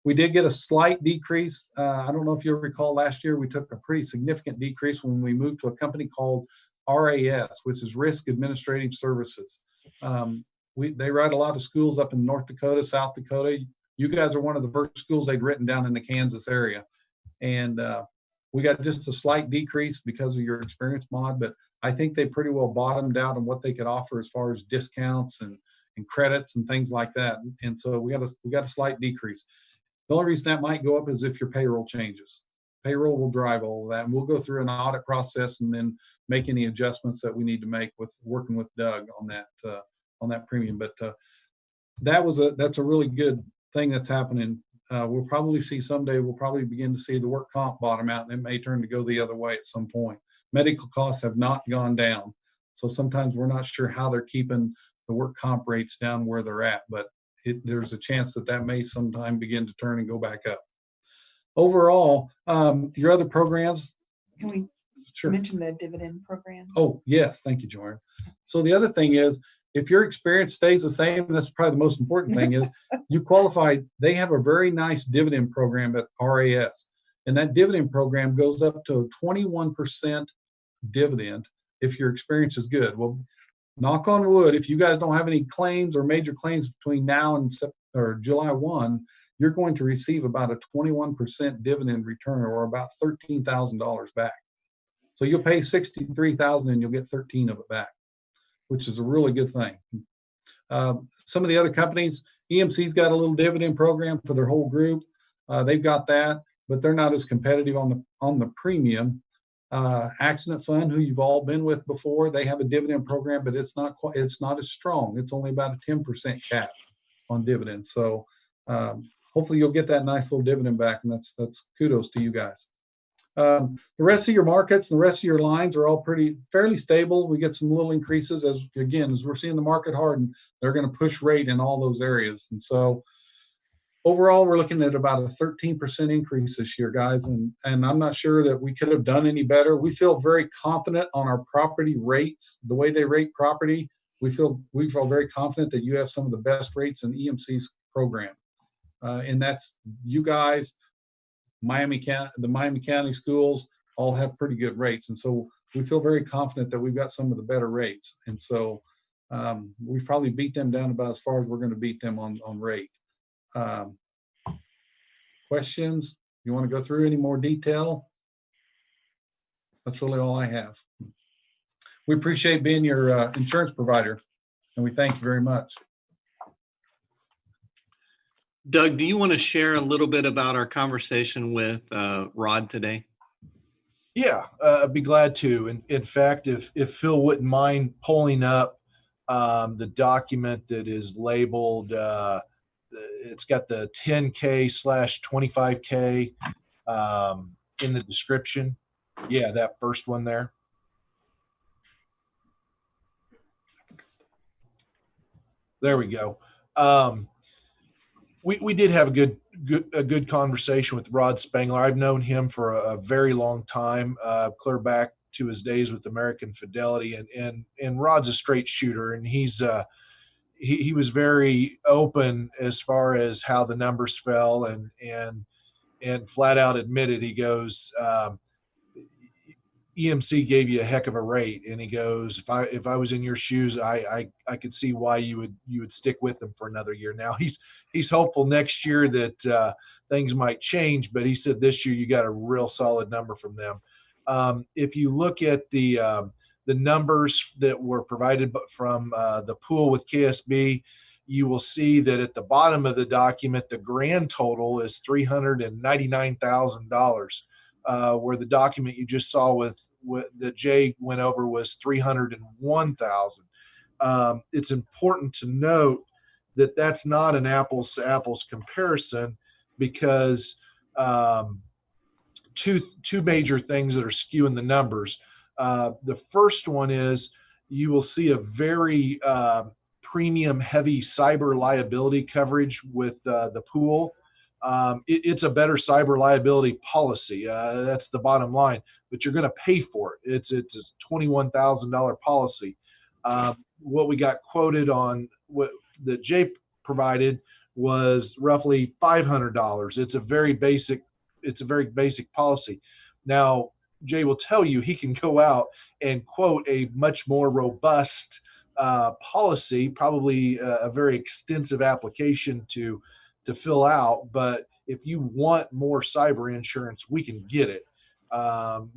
We did get a slight decrease. I don't know if you'll recall last year, we took a pretty significant decrease when we moved to a company called RAS, which is Risk Administrative Services. They write a lot of schools up in North Dakota, South Dakota. You guys are one of the first schools they'd written down in the Kansas area. And we got just a slight decrease because of your experience mod, but I think they pretty well bottomed out on what they could offer as far as discounts and credits and things like that. And so we got a slight decrease. The only reason that might go up is if your payroll changes. Payroll will drive all of that. And we'll go through an audit process and then make any adjustments that we need to make with working with Doug on that premium. But that's a really good thing that's happening. We'll probably see someday, we'll probably begin to see the work comp bottom out, and it may turn to go the other way at some point. Medical costs have not gone down. So sometimes we're not sure how they're keeping the work comp rates down where they're at, but there's a chance that may sometime begin to turn and go back up. Overall, your other programs. Can we mention the dividend program? Oh, yes. Thank you, Jordan. So the other thing is, if your experience stays the same, that's probably the most important thing is you qualify. They have a very nice dividend program at RAS. And that dividend program goes up to a 21% dividend if your experience is good. Well, knock on wood, if you guys don't have any claims or major claims between now and July 1, you're going to receive about a 21% dividend return, or about $13,000 back. So you'll pay $63,000 and you'll get 13 of it back, which is a really good thing. Some of the other companies, EMC's got a little dividend program for their whole group. They've got that, but they're not as competitive on the premium. Accident Fund, who you've all been with before, they have a dividend program, but it's not as strong. It's only about a 10% cap on dividends. So hopefully you'll get that nice little dividend back, and that's kudos to you guys. The rest of your markets, the rest of your lines are all fairly stable. We get some little increases as we're seeing the market harden. They're going to push rate in all those areas, and so overall, we're looking at about a 13% increase this year, guys, and I'm not sure that we could have done any better. We feel very confident on our property rates, the way they rate property. We feel very confident that you have some of the best rates in EMC's program, and that's you guys. The Miami County schools all have pretty good rates, and so we feel very confident that we've got some of the better rates. And so We've probably beat them down about as far as we're going to beat them on rate. Questions? You want to go through any more detail? That's really all I have. We appreciate being your insurance provider, and we thank you very much. Doug, do you want to share a little bit about our conversation with Rod today? Yeah, I'd be glad to. And in fact, if Phil wouldn't mind pulling up the document that is labeled, it's got the 10K/25K in the description. Yeah, that first one there. There we go. We did have a good conversation with Rod Spangler. I've known him for a very long time, clear back to his days with American Fidelity, and Rod's a straight shooter, and he was very open as far as how the numbers fell, and flat out admitted, he goes, EMC gave you a heck of a rate, and he goes, if I was in your shoes, I could see why you would stick with them for another year. Now he's hopeful next year that things might change, but he said this year you got a real solid number from them. If you look at the numbers that were provided from the pool with KSB, you will see that at the bottom of the document, the grand total is $399,000. Where the document you just saw with that Jay went over was 301,000. It's important to note that that's not an apples to apples comparison, because two major things that are skewing the numbers. The first one is you will see a very premium heavy cyber liability coverage with the pool. It's a better cyber liability policy. That's the bottom line, but you're going to pay for it. It's a $21,000 policy. What we got quoted on what that Jay provided was roughly $500. It's a very basic policy. Now, Jay will tell you he can go out and quote a much more robust policy, probably a very extensive application to fill out. But if you want more cyber insurance, we can get it.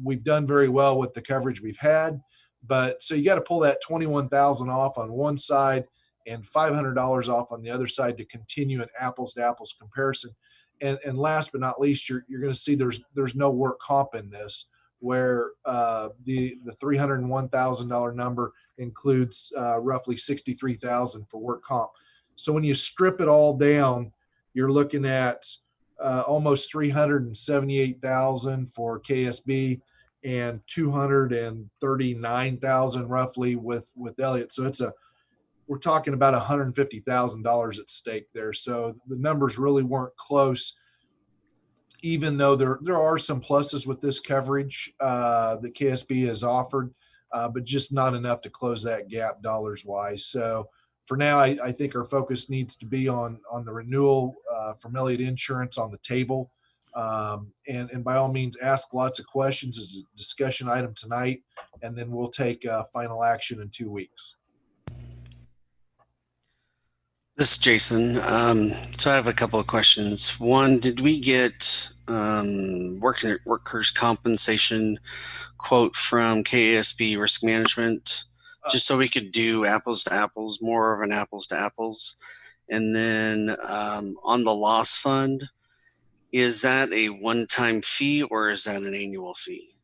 We've done very well with the coverage we've had, but so you got to pull that 21,000 off on one side and $500 off on the other side to continue an apples to apples comparison. And last but not least, you're going to see there's no work comp in this, where the $301,000 number includes roughly $63,000 for work comp. So when you strip it all down, you're looking at almost $378,000 for KSB and $239,000 roughly with Elliott. So we're talking about $150,000 at stake there. So the numbers really weren't close, even though there are some pluses with this coverage that KSB has offered, but just not enough to close that gap dollars wise. So for now, I think our focus needs to be on the renewal from Elliott Insurance on the table. And by all means, ask lots of questions as a discussion item tonight, and then we'll take final action in 2 weeks. This is Jason. So I have a couple of questions. One, did we get workers' compensation quote from KASB Risk Management, just so we could do apples to apples, more of an apples to apples? And then on the loss fund, is that a one-time fee or is that an annual fee?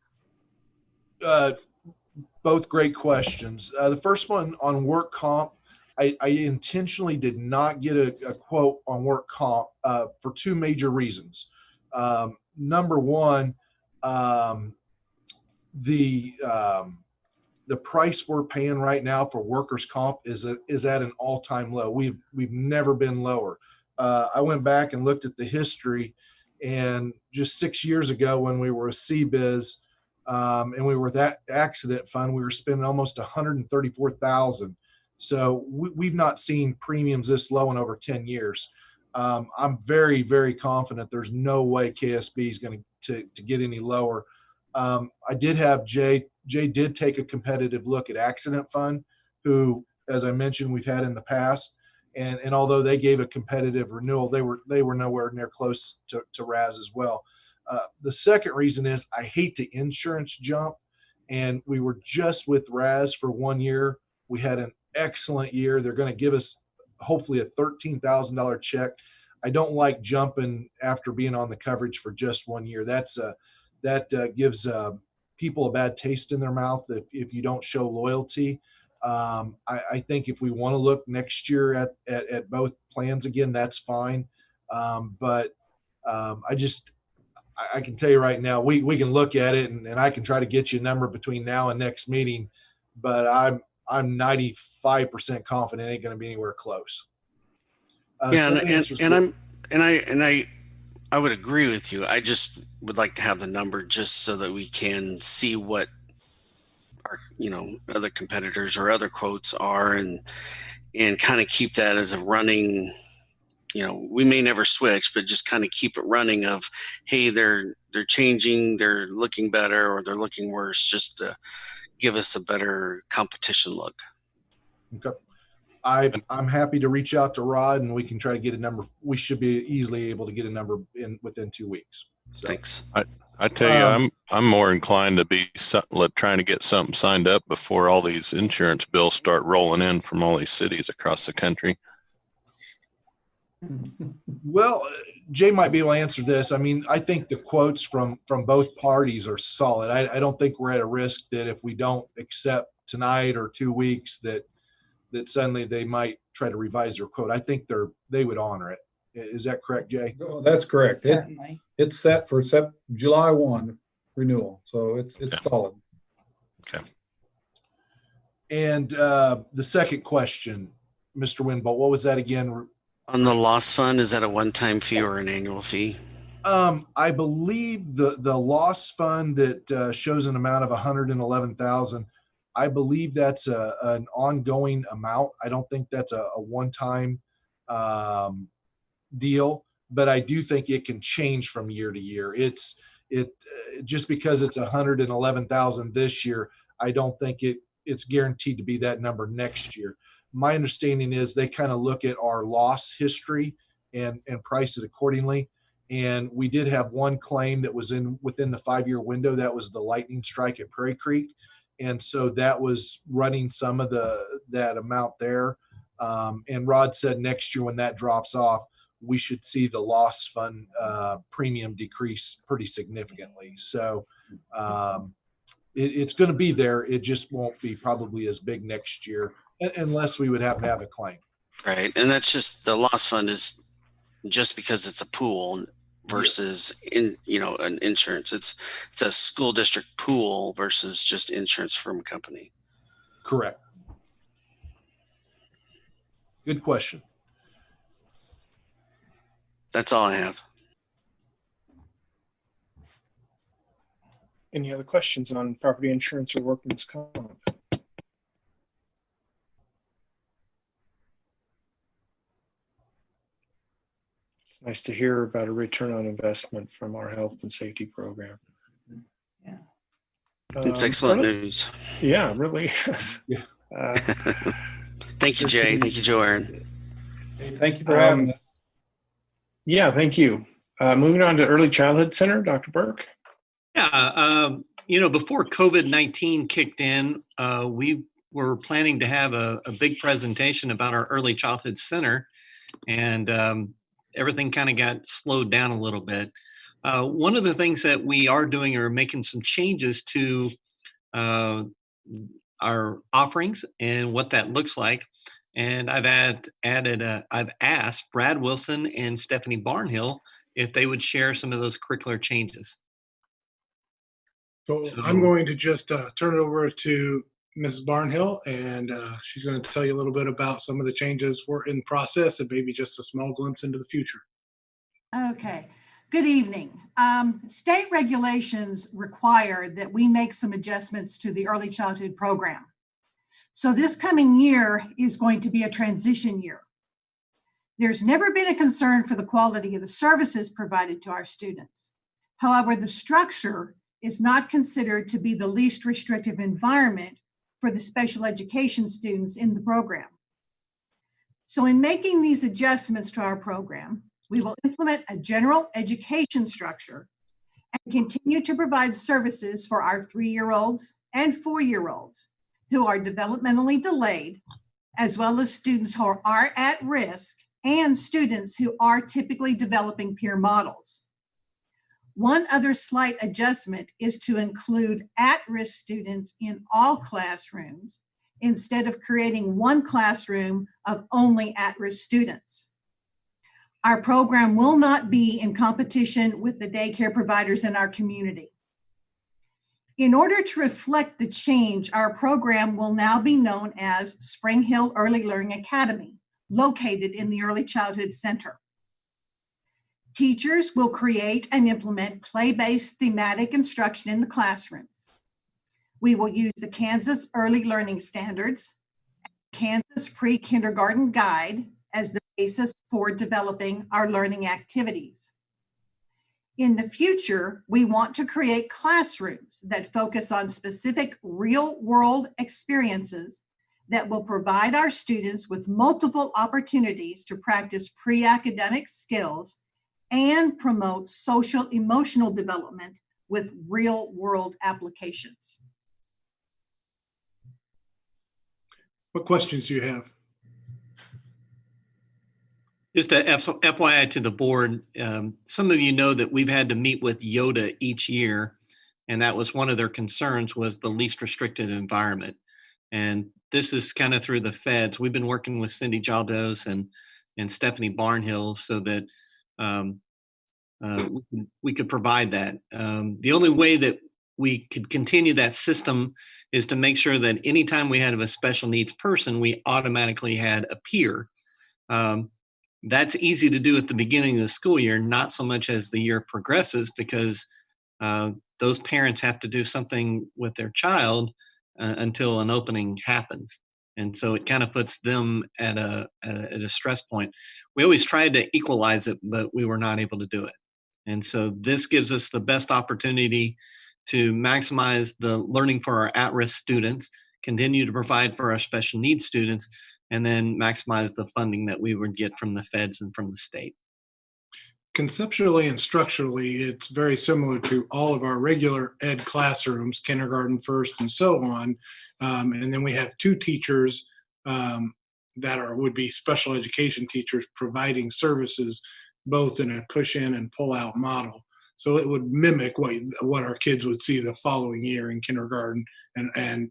Both great questions. The first one on work comp, I intentionally did not get a quote on work comp for two major reasons. Number one, the price we're paying right now for workers' comp is at an all-time low. We've never been lower. I went back and looked at the history, and just 6 years ago when we were a CBIZ and we were that accident fund, we were spending almost $134,000. So we've not seen premiums this low in over 10 years. I'm very, very confident there's no way KSB is going to get any lower. I did have Jay did take a competitive look at accident fund, who as I mentioned, we've had in the past. And although they gave a competitive renewal, they were nowhere near close to RAS as well. The second reason is I hate to insurance jump, and we were just with RAS for 1 year. We had an excellent year. They're going to give us hopefully a $13,000 check. I don't like jumping after being on the coverage for just 1 year. That gives people a bad taste in their mouth if you don't show loyalty. I think if we want to look next year at both plans again, that's fine. But I can tell you right now, we can look at it and I can try to get you a number between now and next meeting, but I'm 95% confident it ain't going to be anywhere close. I would agree with you. I just would like to have the number just so that we can see what our other competitors or other quotes are, and kind of keep that as a running. We may never switch, but just kind of keep it running of, hey, they're changing, they're looking better or they're looking worse, just to give us a better competition look. Okay. I'm happy to reach out to Rod and we can try to get a number. We should be easily able to get a number within 2 weeks. So, thanks. I tell you, I'm more inclined to be trying to get something signed up before all these insurance bills start rolling in from all these cities across the country. Well, Jay might be able to answer this. I mean, I think the quotes from both parties are solid. I don't think we're at a risk that if we don't accept tonight or 2 weeks that suddenly they might try to revise their quote. I think they would honor it. Is that correct, Jay? Oh, that's correct. Certainly. It's set for July 1 renewal, so it's solid. Okay. And the second question, Mr. Winbolt, what was that again? On the loss fund, is that a one-time fee or an annual fee? I believe the loss fund that shows an amount of $111,000. I believe that's an ongoing amount. I don't think that's a one-time deal, but I do think it can change from year to year. It just because it's $111,000 this year, I don't think it's guaranteed to be that number next year. My understanding is they kind of look at our loss history and price it accordingly. And we did have one claim that was within the 5-year window. That was the lightning strike at Prairie Creek. And so that was running some of that amount there. And Rod said next year when that drops off, we should see the loss fund premium decrease pretty significantly. So it's going to be there. It just won't be probably as big next year unless we would happen to have a claim. Right. And that's just the loss fund is just because it's a pool versus an insurance. It's a school district pool versus just insurance from a company. Correct. Good question. That's all I have. Any other questions on property insurance or workman's comp? It's nice to hear about a return on investment from our health and safety program. Yeah. It's excellent news. Yeah, it really is. Yeah. Thank you, Jay. Thank you, Joanne. Hey, thank you for having us. Yeah, thank you. Moving on to Early Childhood Center, Dr. Burke. Yeah, before COVID-19 kicked in, we were planning to have a big presentation about our Early Childhood Center, and everything kind of got slowed down a little bit. One of the things that we are doing are making some changes to our offerings and what that looks like. And I've asked Brad Wilson and Stephanie Barnhill if they would share some of those curricular changes. So I'm going to just turn it over to Ms. Barnhill, and she's going to tell you a little bit about some of the changes we're in process and maybe just a small glimpse into the future. Okay. Good evening. State regulations require that we make some adjustments to the early childhood program. So this coming year is going to be a transition year. There's never been a concern for the quality of the services provided to our students. However, the structure is not considered to be the least restrictive environment for the special education students in the program. So in making these adjustments to our program, we will implement a general education structure and continue to provide services for our 3-year-olds and 4-year-olds who are developmentally delayed, as well as students who are at risk and students who are typically developing peer models. One other slight adjustment is to include at-risk students in all classrooms instead of creating one classroom of only at-risk students. Our program will not be in competition with the daycare providers in our community. In order to reflect the change, our program will now be known as Spring Hill Early Learning Academy, located in the Early Childhood Center. Teachers will create and implement play-based thematic instruction in the classrooms. We will use the Kansas Early Learning Standards, Kansas Pre-Kindergarten Guide as the basis for developing our learning activities. In the future, we want to create classrooms that focus on specific real-world experiences that will provide our students with multiple opportunities to practice pre-academic skills and promote social emotional development with real-world applications. What questions do you have? Just a FYI to the board, some of you know that we've had to meet with YODA each year, and that was one of their concerns, was the least restricted environment. And this is kind of through the feds. We've been working with Cindy Jaldos and Stephanie Barnhill so that we could provide that. The only way that we could continue that system is to make sure that anytime we had a special needs person, we automatically had a peer. That's easy to do at the beginning of the school year, not so much as the year progresses, because those parents have to do something with their child until an opening happens. And so it kind of puts them at a stress point. We always tried to equalize it, but we were not able to do it. And so this gives us the best opportunity to maximize the learning for our at-risk students, continue to provide for our special needs students, and then maximize the funding that we would get from the feds and from the state. Conceptually and structurally, it's very similar to all of our regular ed classrooms, kindergarten, first, and so on. And then we have 2 teachers that would be special education teachers providing services, both in a push-in and pull-out model. So it would mimic what our kids would see the following year in kindergarten, and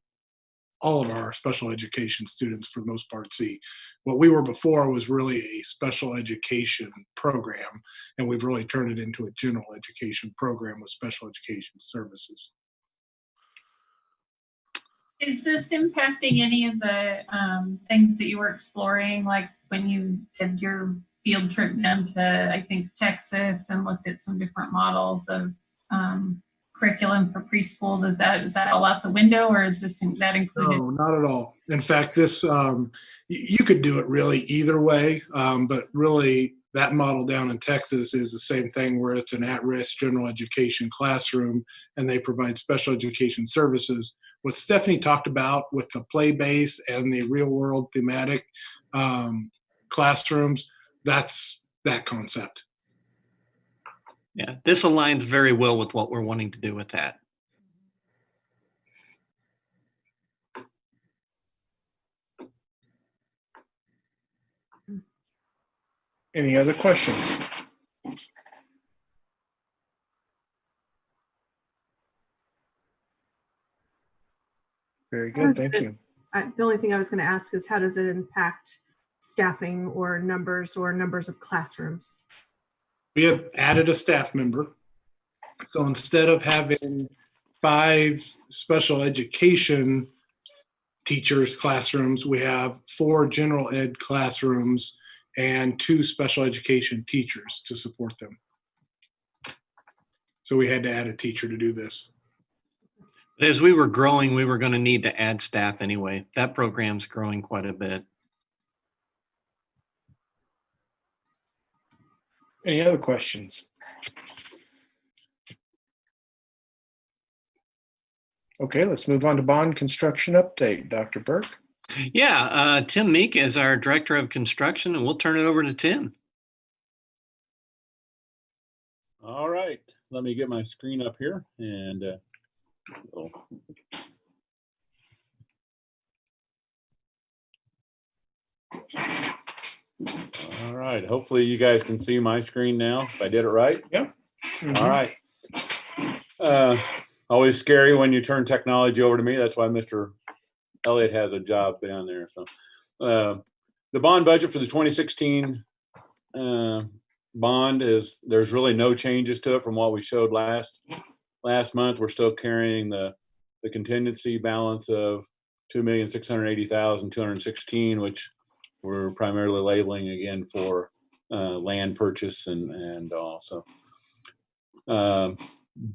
all of our special education students for the most part see. What we were before was really a special education program, and we've really turned it into a general education program with special education services. Is this impacting any of the things that you were exploring, like when you did your field trip down to, I think, Texas and looked at some different models of curriculum for preschool? Is that all out the window, or is that included? No, not at all. In fact, this you could do it really either way, but really that model down in Texas is the same thing, where it's an at-risk general education classroom and they provide special education services. What Stephanie talked about with the play base and the real world thematic classrooms, that's that concept. Yeah, this aligns very well with what we're wanting to do with that. Any other questions? Very good, thank you. The only thing I was going to ask is, how does it impact staffing or numbers of classrooms? We have added a staff member. So instead of having 5 special education teachers classrooms, we have 4 general ed classrooms and 2 special education teachers to support them. So we had to add a teacher to do this. As we were growing, we were going to need to add staff anyway. That program's growing quite a bit. Any other questions? Okay, let's move on to bond construction update. Dr. Burke. Yeah, Tim Meek is our Director of Construction, and we'll turn it over to Tim. All right, let me get my screen up here and all right, hopefully you guys can see my screen now, if I did it right. Yeah. Mm-hmm. All right. Always scary when you turn technology over to me. That's why Mr. Elliott has a job down there. So the bond budget for the 2016 bond is, there's really no changes to it from what we showed last month. We're still carrying the contingency balance of $2,680,216, which we're primarily labeling again for land purchase and also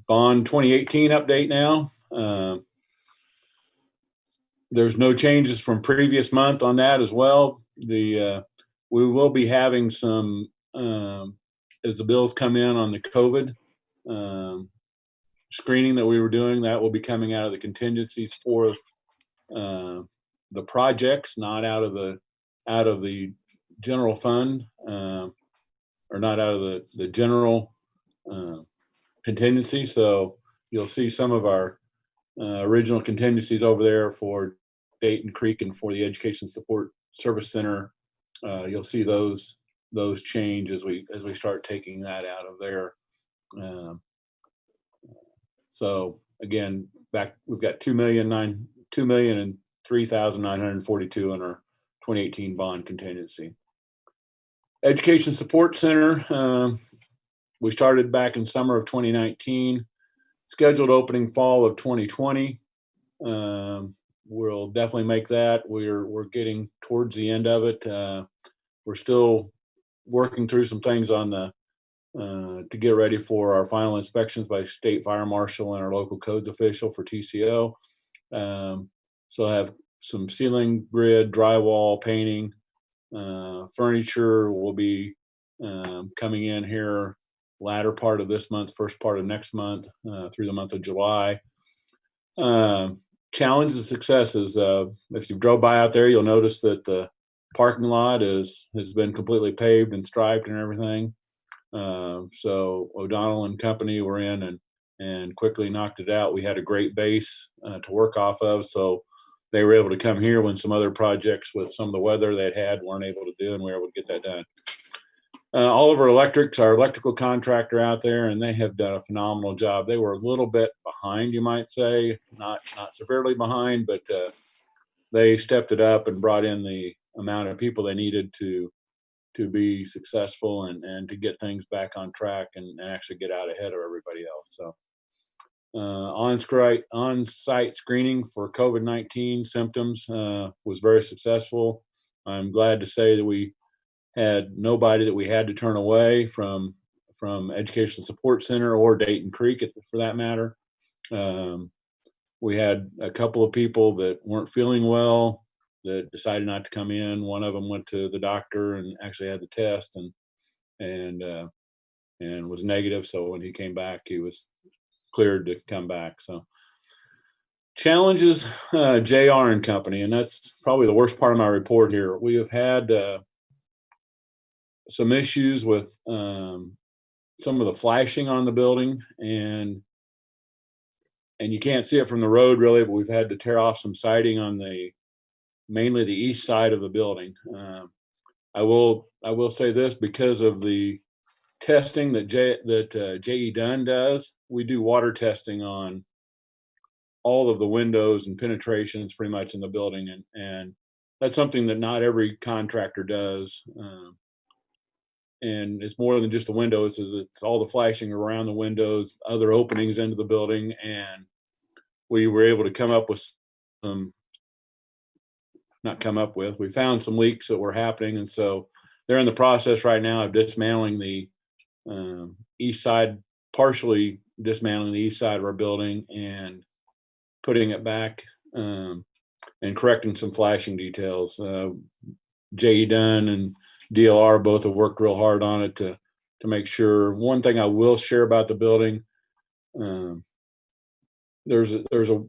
bond 2018 update now. There's no changes from previous month on that as well. We will be having some as the bills come in on the COVID screening that we were doing, that will be coming out of the contingencies for the projects, not out of the general fund, or not out of the general contingency. So you'll see some of our original contingencies over there for Dayton Creek and for the Education Support Service Center. You'll see those change as we start taking that out of there. So again, we've got $2,003,942 in our 2018 bond contingency. Education Support Center, we started back in summer of 2019, scheduled opening fall of 2020. We'll definitely make that. We're getting towards the end of it. We're still working through some things on to get ready for our final inspections by state fire marshal and our local codes official for TCO. So I have some ceiling grid, drywall, painting, furniture will be coming in here latter part of this month, first part of next month, through the month of July. Challenges and successes. If you drove by out there, you'll notice that the parking lot has been completely paved and striped and everything. So O'Donnell and company were in and quickly knocked it out. We had a great base to work off of, so they were able to come here when some other projects with some of the weather they'd had weren't able to do, and we were able to get that done. Oliver Electric's our electrical contractor out there, and they have done a phenomenal job. They were a little bit behind, you might say, not severely behind, but they stepped it up and brought in the amount of people they needed to be successful and to get things back on track and actually get out ahead of everybody else. So on-site screening for COVID-19 symptoms was very successful. I'm glad to say that we had nobody that we had to turn away from Education Support Center or Dayton Creek for that matter. We had a couple of people that weren't feeling well that decided not to come in. One of them went to the doctor and actually had the test and was negative. So when he came back, he was cleared to come back. So challenges, JR and company, and that's probably the worst part of my report here. We have had some issues with some of the flashing on the building, and you can't see it from the road really, but we've had to tear off some siding on mainly the east side of the building. I will say this, because of the testing that J.E. Dunn does, we do water testing on all of the windows and penetrations pretty much in the building, and that's something that not every contractor does. And it's more than just the windows, it's all the flashing around the windows, other openings into the building, and we were able to we found some leaks that were happening, and so they're in the process right now of dismantling the east side, partially dismantling the east side of our building and putting it back and correcting some flashing details. J.E. Dunn and DLR both have worked real hard on it to make sure. One thing I will share about the building, there's a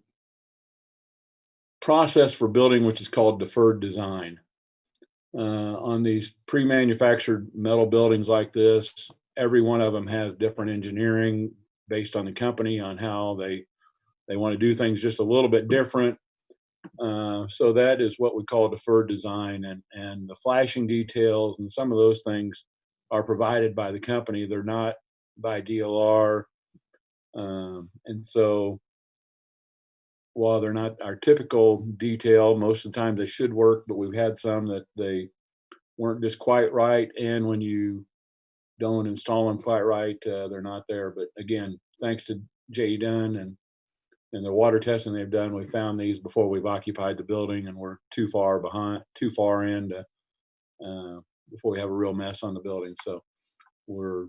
process for building, which is called deferred design. On these pre-manufactured metal buildings like this, every one of them has different engineering based on the company on how they want to do things just a little bit different. So that is what we call deferred design, and the flashing details and some of those things are provided by the company. They're not by DLR. And so while they're not our typical detail, most of the time they should work, but we've had some that they weren't just quite right. And when you don't install them quite right, they're not there. But again, thanks to J.E. Dunn and the water testing they've done, we found these before we've occupied the building, and we're too far in to, before we have a real mess on the building. So we're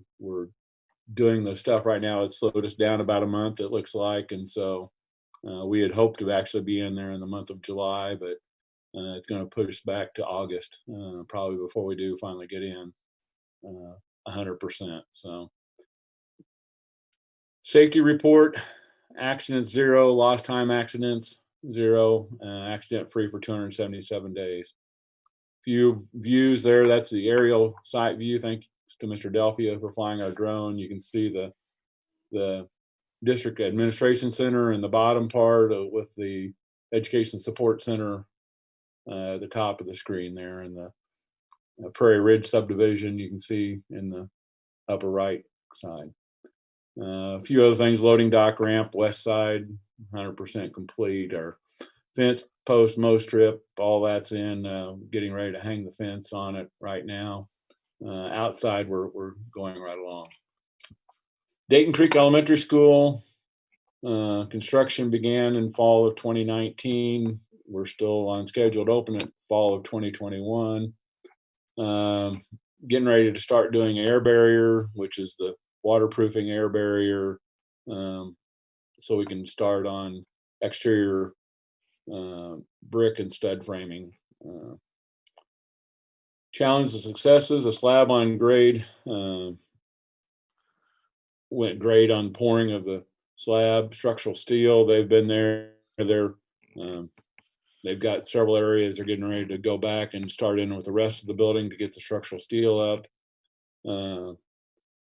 doing the stuff right now. It slowed us down about a month, it looks like. And so we had hoped to actually be in there in the month of July, but it's going to push back to August, probably before we do finally get in 100%. So safety report, accidents 0, lost time accidents 0, accident free for 277 days. Few views there. That's the aerial site view. Thanks to Mr. Delphia for flying our drone. You can see the district administration center in the bottom part with the education support center at the top of the screen there, and the Prairie Ridge subdivision you can see in the upper right side. A few other things: loading dock ramp west side 100% complete. Our fence post mow strip, all that's in, getting ready to hang the fence on it right now. Outside we're going right along. Dayton Creek Elementary School, construction began in fall of 2019. We're still on schedule to open it fall of 2021. Getting ready to start doing air barrier, which is the waterproofing air barrier, so we can start on exterior brick and stud framing. Challenges and successes: a slab on grade, went great on pouring of the slab. Structural steel, they've been there. They've got several areas they're getting ready to go back and start in with the rest of the building to get the structural steel up.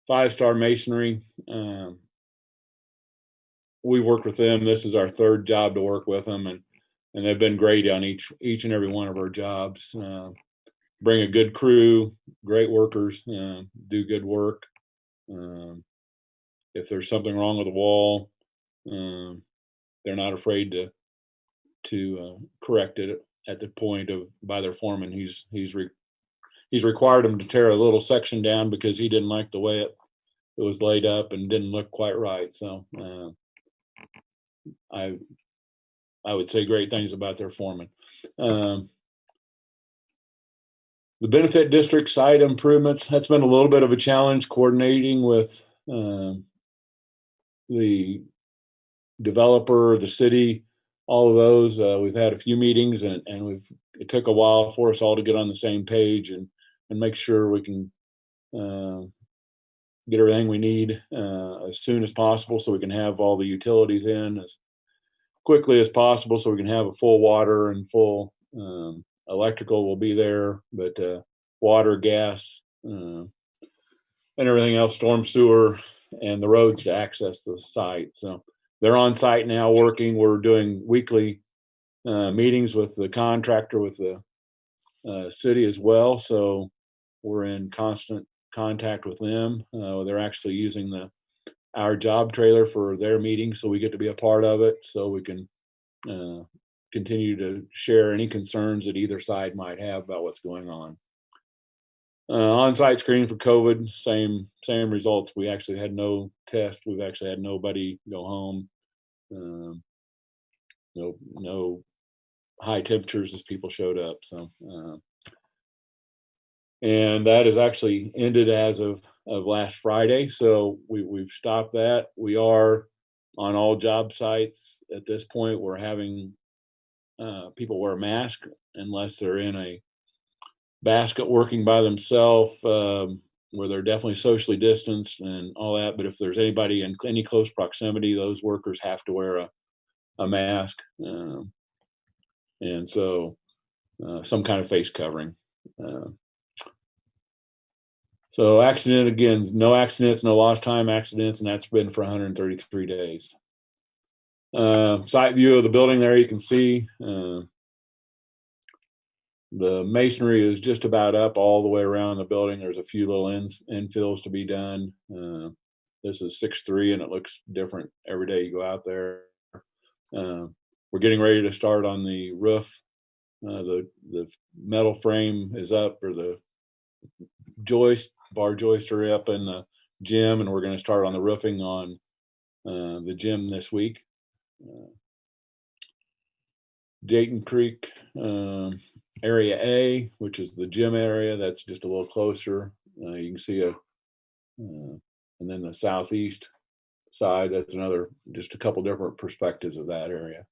5-star masonry. We worked with them. This is our third job to work with them, and they've been great on each and every one of our jobs. Bring a good crew, great workers, do good work. If there's something wrong with the wall, they're not afraid to correct it at the point of by their foreman. He's required them to tear a little section down because he didn't like the way it was laid up and didn't look quite right. So I would say great things about their foreman. The benefit district site improvements, that's been a little bit of a challenge coordinating with the developer, the city, all of those. We've had a few meetings, and it took a while for us all to get on the same page and make sure we can get everything we need as soon as possible, so we can have all the utilities in as quickly as possible, so we can have a full water and full electrical will be there, but water, gas, and everything else, storm sewer, and the roads to access the site. So they're on site now working. We're doing weekly meetings with the contractor, with the city as well. So we're in constant contact with them. They're actually using our job trailer for their meetings, so we get to be a part of it, so we can continue to share any concerns that either side might have about what's going on. On-site screening for COVID, same results. We actually had no test. We've actually had nobody go home. No high temperatures as people showed up. So, and that is actually ended as of last Friday. So we've stopped that. We are on all job sites at this point. We're having people wear a mask unless they're in a basket working by themselves, where they're definitely socially distanced and all that. But if there's anybody in any close proximity, those workers have to wear a mask. And so some kind of face covering. So accident, again, no accidents, no lost time accidents, and that's been for 133 days. Site view of the building there, you can see the masonry is just about up all the way around the building. There's a few little infills to be done. This is 6'3", and it looks different every day you go out there. We're getting ready to start on the roof. The metal frame is up, or the bar joists are up in the gym, and we're going to start on the roofing on the gym this week. Dayton Creek area A, which is the gym area, that's just a little closer. You can see and then the southeast side, that's another, just a couple different perspectives of that area.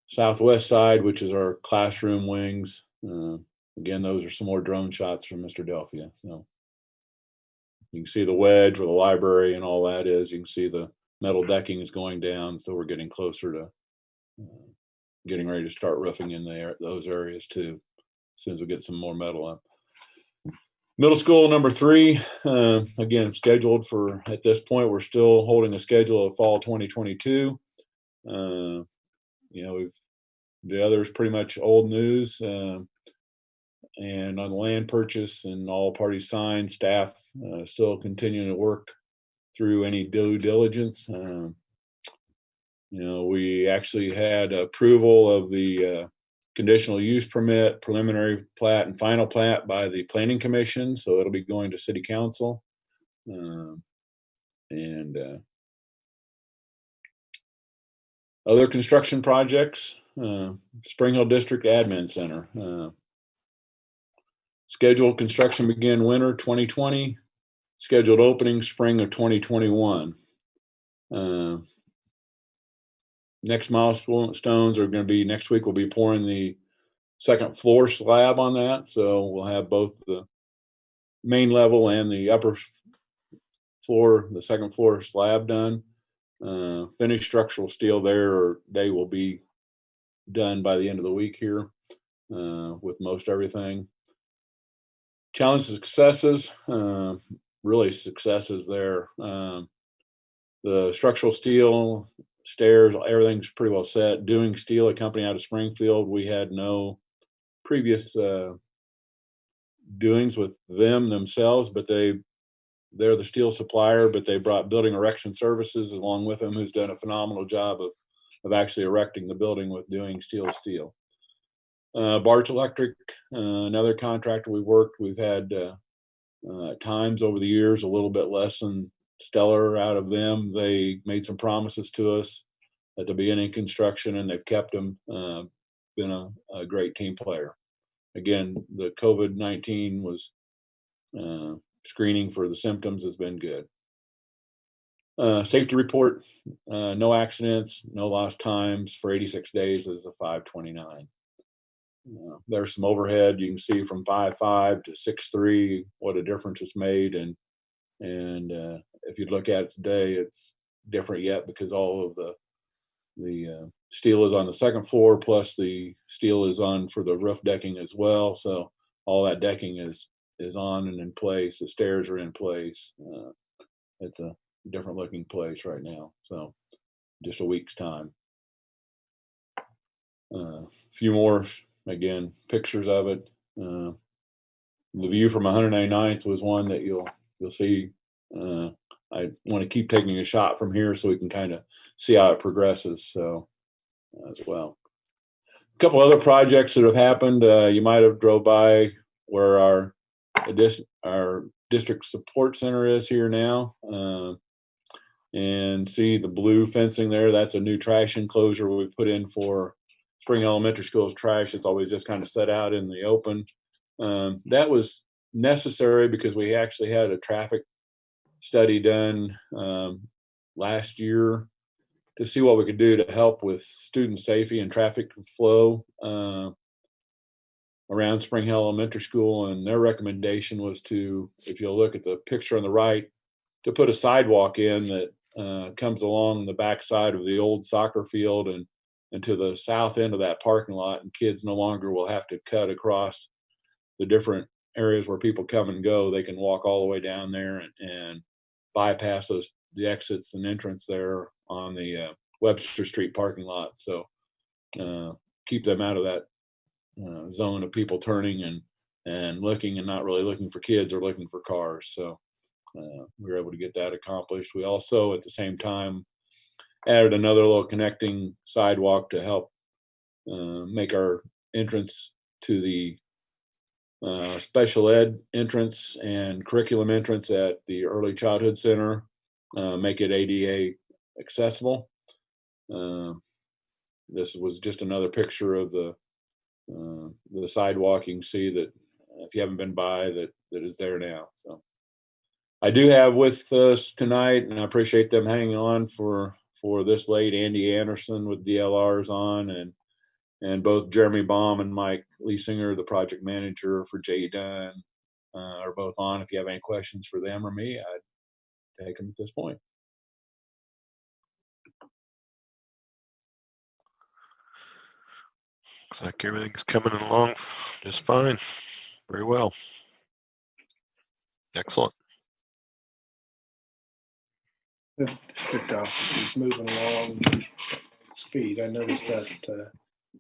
Southwest side, which is our classroom wings. Again, those are some more drone shots from Mr. Delphia. So you can see the wedge where the library and all that is. You can see the metal decking is going down, so we're getting closer to getting ready to start roofing in those areas too, as soon as we get some more metal up. Middle school number 3, again, scheduled for, at this point, we're still holding a schedule of fall 2022. You know, the other is pretty much old news. And on the land purchase and all parties signed, staff still continuing to work through any due diligence. You know, we actually had approval of the conditional use permit, preliminary plat, and final plat by the Planning Commission, so it'll be going to City Council. Other construction projects, Spring Hill District Admin Center. Scheduled construction begin winter 2020, scheduled opening spring of 2021. Next milestones are going to be next week. We'll be pouring the second floor slab on that. So we'll have both the main level and the upper floor, the second floor slab done. Finished structural steel there, or they will be done by the end of the week here with most everything. Challenges, successes, really successes there. The structural steel, stairs, everything's pretty well set. Doing Steel, a company out of Springfield, we had no previous doings with them themselves, but they're the steel supplier, but they brought Building Erection Services along with them, who's done a phenomenal job of actually erecting the building with Doing Steel. Barch Electric, another contractor we've had times over the years a little bit less than stellar out of them. They made some promises to us at the beginning of construction, and they've kept them. Been a great team player. Again, the COVID-19 was screening for the symptoms has been good. Safety report, no accidents, no lost times for 86 days is a 529. There's some overhead you can see from 5.5 to 6.3, what a difference it's made. And if you look at it today, it's different yet because all of the steel is on the second floor, plus the steel is on for the roof decking as well. So all that decking is on and in place. The stairs are in place. It's a different looking place right now. So just a week's time. A few more, again, pictures of it. The view from 199th was one that you'll see. I want to keep taking a shot from here so we can kind of see how it progresses. So as well, a couple other projects that have happened. You might have drove by where our district support center is here now, and see the blue fencing there. That's a new trash enclosure we put in for Spring Elementary School's trash. It's always just kind of set out in the open. That was necessary because we actually had a traffic study done last year to see what we could do to help with student safety and traffic flow around Spring Hill Elementary School. And their recommendation was to, if you'll look at the picture on the right, to put a sidewalk in that comes along the backside of the old soccer field and and to the south end of that parking lot, and kids no longer will have to cut across the different areas where people come and go. They can walk all the way down there and bypass the exits and entrance there on the Webster Street parking lot. So keep them out of that zone of people turning and looking and not really looking for kids or looking for cars. So we were able to get that accomplished. We also, at the same time, added another little connecting sidewalk to help make our entrance to the special ed entrance and curriculum entrance at the Early Childhood Center, make it ADA accessible. This was just another picture of the sidewalk. You can see that if you haven't been by, that is there now. So I do have with us tonight, and I appreciate them hanging on for this late, Andy Anderson with DLRs on, and both Jeremy Baum and Mike Leesinger, the project manager for J. Dunn, are both on. If you have any questions for them or me, I'd take them at this point. Looks like everything's coming along just fine. Very well. Excellent. The district office is moving along at speed. I noticed that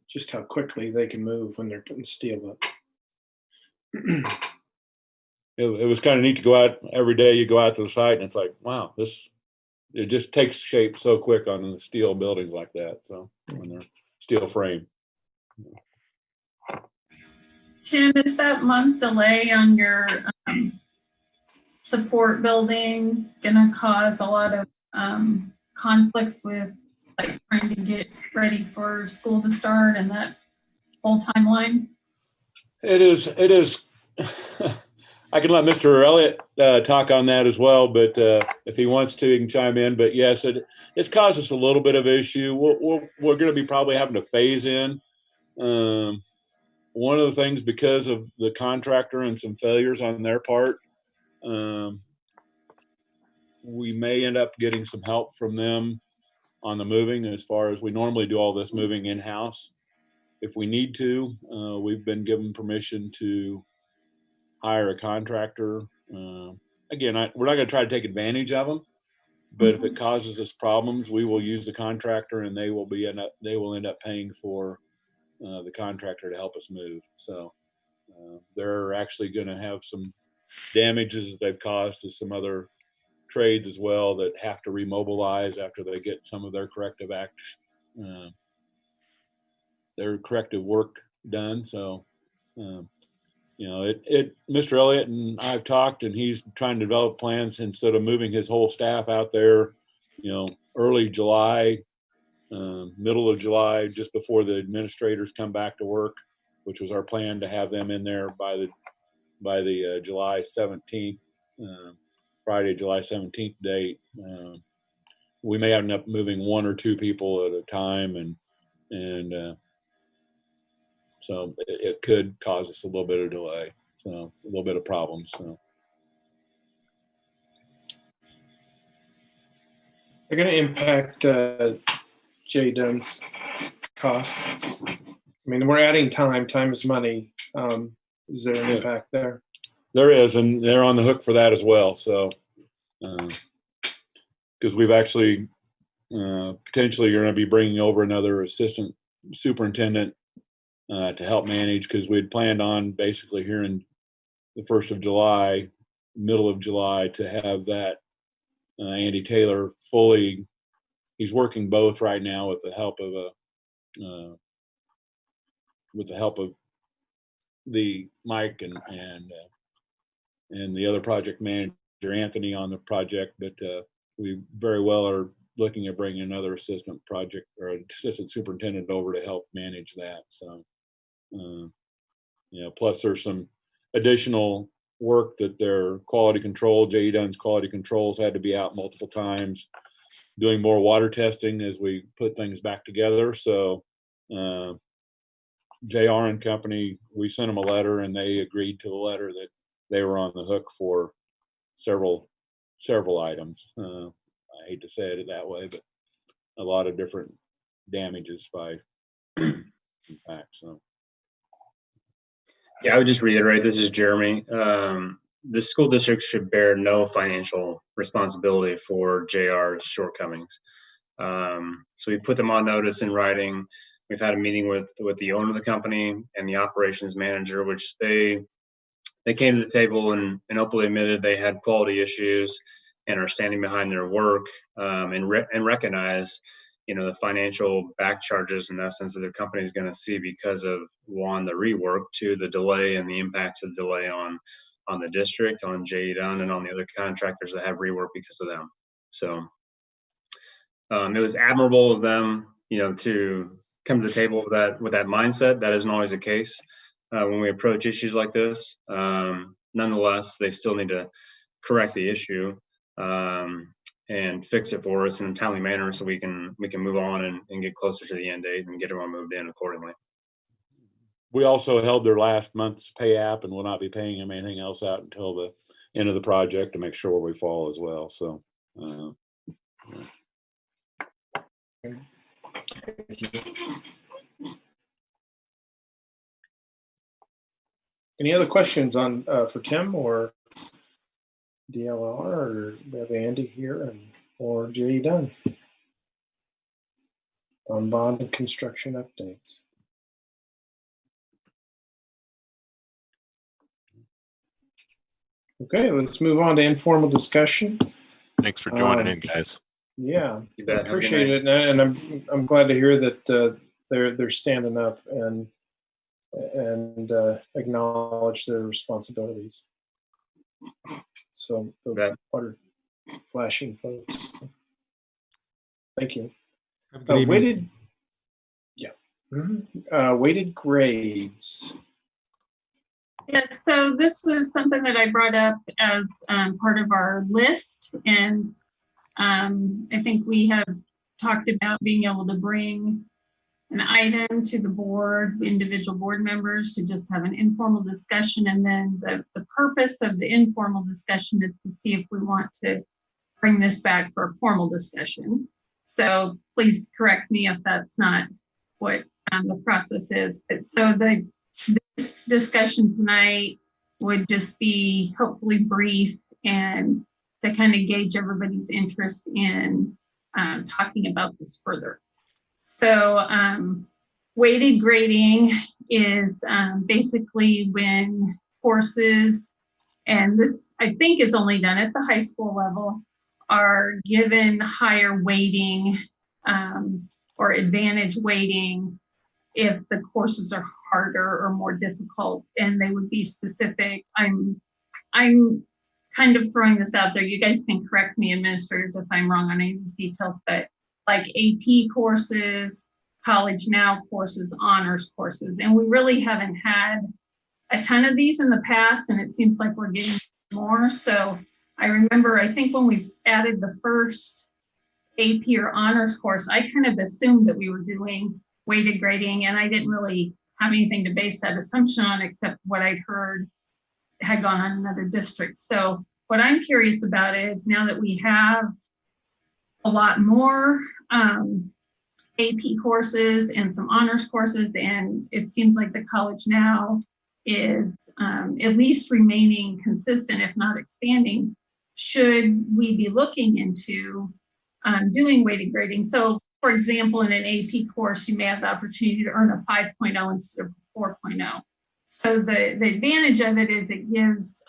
just how quickly they can move when they're putting steel up. It was kind of neat to go out every day. You go out to the site and it's like, wow, it just takes shape so quick on the steel buildings like that. So when they're steel frame. Tim, is that month delay on your support building gonna cause a lot of conflicts with like trying to get ready for school to start and that whole timeline? It is. I can let Mr. Elliott talk on that as well, but if he wants to, he can chime in. But yes, it's caused us a little bit of issue. We're going to be probably having to phase in. One of the things, because of the contractor and some failures on their part, we may end up getting some help from them on the moving, as far as we normally do all this moving in-house. If we need to, we've been given permission to hire a contractor. Again, we're not going to try to take advantage of them, but if it causes us problems, we will use the contractor, and they will end up paying for the contractor to help us move. So they're actually going to have some damages that they've caused to some other trades as well that have to remobilize after they get some of their corrective work done. So, Mr. Elliott and I've talked, and he's trying to develop plans instead of moving his whole staff out there, early July, middle of July, just before the administrators come back to work, which was our plan to have them in there by the July 17th, Friday, July 17th date. We may end up moving one or two people at a time, and so it could cause us a little bit of delay, so a little bit of problems. So. They're going to impact J. Dunn's costs. I mean, we're adding time. Time is money. Is there an impact there? There is, and they're on the hook for that as well. So, because we've actually potentially you're going to be bringing over another assistant superintendent to help manage, because we'd planned on basically here in the 1st of July, middle of July, to have that Andy Taylor fully. He's working both right now with the help of the Mike and the other project manager Anthony on the project, but we very well are looking at bringing another assistant superintendent over to help manage that. So, plus there's some additional work that their quality control, J.E. Dunn's quality controls, had to be out multiple times, doing more water testing as we put things back together. So JR and company, we sent them a letter, and they agreed to the letter that they were on the hook for several items. I hate to say it that way, but a lot of different damages by impact. So. Yeah, I would just reiterate, this is Jeremy. The school district should bear no financial responsibility for JR's shortcomings. So we put them on notice in writing. We've had a meeting with the owner of the company and the operations manager, which they came to the table and openly admitted they had quality issues and are standing behind their work, and recognize, the financial back charges in essence that the company is going to see because of, one, the rework, two, the delay and the impacts of delay on the district, on J.E. Dunn, and on the other contractors that have rework because of them. So it was admirable of them, to come to the table with that mindset. That isn't always the case when we approach issues like this. Nonetheless, they still need to correct the issue and fix it for us in a timely manner so we can move on and get closer to the end date and get everyone moved in accordingly. We also held their last month's pay app and will not be paying them anything else out until the end of the project to make sure where we fall as well. So, Any other questions on for Tim or DLR, or we have Andy here or J.E. Dunn on bond and construction updates? Okay, let's move on to informal discussion. Thanks for joining in, guys. Yeah, I appreciate it, and I'm glad to hear that they're standing up and acknowledge their responsibilities. So the water flashing folks. Thank you. Weighted grades. Yes, so this was something that I brought up as part of our list, and I think we have talked about being able to bring an item to the board, individual board members, to just have an informal discussion, and then the purpose of the informal discussion is to see if we want to bring this back for a formal discussion. So please correct me if that's not what the process is. But so this discussion tonight would just be hopefully brief and to kind of gauge everybody's interest in talking about this further. So weighted grading is basically when courses, and this I think is only done at the high school level, are given higher weighting or advantage weighting if the courses are harder or more difficult, and they would be specific. I'm kind of throwing this out there. You guys can correct me, administrators, if I'm wrong on any of these details, but like AP courses, College Now courses, honors courses, and we really haven't had a ton of these in the past, and it seems like we're getting more. So I remember, I think when we added the first AP or honors course, I kind of assumed that we were doing weighted grading, and I didn't really have anything to base that assumption on except what I'd heard had gone on in other districts. So what I'm curious about is, now that we have a lot more AP courses and some honors courses, and it seems like the College Now is at least remaining consistent, if not expanding, should we be looking into doing weighted grading? So for example, in an AP course, you may have the opportunity to earn a 5.0 instead of 4.0. So the advantage of it is it gives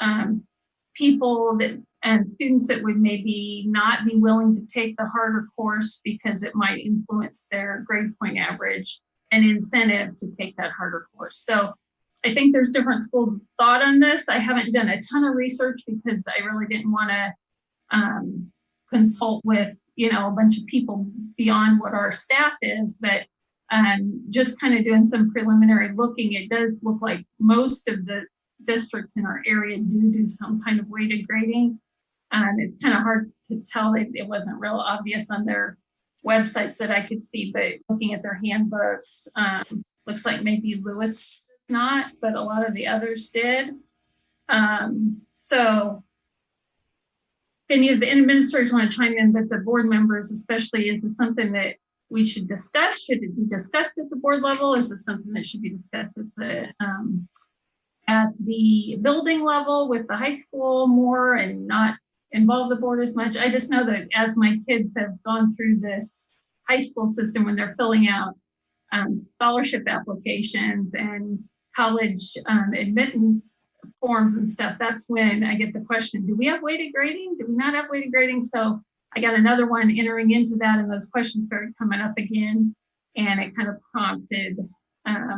people and students that would maybe not be willing to take the harder course because it might influence their grade point average, an incentive to take that harder course. So I think there's different schools of thought on this. I haven't done a ton of research because I really didn't want to consult with a bunch of people beyond what our staff is, but just kind of doing some preliminary looking, it does look like most of the districts in our area do some kind of weighted grading. It's kind of hard to tell. It wasn't real obvious on their websites that I could see, but looking at their handbooks, looks like maybe Lewis does not, but a lot of the others did. So if any of the administrators want to chime in, but the board members especially, is this something that we should discuss? Should it be discussed at the board level? Is this something that should be discussed at the building level with the high school more and not involve the board as much? I just know that as my kids have gone through this high school system, when they're filling out scholarship applications and college admittance forms and stuff, that's when I get the question, do we have weighted grading? Do we not have weighted grading? So I got another one entering into that, and those questions started coming up again, and it kind of prompted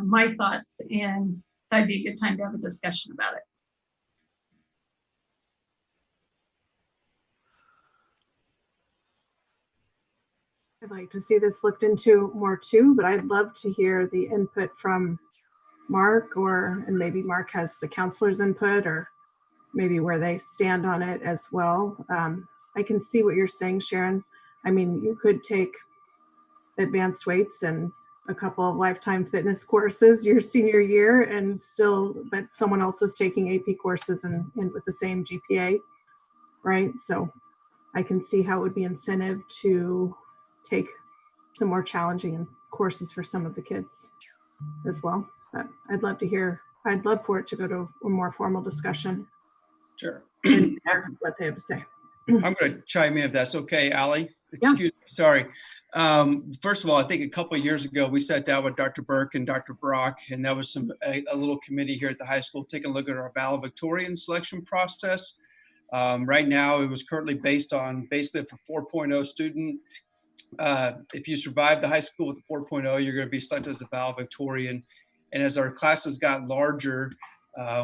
my thoughts, and that'd be a good time to have a discussion about it. I'd like to see this looked into more too, but I'd love to hear the input from Mark, and maybe Mark has the counselor's input, or maybe where they stand on it as well. I can see what you're saying, Sharon. I mean, you could take advanced weights and a couple of lifetime fitness courses your senior year and still, but someone else is taking AP courses and with the same GPA, right? So I can see how it would be incentive to take some more challenging courses for some of the kids as well. But I'd love for it to go to a more formal discussion. Sure. And what they have to say. I'm going to chime in if that's okay, Allie. Excuse me, sorry. First of all, I think a couple of years ago, we sat down with Dr. Burke and Dr. Brock, and that was a little committee here at the high school taking a look at our valedictorian selection process. Right now, it was currently based on basically for 4.0 student. If you survive the high school with a 4.0, you're going to be selected as a valedictorian. And as our classes got larger,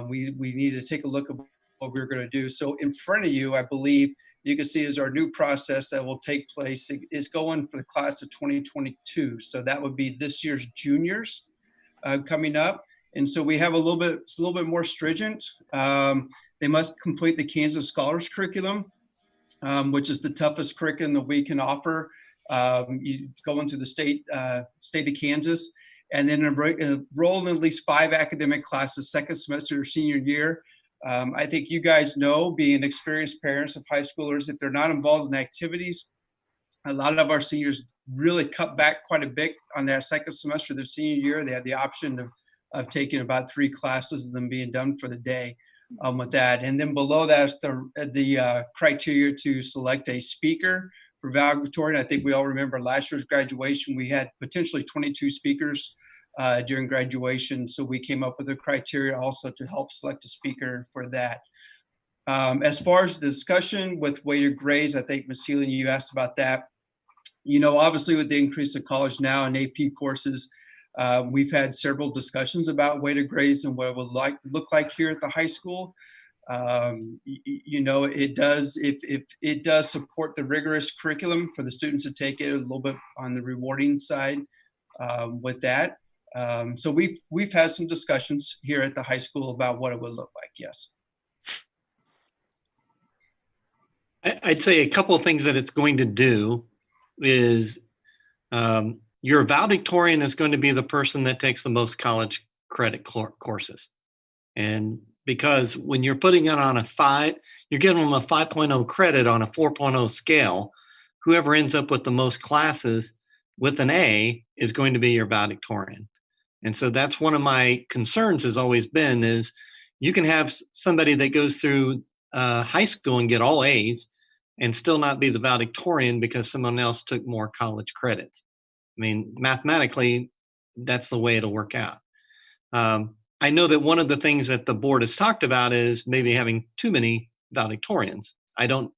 we needed to take a look at what we were going to do. So in front of you, I believe you can see is our new process that will take place is going for the class of 2022. So that would be this year's juniors coming up. And so we have it's a little bit more stringent. They must complete the Kansas Scholars Curriculum, which is the toughest curriculum that we can offer. You go into the state of Kansas, and then enroll in at least 5 academic classes second semester or senior year. I think you guys know, being experienced parents of high schoolers, if they're not involved in activities, a lot of our seniors really cut back quite a bit on that second semester of their senior year. They had the option of taking about 3 classes and then being done for the day with that. And then below that is the criteria to select a speaker for valedictorian. I think we all remember last year's graduation, we had potentially 22 speakers during graduation. So we came up with a criteria also to help select a speaker for that. As far as the discussion with weighted grades, I think Ms. Healy, you asked about that. You know, obviously with the increase of college now and AP courses, we've had several discussions about weighted grades and what it would look like here at the high school. You know, it does, if it does support the rigorous curriculum for the students to take it a little bit on the rewarding side with that. So we've had some discussions here at the high school about what it would look like. Yes. I'd say a couple of things that it's going to do is your valedictorian is going to be the person that takes the most college credit courses. And because when you're putting it on a 5, you're giving them a 5.0 credit on a 4.0 scale, whoever ends up with the most classes with an A is going to be your valedictorian. And so that's one of my concerns has always been is you can have somebody that goes through high school and get all A's and still not be the valedictorian because someone else took more college credits. I mean, mathematically, that's the way it'll work out. I know that one of the things that the board has talked about is maybe having too many valedictorians. I don't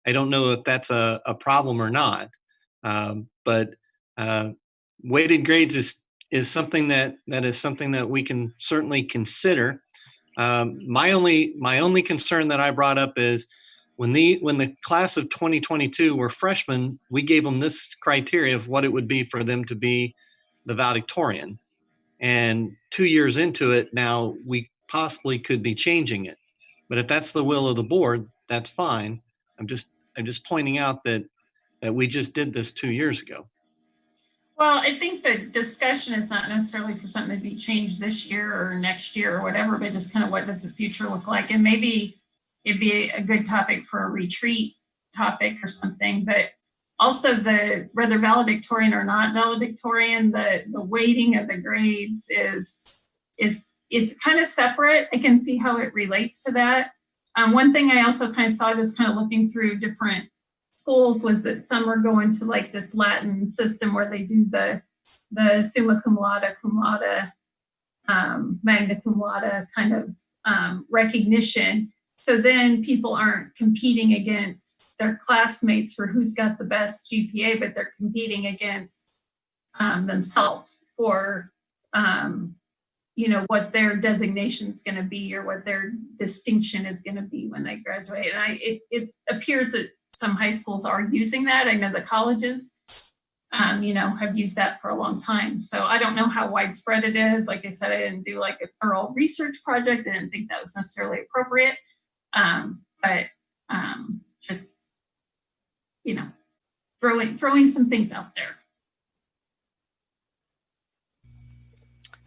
know if that's a problem or not, but weighted grades is something that is something that we can certainly consider. My only concern that I brought up is when the class of 2022 were freshmen, we gave them this criteria of what it would be for them to be the valedictorian. And 2 years into it, now we possibly could be changing it. But if that's the will of the board, that's fine. I'm just pointing out that we just did this 2 years ago. Well, I think the discussion is not necessarily for something to be changed this year or next year or whatever, but just kind of what does the future look like? And maybe it'd be a good topic for a retreat topic or something. But also whether valedictorian or not valedictorian, the weighting of the grades is kind of separate. I can see how it relates to that. One thing I also kind of saw just kind of looking through different schools was that some are going to like this Latin system where they do the summa cum laude, magna cum laude kind of recognition. So then people aren't competing against their classmates for who's got the best GPA, but they're competing against themselves for what their designation is going to be or what their distinction is going to be when they graduate. And it appears that some high schools are using that. I know the colleges, have used that for a long time. So I don't know how widespread it is. Like I said, I didn't do like a thorough research project. I didn't think that was necessarily appropriate. But just, throwing some things out there.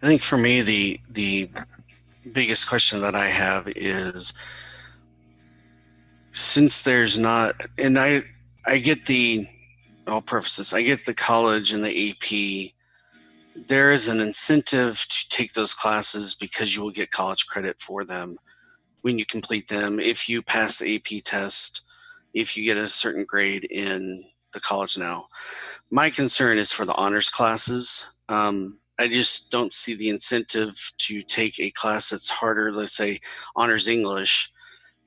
I think for me, the biggest question that I have is, since there's not, and I get I'll preface this, I get the college and the AP, there is an incentive to take those classes because you will get college credit for them when you complete them, if you pass the AP test, if you get a certain grade in the college now. My concern is for the honors classes. I just don't see the incentive to take a class that's harder, let's say honors English,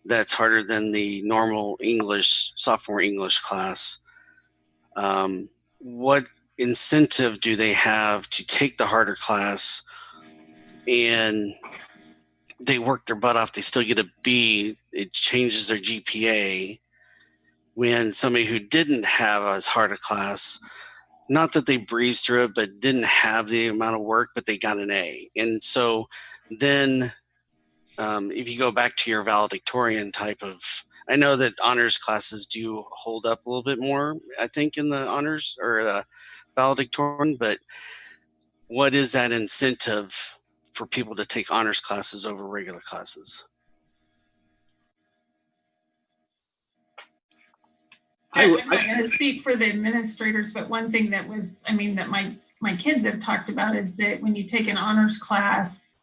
that's harder than the normal English, sophomore English class. What incentive do they have to take the harder class and they work their butt off, they still get a B, it changes their GPA, when somebody who didn't have as hard a class, not that they breezed through it, but didn't have the amount of work, but they got an A. And so then if you go back to your valedictorian type of, I know that honors classes do hold up a little bit more, I think, in the honors or the valedictorian, but what is that incentive for people to take honors classes over regular classes? I'm not going to speak for the administrators, but one thing that my kids have talked about is that when you take an honors class,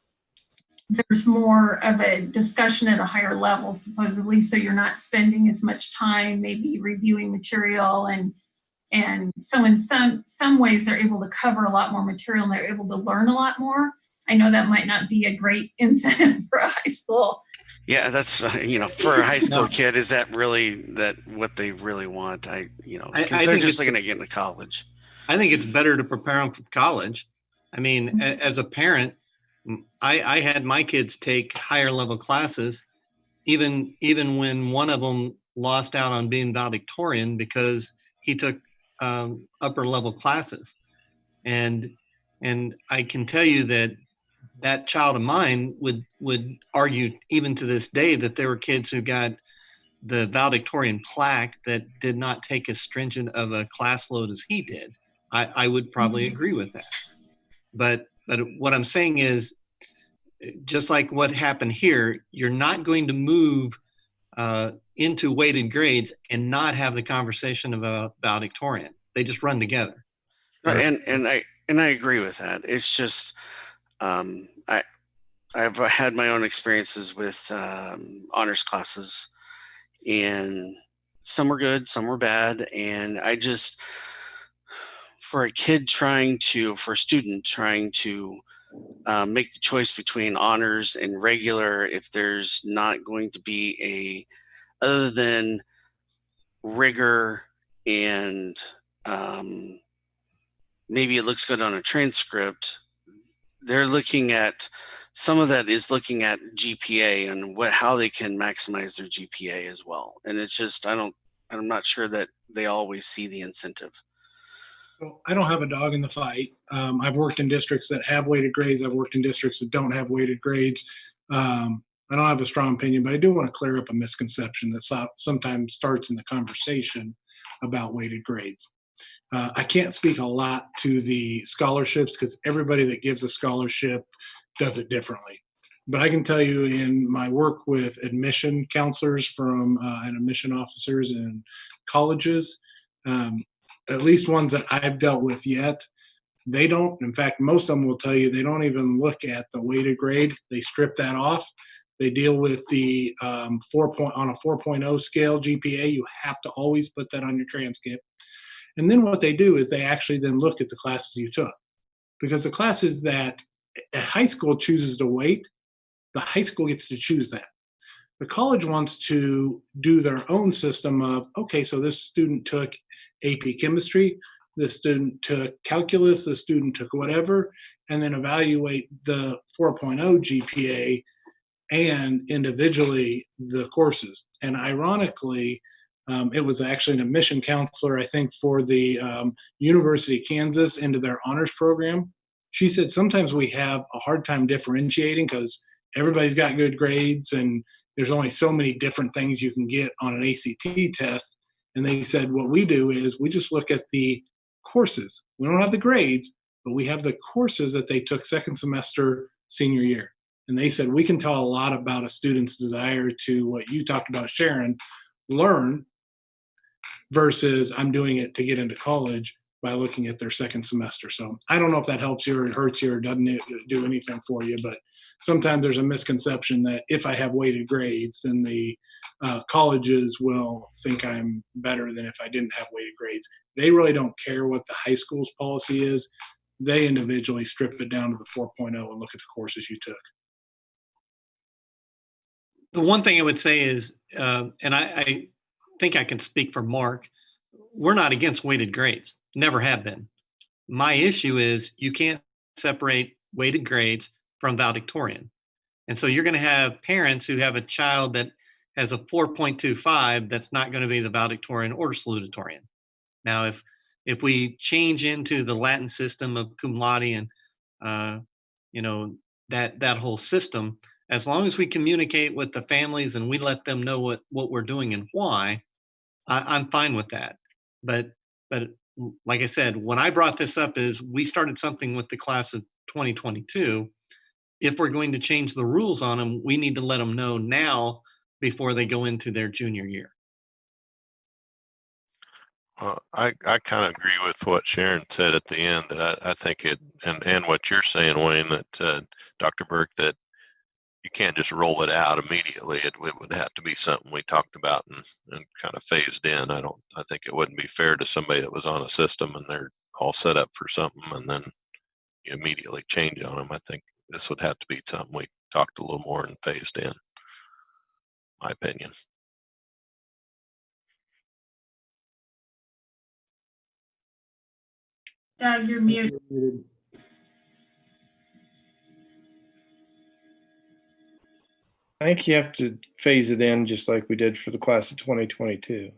there's more of a discussion at a higher level, supposedly, so you're not spending as much time maybe reviewing material, and so in some ways they're able to cover a lot more material and they're able to learn a lot more. I know that might not be a great incentive for a high school. Yeah, that's for a high school kid, is that really what they really want? Because they're just looking to get into college. I think it's better to prepare them for college. I mean, as a parent, I had my kids take higher level classes, even when one of them lost out on being valedictorian because he took upper level classes, and I can tell you that child of mine would argue even to this day that there were kids who got the valedictorian plaque that did not take as stringent of a class load as he did. I would probably agree with that. But what I'm saying is, just like what happened here, you're not going to move into weighted grades and not have the conversation of a valedictorian. They just run together. And I agree with that. It's just I've had my own experiences with honors classes, and some were good, some were bad, and I just, for a student trying to make the choice between honors and regular, if there's not going to be other than rigor and maybe it looks good on a transcript, they're looking at, some of that is looking at GPA and how they can maximize their GPA as well. And it's just, I'm not sure that they always see the incentive. Well, I don't have a dog in the fight. I've worked in districts that have weighted grades. I've worked in districts that don't have weighted grades. I don't have a strong opinion, but I do want to clear up a misconception that sometimes starts in the conversation about weighted grades. I can't speak a lot to the scholarships because everybody that gives a scholarship does it differently. But I can tell you, in my work with admission counselors and admission officers in colleges, at least ones that I've dealt with yet, they don't, in fact, most of them will tell you they don't even look at the weighted grade. They strip that off. They deal with the on a 4.0 scale GPA. You have to always put that on your transcript. And then what they do is they actually then look at the classes you took. Because the classes that a high school chooses to weight, the high school gets to choose that. The college wants to do their own system of, okay, so this student took AP chemistry, this student took calculus, this student took whatever, and then evaluate the 4.0 GPA and individually the courses. And ironically, it was actually an admission counselor, I think, for the University of Kansas into their honors program. She said sometimes we have a hard time differentiating because everybody's got good grades and there's only so many different things you can get on an ACT test. And they said what we do is we just look at the courses. We don't have the grades, but we have the courses that they took second semester senior year. And they said we can tell a lot about a student's desire to, what you talked about, Sharon, learn versus I'm doing it to get into college by looking at their second semester. So I don't know if that helps you or it hurts you or doesn't do anything for you, but sometimes there's a misconception that if I have weighted grades, then the colleges will think I'm better than if I didn't have weighted grades. They really don't care what the high school's policy is. They individually strip it down to the 4.0 and look at the courses you took. The one thing I would say is, and I think I can speak for Mark, we're not against weighted grades, never have been. My issue is you can't separate weighted grades from valedictorian. And so you're going to have parents who have a child that has a 4.25 that's not going to be the valedictorian or salutatorian. Now, if we change into the Latin system of cum laude and that whole system, as long as we communicate with the families and we let them know what we're doing and why, I'm fine with that. But like I said, when I brought this up is we started something with the class of 2022. If we're going to change the rules on them, we need to let them know now before they go into their junior year. I kind of agree with what Sharon said at the end, that I think it, and what you're saying, Wayne, that Dr. Burke, that you can't just roll it out immediately. It would have to be something we talked about and kind of phased in. I think it wouldn't be fair to somebody that was on a system and they're all set up for something and then you immediately change on them. I think this would have to be something we talked a little more and phased in, my opinion. Doug, you're muted. I think you have to phase it in just like we did for the class of 2022,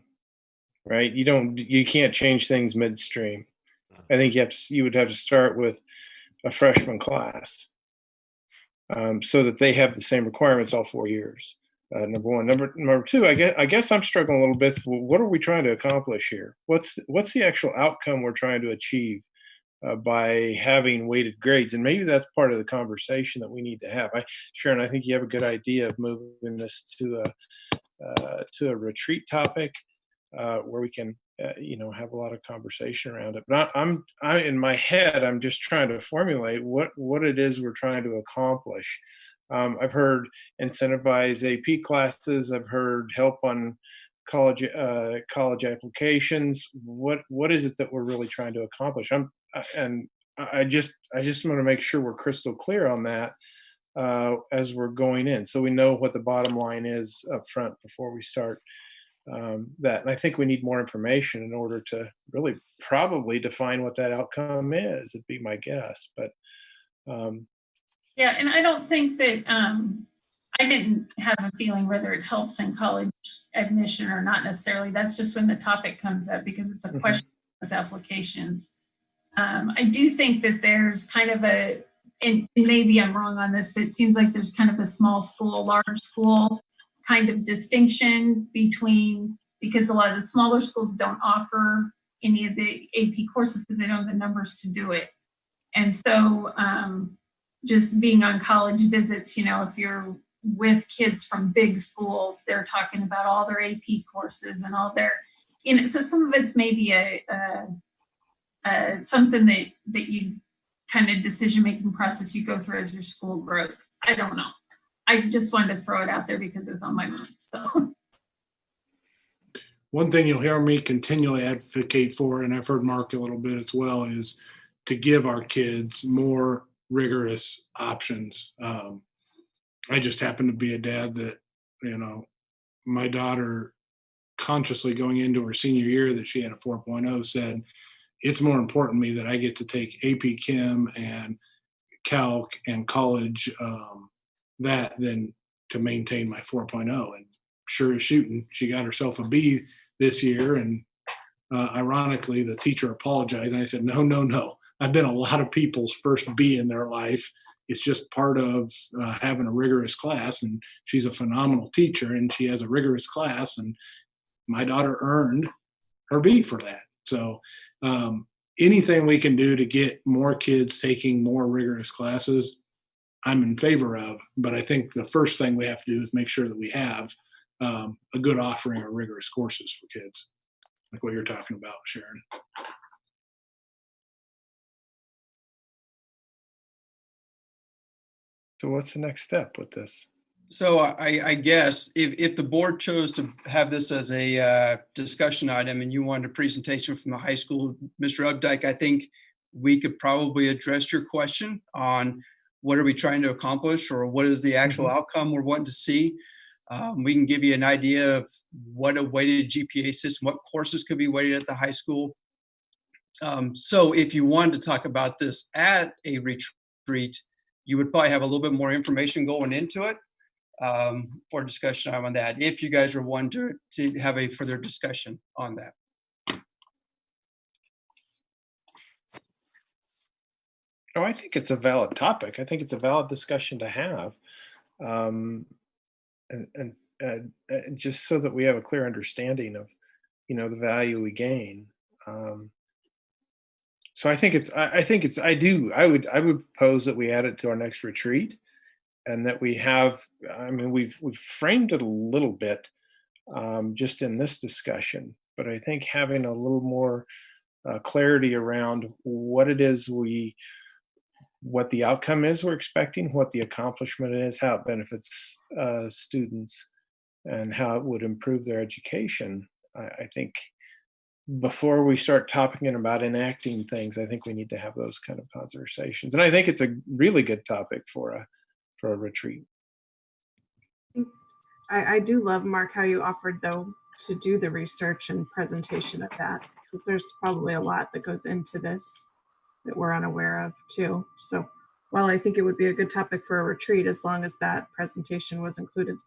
right? You can't change things midstream. I think you would have to start with a freshman class so that they have the same requirements all 4 years. Number one. Number two, I guess I'm struggling a little bit. What are we trying to accomplish here? What's the actual outcome we're trying to achieve by having weighted grades? And maybe that's part of the conversation that we need to have. Sharon, I think you have a good idea of moving this to a retreat topic where we can have a lot of conversation around it. But I in my head, I'm just trying to formulate what it is we're trying to accomplish. I've heard incentivize AP classes. I've heard help on college applications. What is it that we're really trying to accomplish? I just want to make sure we're crystal clear on that as we're going in, so we know what the bottom line is up front before we start that. And I think we need more information in order to really probably define what that outcome is. It'd be my guess, but yeah, and I don't think that I didn't have a feeling whether it helps in college admission or not necessarily. That's just when the topic comes up because it's a question of those applications. I do think that there's kind of and maybe I'm wrong on this, but it seems like there's kind of a small school, large school kind of distinction because a lot of the smaller schools don't offer any of the AP courses because they don't have the numbers to do it. And so just being on college visits, if you're with kids from big schools, they're talking about all their AP courses and all their so some of it's maybe something that you kind of decision-making process you go through as your school grows. I don't know. I just wanted to throw it out there because it's on my mind. So One thing you'll hear me continually advocate for, and I've heard Mark a little bit as well, is to give our kids more rigorous options. I just happen to be a dad that, my daughter consciously going into her senior year that she had a 4.0 said, it's more important to me that I get to take AP Chem and Calc and college that than to maintain my 4.0. And sure as shooting, she got herself a B this year. And ironically, the teacher apologized. And I said, no. I've been a lot of people's first B in their life. It's just part of having a rigorous class. And she's a phenomenal teacher and she has a rigorous class. And my daughter earned her B for that. So anything we can do to get more kids taking more rigorous classes, I'm in favor of. But I think the first thing we have to do is make sure that we have a good offering of rigorous courses for kids, like what you're talking about, Sharon. So what's the next step with this? So I guess if the board chose to have this as a discussion item and you wanted a presentation from the high school, Mr. Updike, I think we could probably address your question on what are we trying to accomplish or what is the actual outcome we're wanting to see. We can give you an idea of what a weighted GPA system, what courses could be weighted at the high school. So if you wanted to talk about this at a retreat, you would probably have a little bit more information going into it for discussion on that, if you guys are wanting to have a further discussion on that. Oh, I think it's a valid topic. I think it's a valid discussion to have. And just so that we have a clear understanding of, the value we gain. So I would propose that we add it to our next retreat, and that we have, we've framed it a little bit just in this discussion, but I think having a little more clarity around what it is what the outcome is we're expecting, what the accomplishment is, how it benefits students, and how it would improve their education. I think before we start talking about enacting things, I think we need to have those kind of conversations. And I think it's a really good topic for a retreat. I do love, Mark, how you offered, though, to do the research and presentation of that, because there's probably a lot that goes into this that we're unaware of, too. So while I think it would be a good topic for a retreat, as long as that presentation was included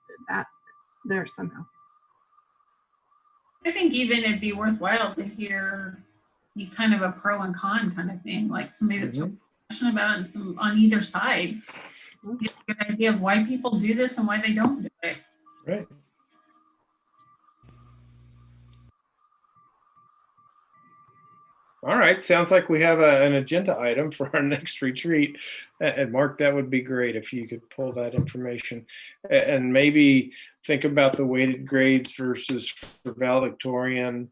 there somehow. I think even it'd be worthwhile to hear you kind of a pro and con kind of thing, like somebody that's really passionate about it and some on either side. Get a good idea of why people do this and why they don't do it. Right. All right. Sounds like we have an agenda item for our next retreat. And Mark, that would be great if you could pull that information and maybe think about the weighted grades versus for valedictorian,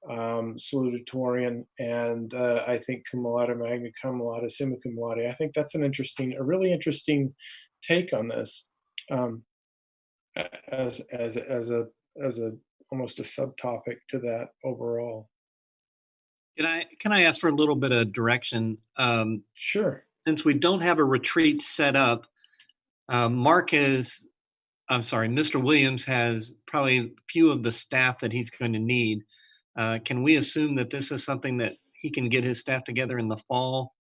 salutatorian, and I think cum laude, magna cum laude, summa cum laude. I think that's a really interesting take on this as a almost a subtopic to that overall. Can I ask for a little bit of direction? Sure. Since we don't have a retreat set up, Mr. Williams has probably a few of the staff that he's going to need. Can we assume that this is something that he can get his staff together in the fall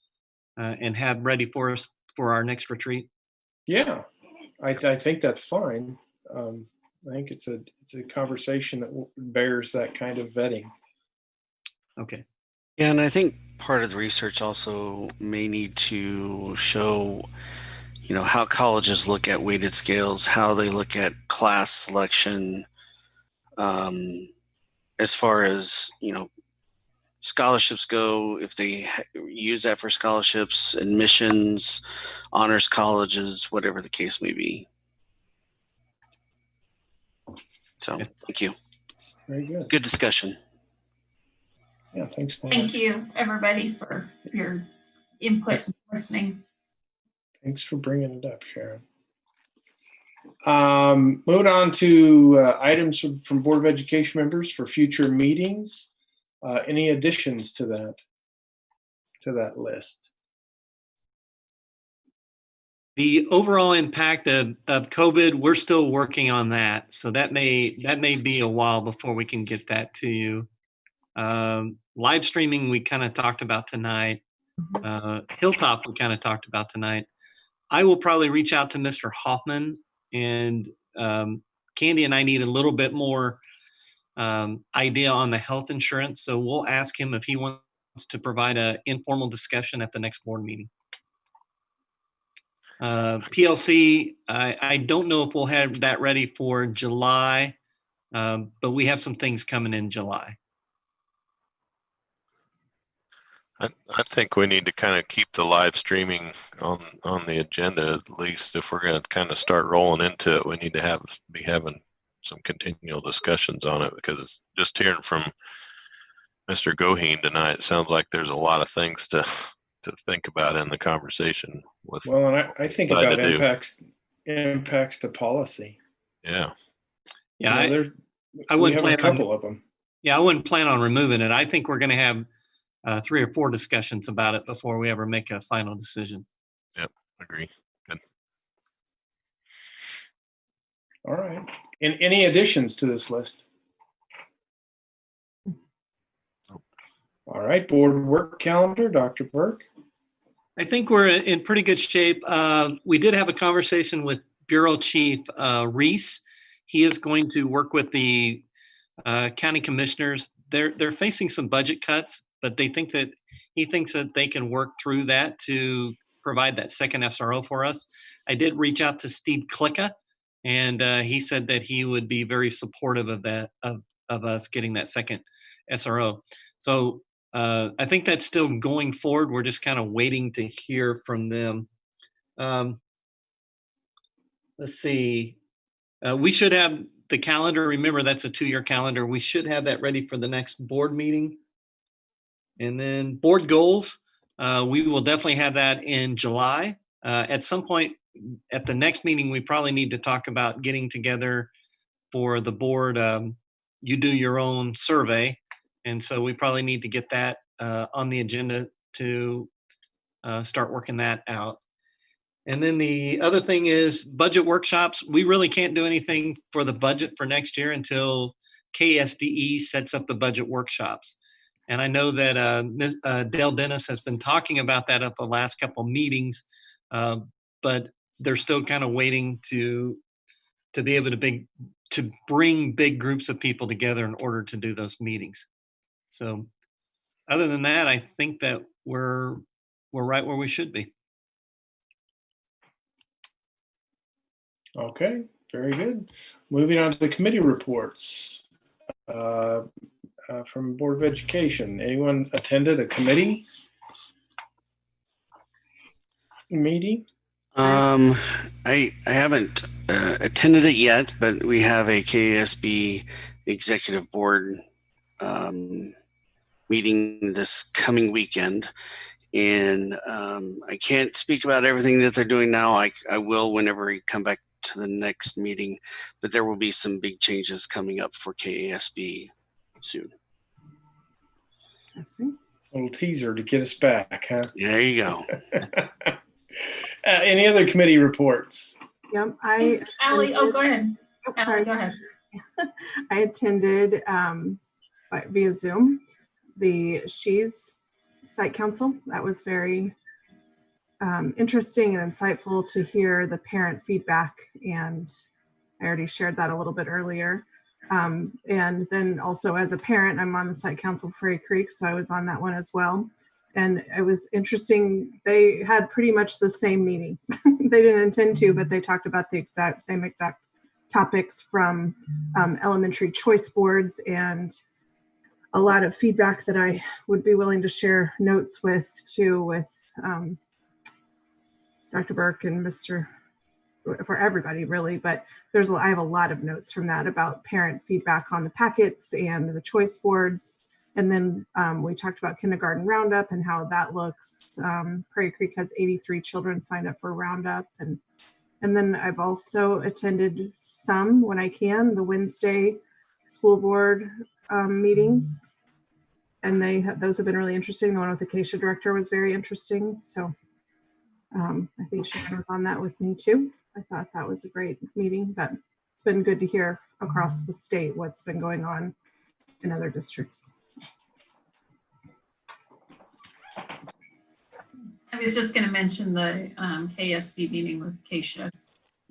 and have ready for us for our next retreat? Yeah, I think that's fine. I think it's a conversation that bears that kind of vetting. Okay. Yeah, and I think part of the research also may need to show, how colleges look at weighted scales, how they look at class selection, as far as, scholarships go, if they use that for scholarships, admissions, honors colleges, whatever the case may be. So, thank you. Very good. Good discussion. Yeah, thanks. Thank you, everybody, for your input and listening. Thanks for bringing it up, Sharon. Moving on to items from Board of Education members for future meetings. Any additions to that list? The overall impact of COVID, we're still working on that. So that may be a while before we can get that to you. Live streaming, we kind of talked about tonight. Hilltop, we kind of talked about tonight. I will probably reach out to Mr. Hoffman, and Candy and I need a little bit more idea on the health insurance. So we'll ask him if he wants to provide an informal discussion at the next board meeting. PLC, I don't know if we'll have that ready for July, but we have some things coming in July. I think we need to kind of keep the live streaming on the agenda, at least if we're going to kind of start rolling into it. We need to be having some continual discussions on it, because just hearing from Mr. Goheen tonight, it sounds like there's a lot of things to think about in the conversation. Well, and I think about impacts to policy. Yeah. Yeah, you know, I wouldn't plan plan a couple of them. Yeah, I wouldn't plan on removing it. I think we're going to have 3 or 4 discussions about it before we ever make a final decision. Yep, agree. Good. All right. And any additions to this list? All right, board work calendar, Dr. Burke. I think we're in pretty good shape. We did have a conversation with Bureau Chief Reese. He is going to work with the county commissioners. They're facing some budget cuts, but he thinks that they can work through that to provide that second SRO for us. I did reach out to Steve Klicka, and he said that he would be very supportive of that, of us getting that second SRO. So I think that's still going forward. We're just kind of waiting to hear from them. Let's see. We should have the calendar. Remember, that's a 2-year calendar. We should have that ready for the next board meeting. And then board goals, we will definitely have that in July. At some point at the next meeting, we probably need to talk about getting together for the board. You do your own survey. And so we probably need to get that on the agenda to start working that out. And then the other thing is budget workshops. We really can't do anything for the budget for next year until KSDE sets up the budget workshops. And I know that Dale Dennis has been talking about that at the last couple of meetings, but they're still kind of waiting to be able to bring big groups of people together in order to do those meetings. So other than that, I think that we're right where we should be. Okay, very good. Moving on to the committee reports from Board of Education. Anyone attended a committee meeting? I haven't attended it yet, but we have a KASB executive board meeting this coming weekend. And I can't speak about everything that they're doing now. I will whenever we come back to the next meeting, but there will be some big changes coming up for KASB soon. I see. A little teaser to get us back, huh? There you go. Any other committee reports? Yep, Allie, oh, go ahead. Oh, Allie, sorry. go ahead. I attended via Zoom the She's Site Council. That was very interesting and insightful to hear the parent feedback, and I already shared that a little bit earlier. And then also as a parent, I'm on the Site Council for Prairie Creek, so I was on that one as well. And it was interesting. They had pretty much the same meeting. They didn't intend to, but they talked about the same exact topics from elementary choice boards, and a lot of feedback that I would be willing to share notes with Dr. Burke and for everybody really, but I have a lot of notes from that about parent feedback on the packets and the choice boards, And then we talked about kindergarten roundup and how that looks. Prairie Creek has 83 children signed up for roundup. And then I've also attended some, when I can, the Wednesday school board meetings. And those have been really interesting. The one with the Acacia director was very interesting. So I think Sharon was on that with me too. I thought that was a great meeting, but it's been good to hear across the state what's been going on in other districts. I was just going to mention the KSB meeting with Acacia.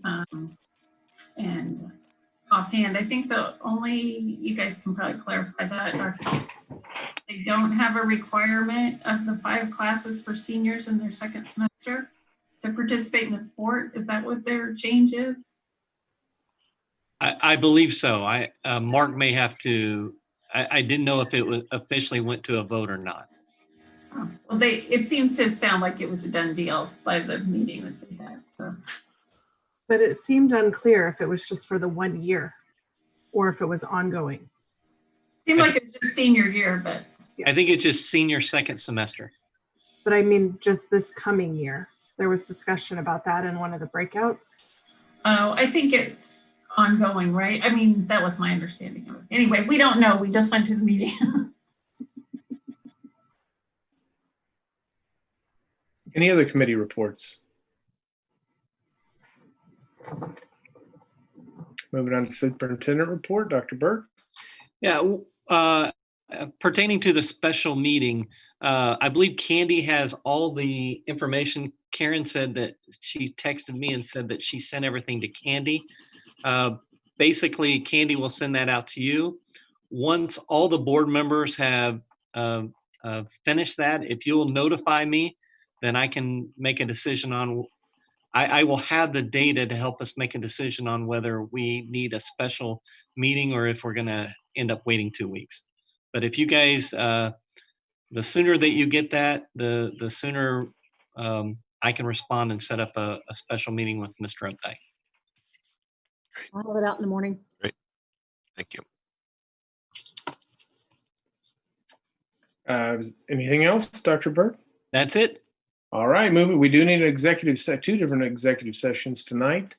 And offhand, I think you guys can probably clarify that. They don't have a requirement of the 5 classes for seniors in their second semester to participate in the sport. Is that what their change is? I believe so. Mark may have to, I didn't know if it was officially went to a vote or not. Oh, well, it seemed to sound like it was a done deal by the meeting that they had. So. But it seemed unclear if it was just for the 1 year or if it was ongoing. Seemed like it was just senior year, but. I think it's just senior second semester. But I mean, just this coming year. There was discussion about that in one of the breakouts. Oh, I think it's ongoing, right? I mean, that was my understanding of it. Anyway, we don't know. We just went to the meeting. Any other committee reports? Moving on to superintendent report, Dr. Burke. Yeah, pertaining to the special meeting, I believe Candy has all the information. Karen said that she texted me and said that she sent everything to Candy. Basically, Candy will send that out to you. Once all the board members have finished that, if you'll notify me, then I can make a decision on, I will have the data to help us make a decision on whether we need a special meeting or if we're going to end up waiting 2 weeks. But if you guys, the sooner that you get that, the sooner I can respond and set up a special meeting with Mr. Updike. I'll have it out in the morning. Great. Thank you. Anything else, Dr. Burke? That's it. All right, we do need an 2 different executive sessions tonight.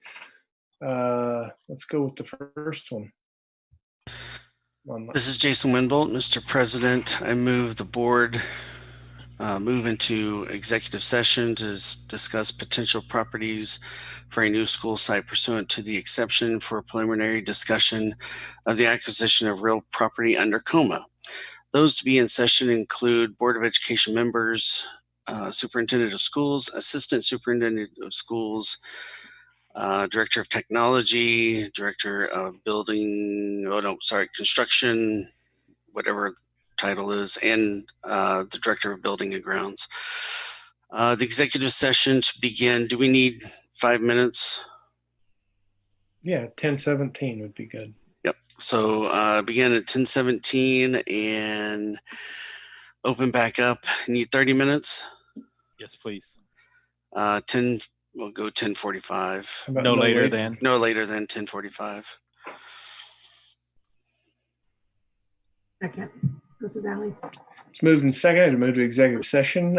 Let's go with the first one. This is Jason Winbolt, Mr. President. I move the board move into executive session to discuss potential properties for a new school site pursuant to the exception for preliminary discussion of the acquisition of real property under COMA. Those to be in session include Board of Education members, Superintendent of Schools, Assistant Superintendent of Schools, Director of Technology, Director of Construction, whatever title is, and the Director of Building and Grounds. The executive session to begin, do we need 5 minutes? Yeah, 10:17 would be good. Yep. So begin at 10:17 and open back up. Need 30 minutes? Yes, please. 10, we'll go 10:45. No later than? No later than 10:45. Second. This is Allie. It's moved and seconded to move to executive session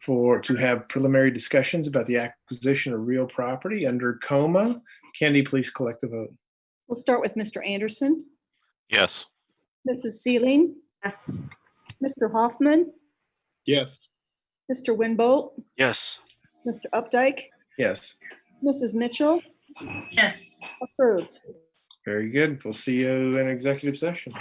to have preliminary discussions about the acquisition of real property under COMA. Candy, please collect the vote. We'll start with Mr. Anderson, Yes. Mrs. Sealing, Yes. Mr. Hoffman, Yes. Mr. Winbolt, Yes. Mr. Updike, Yes. Mrs. Mitchell, Yes. approved. Very good. We'll see you in executive session.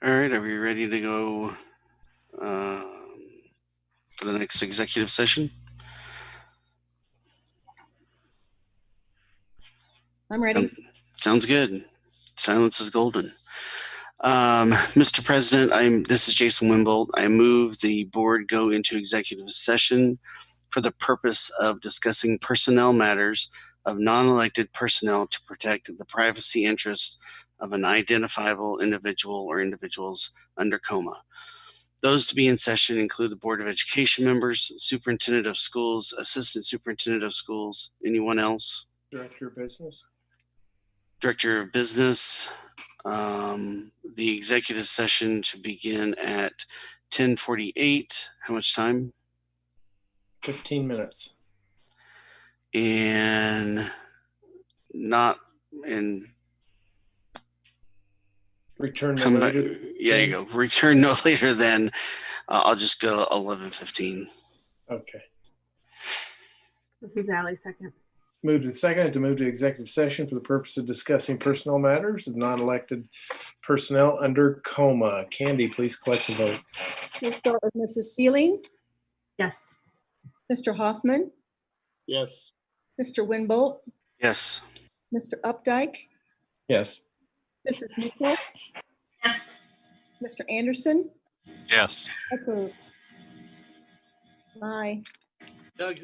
All right, are we ready to go for the next executive session? I'm ready. Sounds good. Silence is golden. Mr. President, this is Jason Wimbold. I move the board go into executive session for the purpose of discussing personnel matters of non-elected personnel to protect the privacy interests of an identifiable individual or individuals under coma. Those to be in session include the Board of Education members, Superintendent of Schools, Assistant Superintendent of Schools, anyone else? Director of Business. Director of Business. The executive session to begin at 10:48. How much time? 15 minutes. And return no come back. later. Yeah, you go. Return no later than I'll just go 11:15. Okay. This is Ally, second. Moved and seconded to move to executive session for the purpose of discussing personnel matters of non-elected personnel under coma. Candy, please collect the votes. We'll start with Mrs. Sealing, Yes. Mr. Hoffman, Yes. Mr. Winbolt, Yes. Mr. Updike, Yes. Mrs. Mitchell, Mr. Anderson. Yes. Approved. Aye. Doug,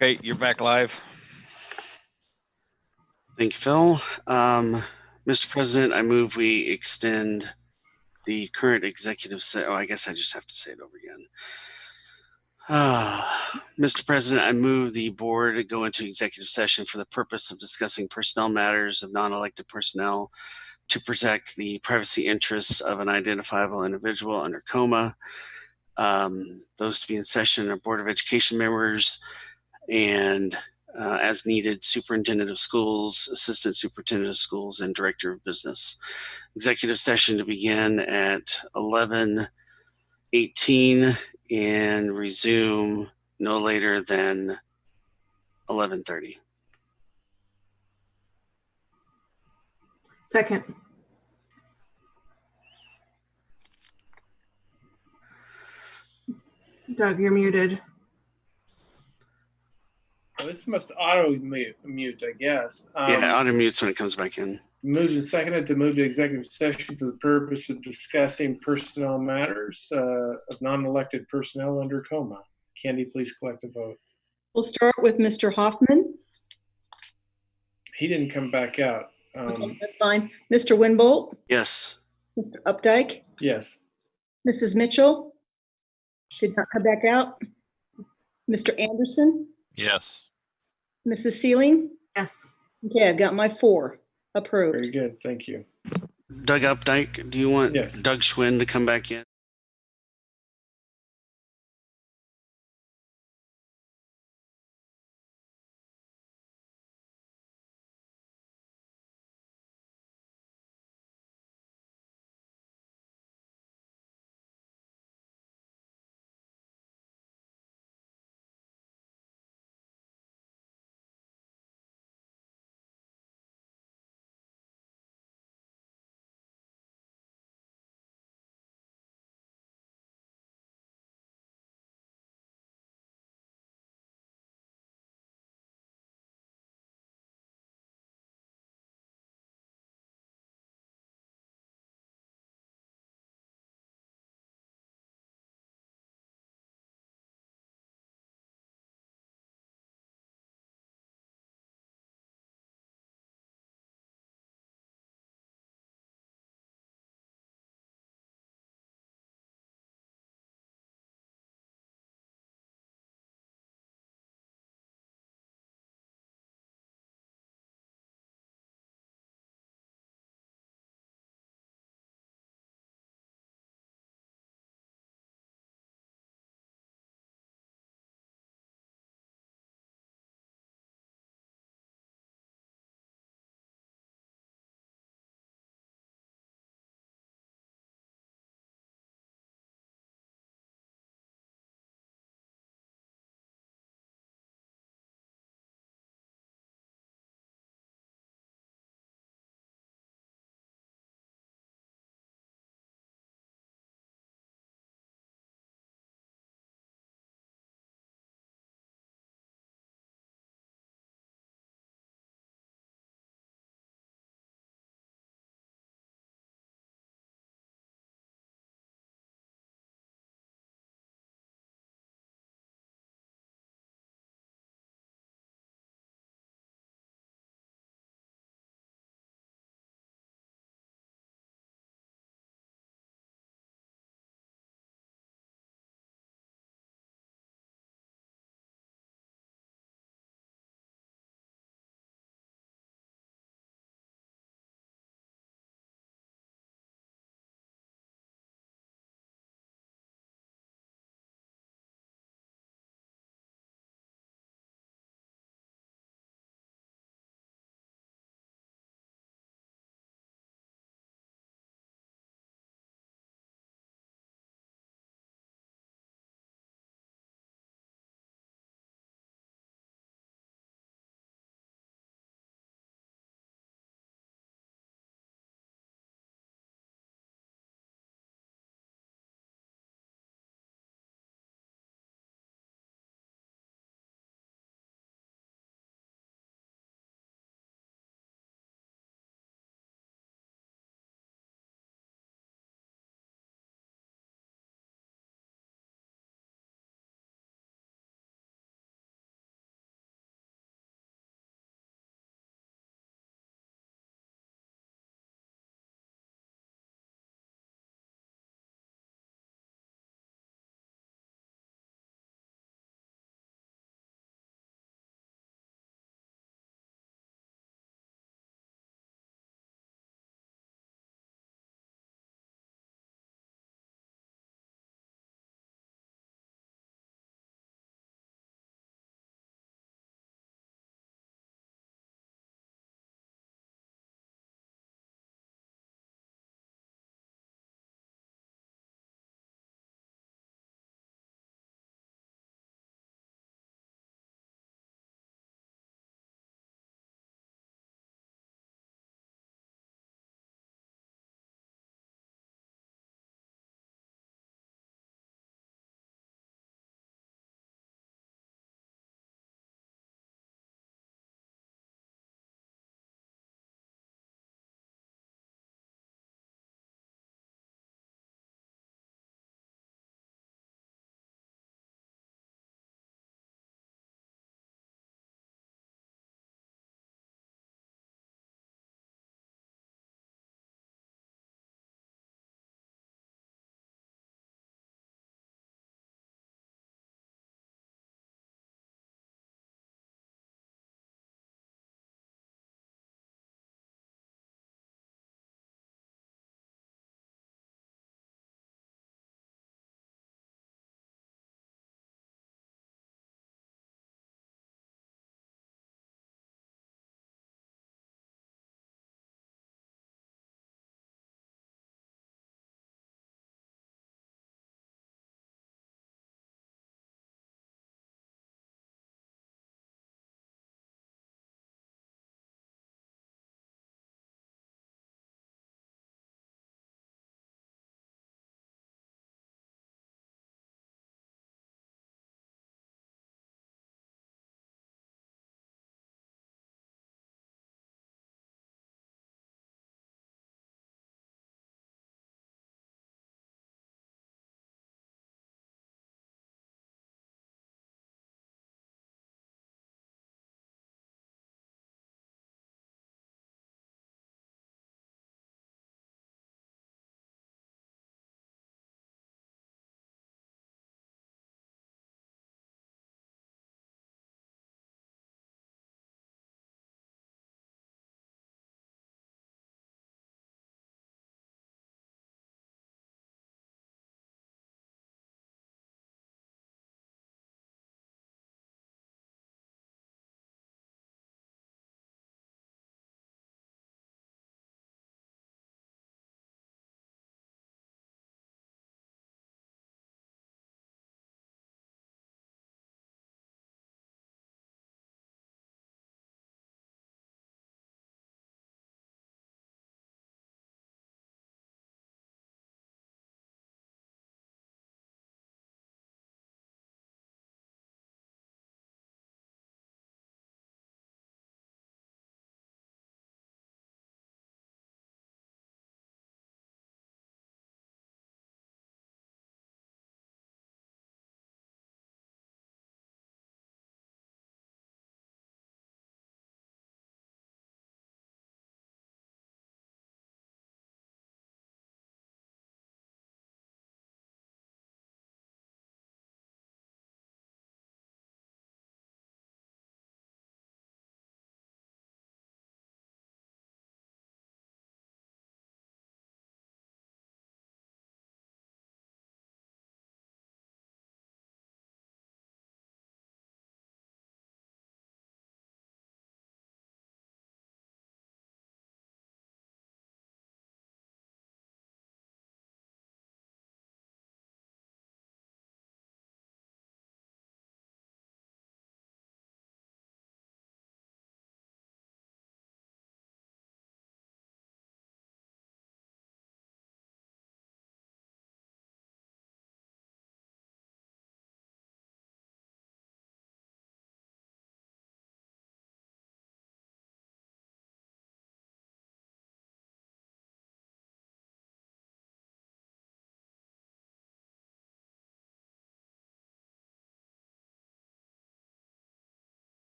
Okay, you're back live. Thank you, Phil. Mr. President, I move we extend the current executive oh, I guess I just have to say it over again. Mr. President, I move the board go into executive session for the purpose of discussing personnel matters of non-elected personnel to protect the privacy interests of an identifiable individual under coma. Those to be in session are Board of Education members and as needed, Superintendent of Schools, Assistant Superintendent of Schools, and Director of Business. Executive session to begin at 11:18 and resume no later than 11:30. Second. Doug, you're muted. Well, this must auto mute, I guess. Yeah, auto mutes when it comes back in. Moved and seconded to move to executive session for the purpose of discussing personnel matters of non-elected personnel under coma. Candy, please collect a vote. We'll start with Mr. Hoffman. He didn't come back out. Okay, that's fine. Mr. Winbolt? Yes. Mr. Updike? Yes. Mrs. Mitchell? Did not come back out. Mr. Anderson? Yes. Mrs. Sealing? Yes. Okay, I've got my 4 approved. Very good. Thank you. Doug Updike, do you want Yes. Doug Schwinn to come back in?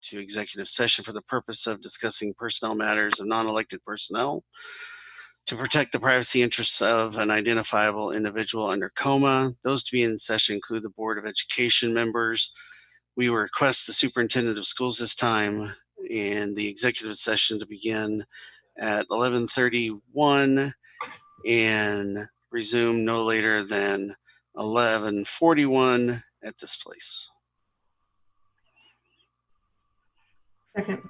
to executive session for the purpose of discussing personnel matters of non-elected personnel to protect the privacy interests of an identifiable individual under coma. Those to be in session include the Board of Education members. We will request the superintendent of schools this time and the executive session to begin at 11:31 and resume no later than 11:41 at this place. Second.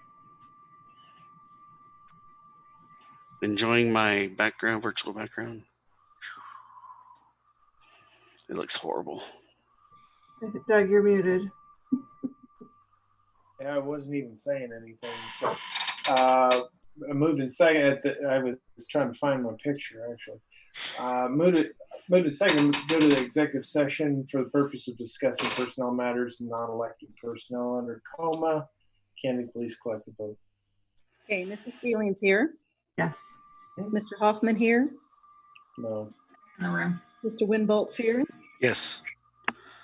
Enjoying my background, virtual background. It looks horrible. Doug, you're muted. Yeah, I wasn't even saying anything. So I moved in second. I was trying to find my picture, actually. Moved in second, go to the executive session for the purpose of discussing personnel matters and non-elected personnel under coma. Can you please collect the vote? Okay, Mrs. Seeling's here. Yes. Mr. Hoffman here. No. In the room. Mr. Winbolt's here. Yes.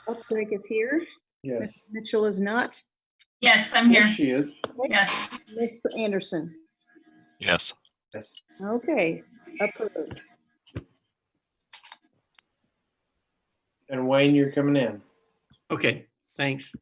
Updike is here. Yes. Mr. Mitchell is not. Yes, I'm here. Yes, she is. Yes. Mr. Anderson. Yes. Yes. Okay, approved. And Wayne, you're coming in. Okay, thanks.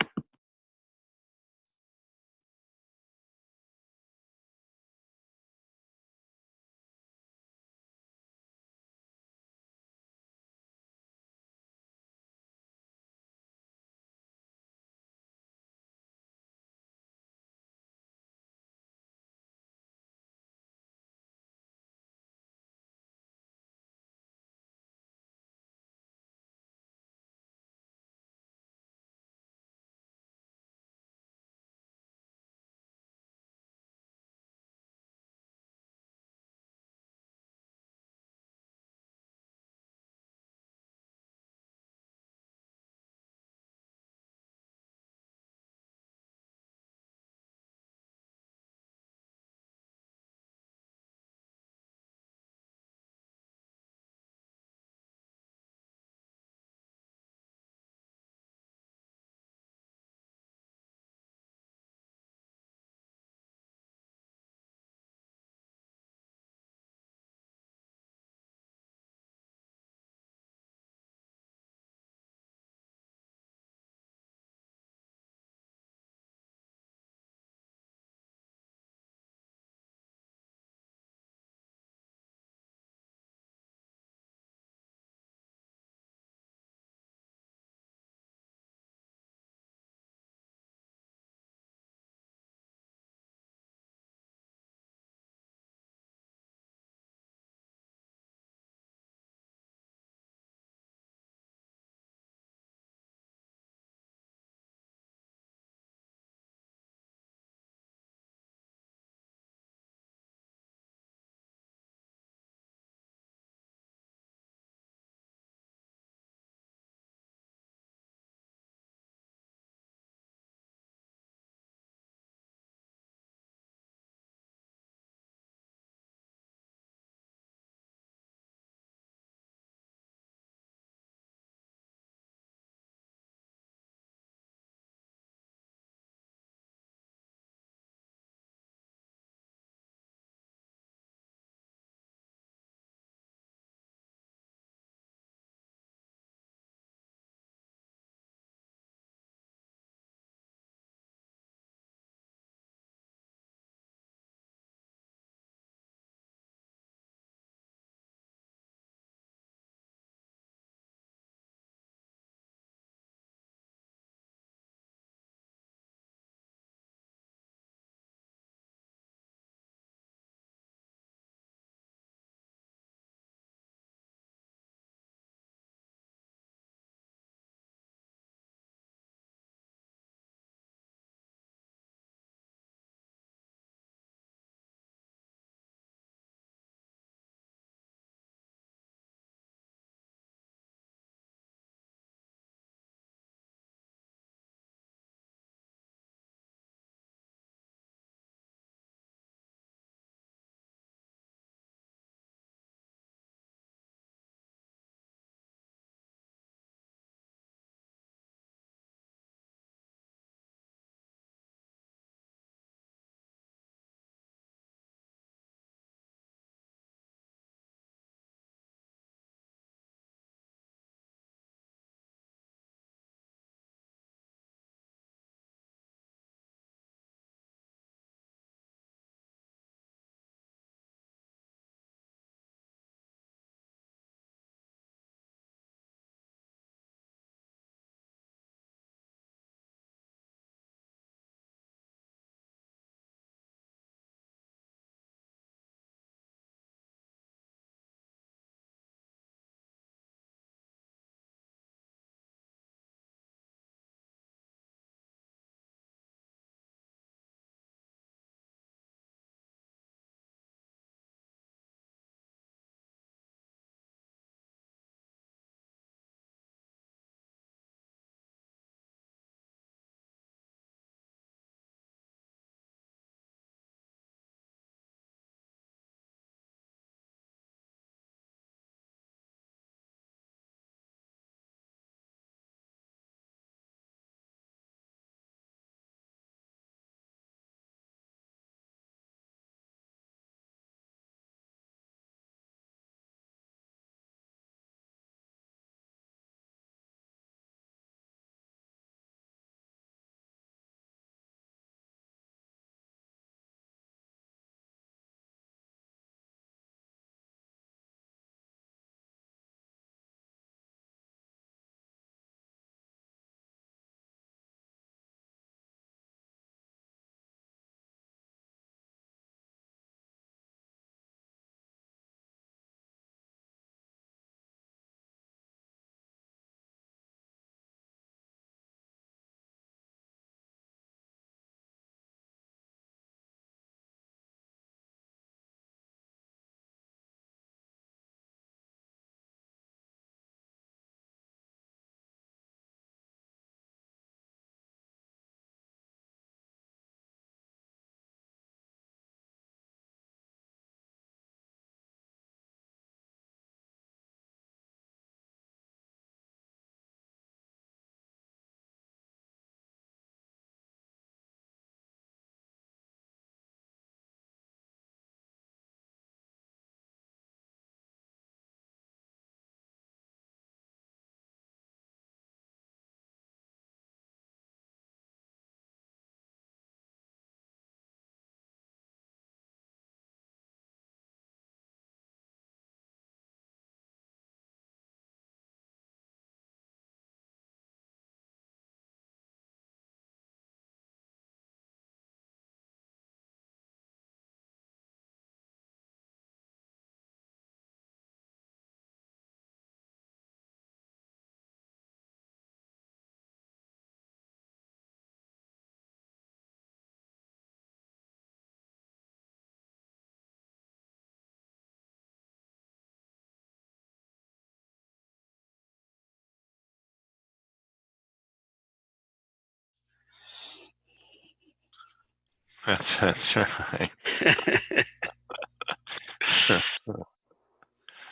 That's right.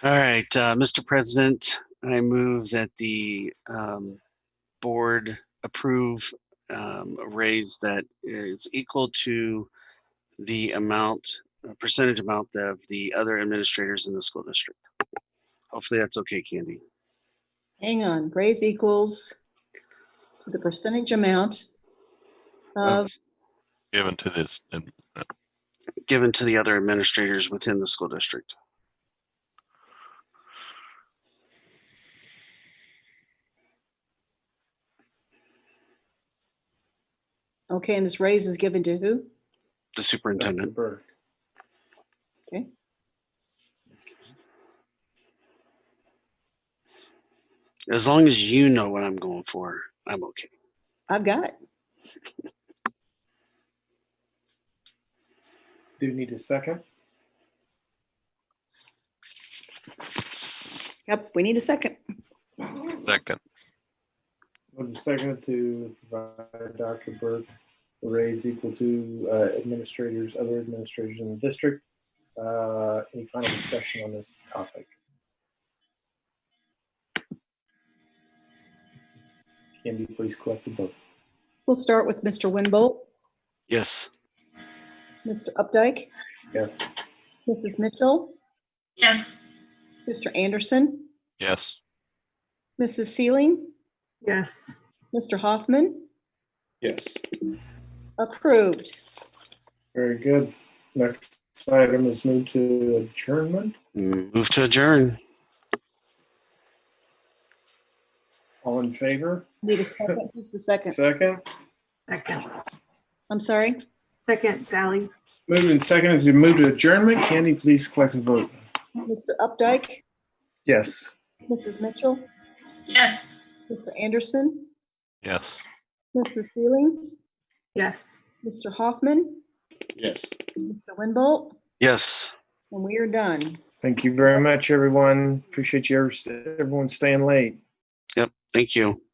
All right, Mr. President, I move that the board approve a raise that is equal to the amount, percentage amount of the other administrators in the school district. Hopefully that's okay, Candy. Hang on, raise equals the percentage amount of, Given to this. Given to the other administrators within the school district. okay, and this raise is given to who? The superintendent. Okay. As long as you know what I'm going for, I'm okay. I've got it. Do you need a second? Yep, we need a second. Second. Move to second to provide Dr. Burke a raise equal to other administrators in the district. Any final discussion on this topic? Can you please collect the vote? We'll start with Mr. Winbolt, Yes. Mr. Updike, Yes. Mrs. Mitchell, Yes. Mr. Anderson, Yes. Mrs. Sealing, Yes. Mr. Hoffman, Yes. approved. Very good. Next item is move to adjournment. Move to adjourn. All in favor? Need a second? Who's the second? Second. Second. I'm sorry? Second, Sally. Moved and seconded to move to adjournment. Candy, please collect the vote. Mr. Updike, Yes. Mrs. Mitchell, Yes. Mr. Anderson, Yes. Mrs. Sealing, Yes. Mr. Hoffman, Yes. Mr. Winbolt, Yes. and we are done. Thank you very much, everyone. Appreciate you everyone staying late. Yep. Thank you.